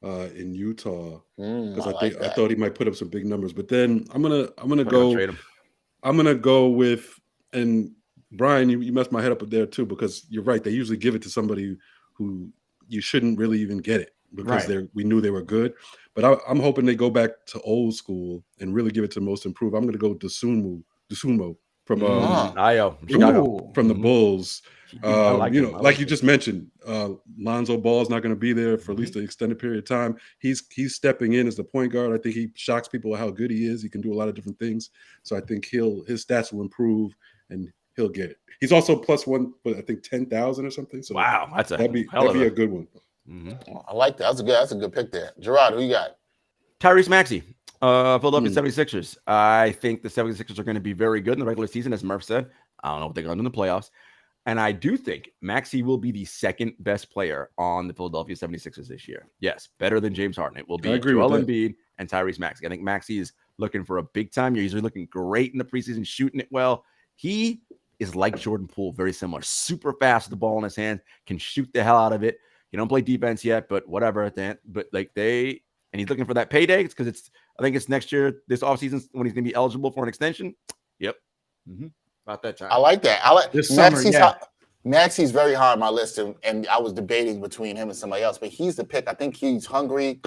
Speaker 5: in Utah because I thought he might put up some big numbers, but then I'm gonna go. Trade him. I'm going to go with, and Brian, you messed my head up there too, because you're right. They usually give it to somebody who you shouldn't really even get it because we knew they were good. But I'm hoping they go back to old school and really give it to most improved. I'm going to go Dosunmu from from the Bulls. Like you just mentioned, Lonzo Ball is not going to be there for at least an extended period of time. He's stepping in as the point guard. I think he shocks people at how good he is. He can do a lot of different things. So I think his stats will improve and he'll get it. He's also +1, but I think 10,000 or something. So
Speaker 3: wow, that'd be
Speaker 5: a good one.
Speaker 2: I like that. That's a good pick there. Jarod, who you got?
Speaker 3: Tyrese Maxey, Philadelphia 76ers. I think the 76ers are going to be very good in the regular season, as Murph said. I don't know what they're going to do in the playoffs. And I do think Maxey will be the second best player on the Philadelphia 76ers this year. Yes, better than James Harden. It will be Joel Embiid and Tyrese Maxey. I think Maxey is looking for a big time year. He's looking great in the preseason, shooting it well. He is like Jordan Poole, very similar. Super fast with the ball in his hand, can shoot the hell out of it. He don't play defense yet, but whatever. But like and he's looking for that payday. It's because I think it's next year, this offseason, when he's going to be eligible for an extension. Yep. About that time.
Speaker 2: I like that. I like
Speaker 4: this summer.
Speaker 2: Maxey's very high on my list, and I was debating between him and somebody else, but he's the pick. I think he's hungry.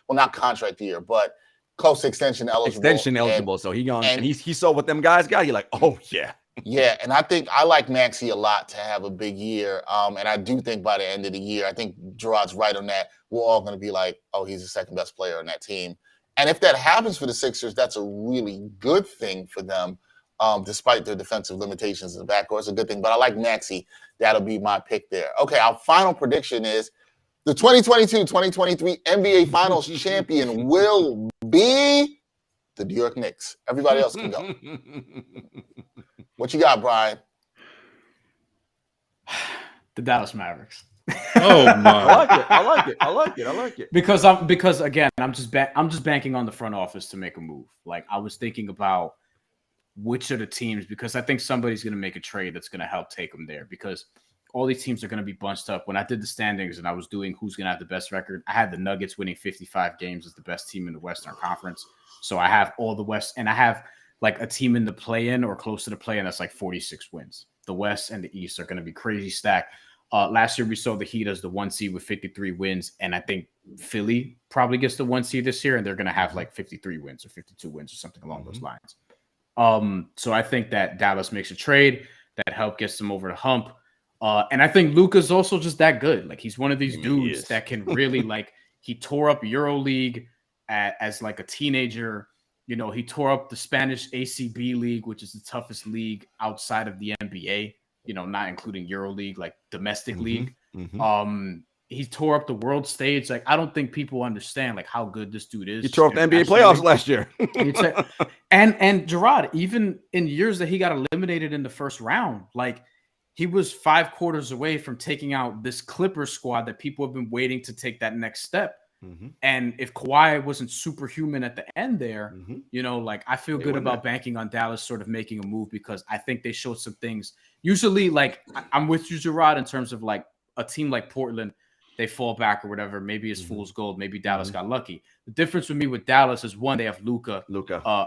Speaker 2: Not contract year, but close to extension eligible.
Speaker 3: So he saw what them guys got. He like, oh yeah.
Speaker 2: Yeah, and I think I like Maxey a lot to have a big year. And I do think by the end of the year, I think Jarod's right on that. We're all going to be like, oh, he's the second best player on that team. And if that happens for the Sixers, that's a really good thing for them. Despite their defensive limitations in the backcourt, it's a good thing. But I like Maxey. That'll be my pick there. Okay, our final prediction is the 2022-2023 NBA Finals champion will be the New York Knicks. Everybody else can go. What you got, Brian?
Speaker 4: The Dallas Mavericks.
Speaker 5: Oh my!
Speaker 3: I like it.
Speaker 4: Because again, I'm just banking on the front office to make a move. Like I was thinking about which are the teams, because I think somebody's going to make a trade that's going to help take them there, because all these teams are going to be bunched up. When I did the standings and I was doing who's going to have the best record, I had the Nuggets winning 55 games as the best team in the Western Conference. So I have all the West, and I have like a team in the play-in or close to the play-in that's like 46 wins. The West and the East are going to be crazy stacked. Last year we saw the Heat as the 1 seed with 53 wins, and I think Philly probably gets the 1 seed this year, and they're going to have like 53 wins or 52 wins or something along those lines. So I think that Dallas makes a trade that help gets them over the hump. And I think Luka's also just that good. Like he's one of these dudes that can really like, he tore up EuroLeague as like a teenager. You know, he tore up the Spanish ACB league, which is the toughest league outside of the NBA, you know, not including EuroLeague, like domestic league. He tore up the world stage. Like, I don't think people understand like how good this dude is.
Speaker 3: He tore up the NBA playoffs last year.
Speaker 4: And Jarod, even in years that he got eliminated in the first round, like he was 5 quarters away from taking out this Clippers squad that people have been waiting to take that next step. And if Kawhi wasn't superhuman at the end there, you know, like I feel good about banking on Dallas sort of making a move, because I think they showed some things. Usually, like I'm with you, Jarod, in terms of like a team like Portland, they fall back or whatever. Maybe it's fool's gold. Maybe Dallas got lucky. The difference with me with Dallas is, one, they have Luka.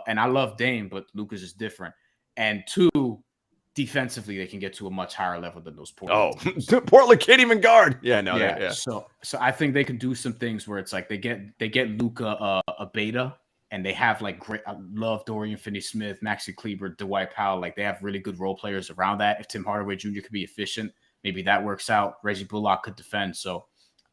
Speaker 4: And I love Dame, but Luka's just different. And two, defensively, they can get to a much higher level than those Portland teams.
Speaker 3: Portland can't even guard. Yeah.
Speaker 4: So I think they can do some things where it's like they get Luka a beta, and they have like great. I love Dorian Finney-Smith, Maxi Kleber, Dwight Powell. Like they have really good role players around that. If Tim Hardaway Jr. could be efficient, maybe that works out. Reggie Bullock could defend. So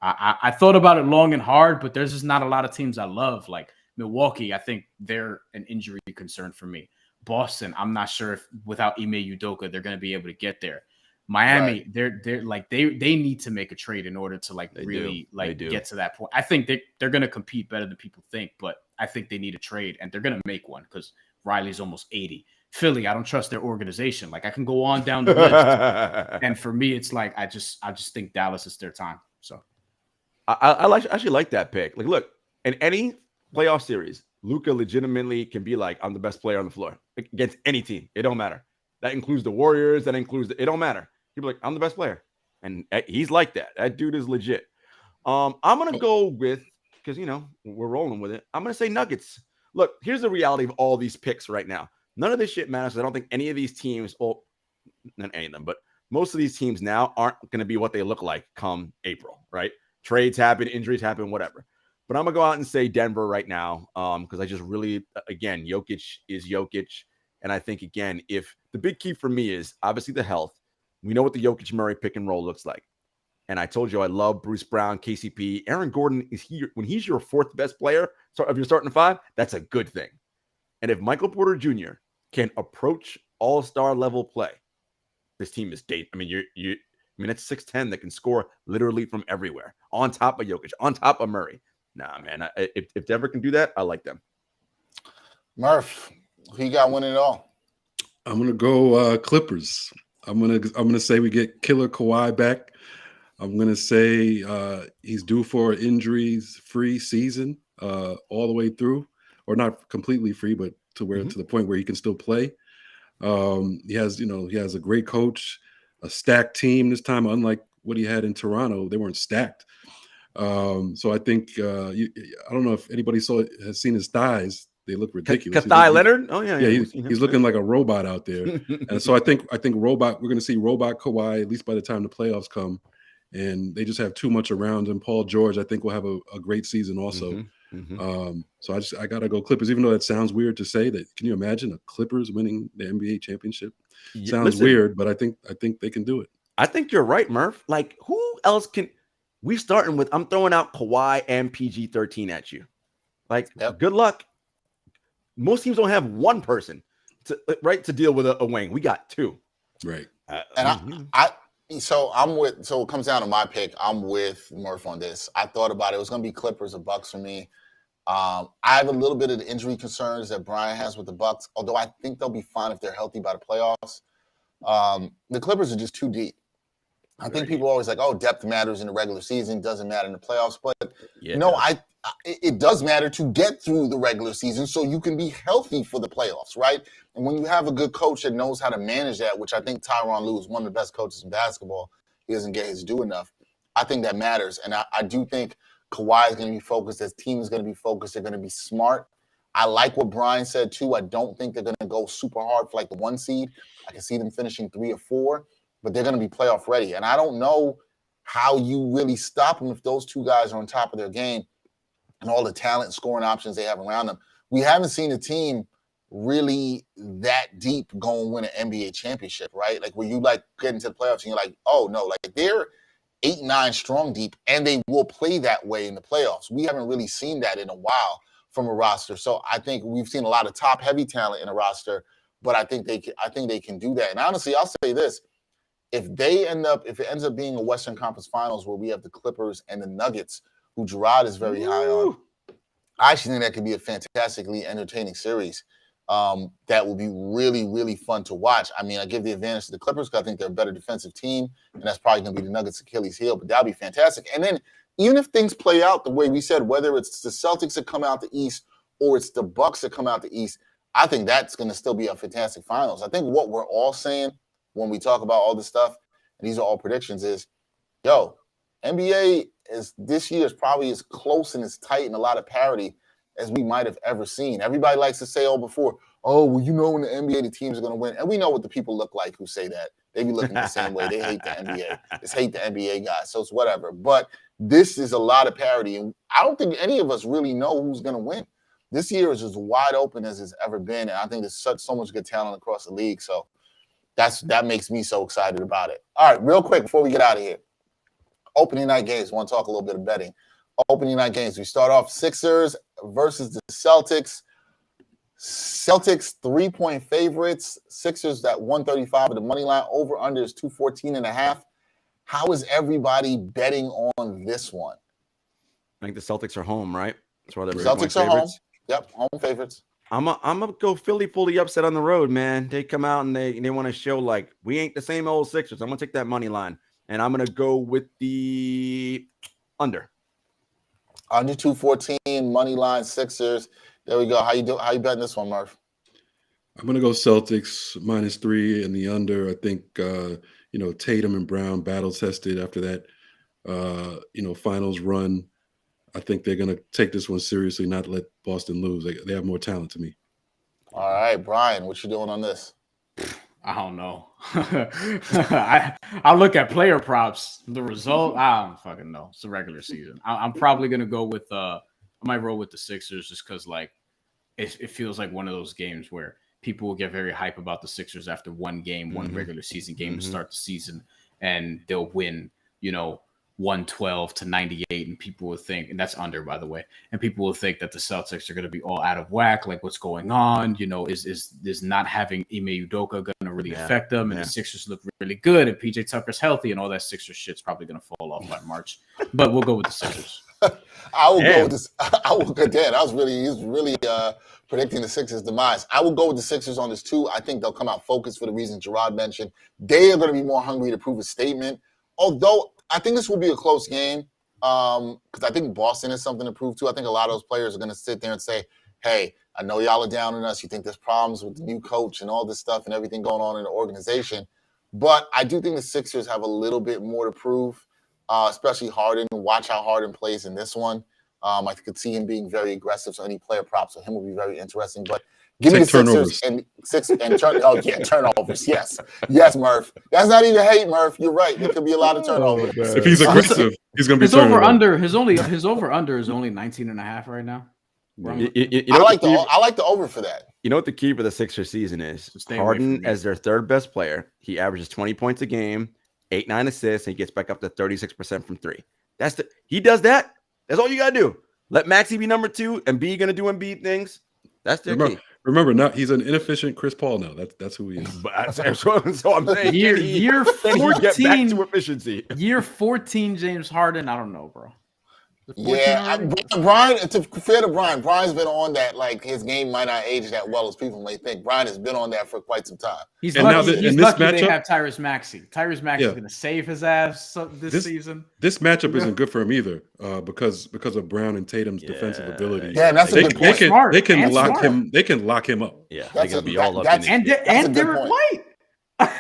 Speaker 4: I thought about it long and hard, but there's just not a lot of teams I love. Like Milwaukee, I think they're an injury concern for me. Boston, I'm not sure if without Ime Udoka they're going to be able to get there. Miami, they're like they need to make a trade in order to like get to that point. I think they're going to compete better than people think, but I think they need a trade, and they're going to make one because Riley's almost 80. Philly, I don't trust their organization. Like I can go on down the list, and for me, it's like I just think Dallas is their time. So
Speaker 3: I actually like that pick. Like, look, in any playoff series, Luka legitimately can be like, I'm the best player on the floor against any team. It don't matter. That includes the Warriors. That includes it don't matter. He'd be like, I'm the best player. And he's like that. That dude is legit. I'm going to go with, because, you know, we're rolling with it. I'm going to say Nuggets. Look, here's the reality of all these picks right now. None of this shit matters. I don't think any of these teams, well, not any of them, but most of these teams now aren't going to be what they look like come April, right? Trades happen, injuries happen, whatever. But I'm going to go out and say Denver right now, because I just really, again, Jokic is Jokic. And I think, again, if the big key for me is obviously the health. We know what the Jokic-Murray pick and roll looks like. And I told you I love Bruce Brown, KCP. Aaron Gordon is here. When he's your fourth best player of your starting five, that's a good thing. And if Michael Porter Jr. can approach all-star level play, this team is dead. I mean, it's 6'10" that can score literally from everywhere, on top of Jokic, on top of Murray. Nah, man. If Denver can do that, I like them.
Speaker 2: Murph, who you got winning it all?
Speaker 5: I'm gonna go Clippers. I'm gonna say we get Killer Kawhi back. I'm gonna say he's due for an injuries-free season all the way through, or not completely free, but to the point where he can still play. He has a great coach, a stacked team this time, unlike what he had in Toronto. They weren't stacked. So I think I don't know if anybody has seen his thighs. They look ridiculous.
Speaker 3: Kawhi Leonard? Oh yeah,
Speaker 5: he's looking like a robot out there. And so I think we're going to see robot Kawhi at least by the time the playoffs come. And they just have too much around him. Paul George, I think, will have a great season also. So I got to go Clippers, even though that sounds weird to say that. Can you imagine the Clippers winning the NBA championship? Sounds weird, but I think they can do it.
Speaker 3: I think you're right, Murph. Like, who else can we starting with? I'm throwing out Kawhi and PG-13 at you. Like, good luck. Most teams don't have one person to deal with a wing. We got two.
Speaker 5: Right.
Speaker 2: So it comes down to my pick. I'm with Murph on this. I thought about it. It was going to be Clippers or Bucks for me. I have a little bit of the injury concerns that Brian has with the Bucks, although I think they'll be fine if they're healthy by the playoffs. The Clippers are just too deep. I think people are always like, oh, depth matters in the regular season, doesn't matter in the playoffs. But it does matter to get through the regular season so you can be healthy for the playoffs, right? And when you have a good coach that knows how to manage that, which I think Tyronn Lue is one of the best coaches in basketball, he doesn't get his due enough. I think that matters. And I do think Kawhi is going to be focused. His team is going to be focused. They're going to be smart. I like what Brian said, too. I don't think they're going to go super hard for like the 1 seed. I can see them finishing 3 or 4, but they're going to be playoff ready. And I don't know how you really stop them if those two guys are on top of their game and all the talent and scoring options they have around them. We haven't seen a team really that deep go and win an NBA championship, right? Like where you like get into the playoffs and you're like, oh no, like they're 8-9 strong deep and they will play that way in the playoffs. We haven't really seen that in a while from a roster. So I think we've seen a lot of top heavy talent in a roster, but I think they can do that. And honestly, I'll say this. If it ends up being a Western Conference Finals where we have the Clippers and the Nuggets, who Jarod is very high on, I actually think that could be a fantastically entertaining series. That will be really, really fun to watch. I mean, I give the advantage to the Clippers because I think they're a better defensive team, and that's probably going to be the Nuggets' Achilles heel, but that'll be fantastic. And then even if things play out the way we said, whether it's the Celtics that come out the East or it's the Bucks that come out the East, I think that's going to still be a fantastic finals. I think what we're all saying when we talk about all this stuff, and these are all predictions, is, NBA this year is probably as close and as tight and a lot of parity as we might have ever seen. Everybody likes to say, when the NBA, the teams are going to win. And we know what the people look like who say that. They be looking the same way. They hate the NBA. Just hate the NBA guys. So it's whatever. But this is a lot of parity. And I don't think any of us really know who's going to win. This year is as wide open as it's ever been. And I think there's so much good talent across the league. So that makes me so excited about it. All right, real quick before we get out of here. Opening night games. I want to talk a little bit of betting. Opening night games. We start off Sixers versus the Celtics. Celtics 3-point favorites. Sixers at 135 at the money line. Over under is 214.5. How is everybody betting on this one?
Speaker 3: I think the Celtics are home, right? That's why they're
Speaker 2: Celtics are home. Yep, home favorites.
Speaker 3: I'm gonna go Philly fully upset on the road, man. They come out and they want to show like we ain't the same old Sixers. I'm gonna take that money line. And I'm going to go with the under.
Speaker 2: Under 214, money line, Sixers. There we go. How you betting this one, Murph?
Speaker 5: I'm going to go Celtics -3 and the under. I think, Tatum and Brown battle tested after that, finals run. I think they're going to take this one seriously, not let Boston lose. They have more talent to me.
Speaker 2: All right, Brian, what you doing on this?
Speaker 4: I don't know. I look at player props. The result, I don't fucking know. It's the regular season. I'm probably gonna go with I might roll with the Sixers just because it feels like one of those games where people will get very hype about the Sixers after one game, one regular season game to start the season, and they'll win, 112-98, and people will think, and that's under, by the way, and people will think that the Celtics are going to be all out of whack, like what's going on, is not having Ime Udoka going to really affect them, and the Sixers look really good, and PJ Tucker's healthy, and all that Sixers shit's probably going to fall off by March, but we'll go with the Sixers.
Speaker 2: I will go with this. He's really predicting the Sixers' demise. I will go with the Sixers on this too. I think they'll come out focused for the reasons Jarod mentioned. They are going to be more hungry to prove a statement, although I think this will be a close game because I think Boston has something to prove too. I think a lot of those players are going to sit there and say, hey, I know y'all are down on us. You think there's problems with the new coach and all this stuff and everything going on in the organization. But I do think the Sixers have a little bit more to prove, especially Harden. Watch how Harden plays in this one. I could see him being very aggressive, so any player props for him will be very interesting. But give me the Sixers turnovers. Yes, Murph. That's not even hate, Murph. You're right. There could be a lot of turnovers.
Speaker 5: If he's aggressive, he's going to be
Speaker 4: his over under. His over under is only 19.5 right now.
Speaker 2: I like the over for that.
Speaker 3: You know what the key for the Sixers season is? Harden as their third best player. He averages 20 points a game, 8-9 assists, and he gets back up to 36% from three. He does that. That's all you gotta do. Let Maxey be number 2, and B gonna do Embiid things. That's their key.
Speaker 5: Remember, now he's an inefficient Chris Paul. Now that's who he is.
Speaker 3: So I'm saying,
Speaker 4: year 14,
Speaker 3: get back to efficiency.
Speaker 4: Year 14, James Harden. I don't know, bro.
Speaker 2: Yeah, Brian. To fair to Brian, Brian's been on that. Like his game might not age that well as people may think. Brian has been on that for quite some time.
Speaker 4: He's lucky they have Tyrese Maxey. Tyrese Maxey is going to save his ass this season.
Speaker 5: This matchup isn't good for him either, because of Brown and Tatum's defensive ability.
Speaker 2: Yeah, that's a good point.
Speaker 5: They can lock him. They can lock him up.
Speaker 3: Yeah, they're going to be all up.
Speaker 4: And Derek White.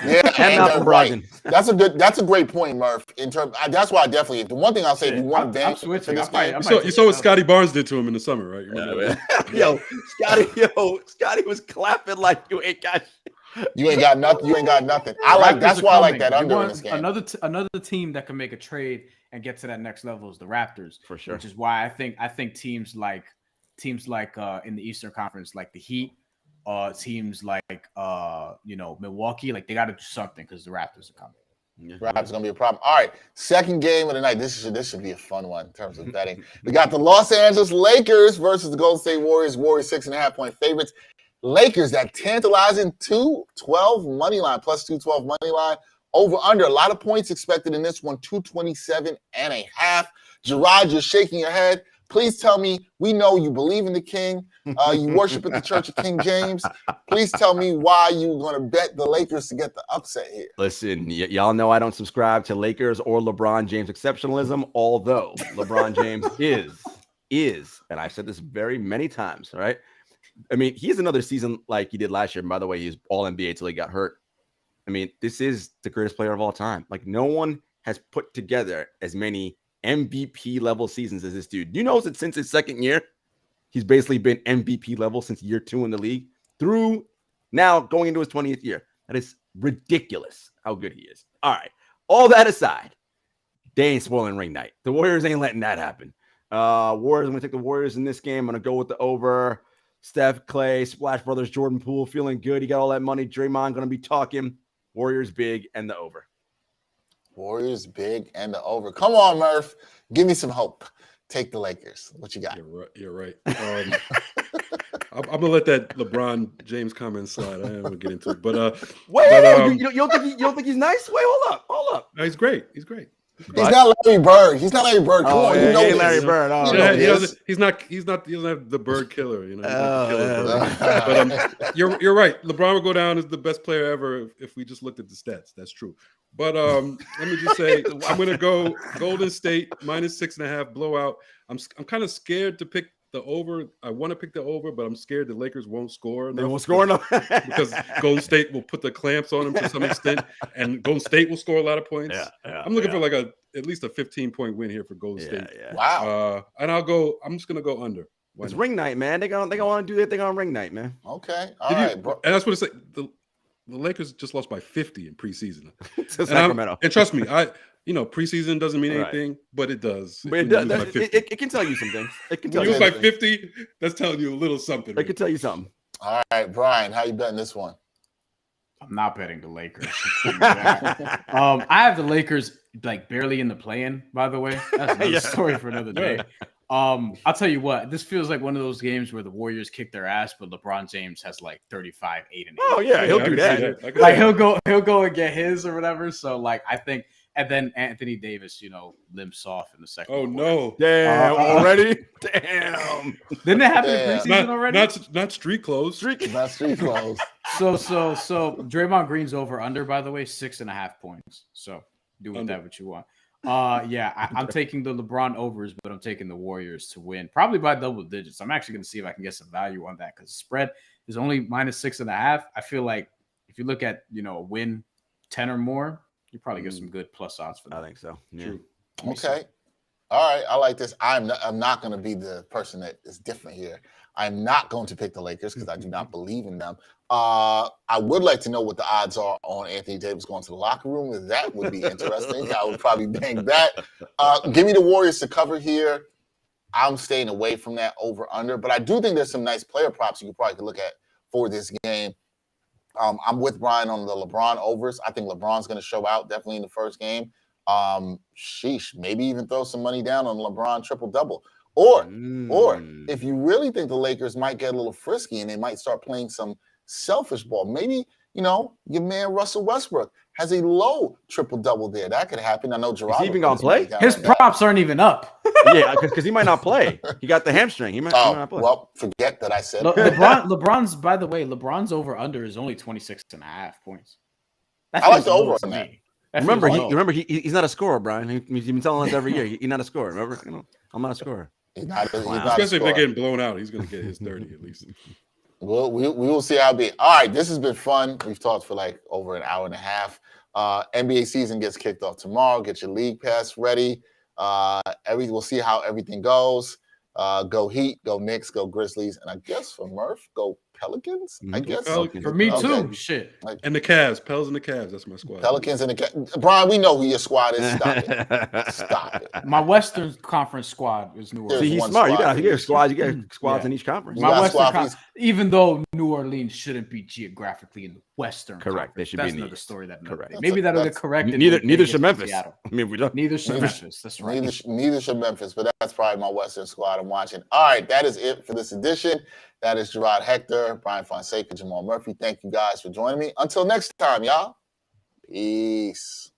Speaker 2: Yeah, and right. That's a great point, Murph. That's why I definitely. The one thing I'll say, if you want to dance,
Speaker 5: you saw what Scotty Barnes did to him in the summer, right?
Speaker 3: Scotty was clapping like you ain't got.
Speaker 2: You ain't got nothing. You ain't got nothing. That's why I like that under in this game.
Speaker 4: Another team that can make a trade and get to that next level is the Raptors,
Speaker 3: for sure.
Speaker 4: Which is why I think teams like in the Eastern Conference, like the Heat. Teams like Milwaukee, like they got to do something because the Raptors are coming.
Speaker 2: Yeah. Raptors gonna be a problem. All right, second game of the night. This should be a fun one in terms of betting. We got the Los Angeles Lakers versus the Golden State Warriors. Warriors 6.5-point favorites. Lakers that tantalizing 212 money line plus 212 money line over under. A lot of points expected in this one. 227.5. Jarod, you're shaking your head. Please tell me, we know you believe in the king. You worship at the Church of King James. Please tell me why you're going to bet the Lakers to get the upset here.
Speaker 3: Listen, y'all know I don't subscribe to Lakers or LeBron James exceptionalism, although LeBron James is, and I've said this very many times, right? I mean, he has another season like he did last year. And by the way, he's all NBA till he got hurt. I mean, this is the greatest player of all time. Like, no one has put together as many MVP level seasons as this dude. You know that since his second year, he's basically been MVP level since year 2 in the league through now going into his 20th year. That is ridiculous how good he is. All right. All that aside, they ain't spoiling ring night. The Warriors ain't letting that happen. Warriors, I'm going to take the Warriors in this game. I'm going to go with the over. Steph, Clay, Splash Brothers, Jordan Poole feeling good. He got all that money. Draymond going to be talking. Warriors big and the over.
Speaker 2: Warriors big and the over. Come on, Murph. Give me some hope. Take the Lakers. What you got?
Speaker 5: You're right. I'm gonna let that LeBron James comment slide. I am gonna get into it, but
Speaker 3: you don't think he's nice? Wait, hold up.
Speaker 5: No, he's great. He's great.
Speaker 2: He's not Larry Bird. He's not Larry Bird. Come on,
Speaker 3: you know Larry Bird.
Speaker 5: He doesn't have the Bird killer. You know. But you're right. LeBron will go down as the best player ever if we just looked at the stats. That's true. But let me just say, I'm going to go Golden State minus 6.5 blowout. I'm kind of scared to pick the over. I want to pick the over, but I'm scared the Lakers won't score.
Speaker 3: They won't score enough
Speaker 5: because Golden State will put the clamps on them to some extent, and Golden State will score a lot of points. I'm looking for like at least a 15-point win here for Golden State.
Speaker 2: Wow.
Speaker 5: And I'm just going to go under.
Speaker 3: It's ring night, man. They gonna want to do their thing on ring night, man.
Speaker 2: Okay. All right, bro.
Speaker 5: And that's what it's like. The Lakers just lost by 50 in preseason.
Speaker 3: To Sacramento.
Speaker 5: And trust me, preseason doesn't mean anything, but it does.
Speaker 3: But it does. It can tell you some things. It can tell
Speaker 5: you by 50, that's telling you a little something.
Speaker 3: It can tell you something.
Speaker 2: All right, Brian, how you betting this one?
Speaker 4: I'm not betting the Lakers. I have the Lakers like barely in the play-in, by the way. That's another story for another day. I'll tell you what, this feels like one of those games where the Warriors kick their ass, but LeBron James has like 35, 8, and 8.
Speaker 3: Oh yeah, he'll do that.
Speaker 4: Like he'll go and get his or whatever. So like I think, and then Anthony Davis, limps off in the second.
Speaker 5: Oh no!
Speaker 3: Damn, already? Damn!
Speaker 4: Didn't it happen in preseason already?
Speaker 5: Not street clothes.
Speaker 2: Not street clothes.
Speaker 4: So Draymond Green's over under, by the way, 6.5 points. So do with that what you want. I'm taking the LeBron overs, but I'm taking the Warriors to win, probably by double digits. I'm actually going to see if I can get some value on that because the spread is only minus 6.5. I feel like if you look at a win 10 or more, you probably get some good plus odds for that.
Speaker 3: I think so. Yeah.
Speaker 5: True.
Speaker 2: Okay. All right. I like this. I'm not going to be the person that is different here. I'm not going to pick the Lakers because I do not believe in them. I would like to know what the odds are on Anthony Davis going to the locker room. That would be interesting. I would probably bang that. Give me the Warriors to cover here. I'm staying away from that over-under, but I do think there's some nice player props you probably could look at for this game. I'm with Brian on the LeBron overs. I think LeBron's going to show out definitely in the first game. Maybe even throw some money down on LeBron triple-double. Or if you really think the Lakers might get a little frisky and they might start playing some selfish ball, maybe, your man Russell Westbrook has a low triple-double there. That could happen. I know Jarod.
Speaker 3: Is he even going to play?
Speaker 4: His props aren't even up.
Speaker 3: Yeah, because he might not play. He got the hamstring. He might not play.
Speaker 2: Well, forget that I said
Speaker 4: LeBron's, by the way, LeBron's over-under is only 26.5 points.
Speaker 2: I like the over on that.
Speaker 3: Remember, he's not a scorer, Brian. He's been telling us every year he's not a scorer. Remember, I'm not a scorer.
Speaker 2: He's not
Speaker 5: Especially if they're getting blown out, he's going to get his 30 at least.
Speaker 2: Well, we will see how it be. All right, this has been fun. We've talked for like over an hour and a half. NBA season gets kicked off tomorrow. Get your league pass ready. We'll see how everything goes. Go Heat, go Knicks, go Grizzlies, and I guess for Murph, go Pelicans. I guess
Speaker 4: for me too. Shit.
Speaker 5: And the Cavs, Pels and the Cavs. That's my squad.
Speaker 2: Pelicans and the Cavs. Brian, we know who your squad is. Stop it. Stop it.
Speaker 4: My Western Conference squad is New Orleans.
Speaker 3: See, he's smart. You get squads. You get squads in each conference.
Speaker 4: My Western even though New Orleans shouldn't be geographically in the Western.
Speaker 3: Correct. They should be in
Speaker 4: another story that
Speaker 3: correct.
Speaker 4: Maybe that'll get corrected.
Speaker 3: Neither should Memphis. I mean, we don't.
Speaker 4: Neither should Memphis. That's right.
Speaker 2: Neither should Memphis, but that's probably my Western squad I'm watching. All right, that is it for this edition. That is Jarod Hector, Bryan Fonseca, Jamal Murphy. Thank you guys for joining me. Until next time, y'all. Peace.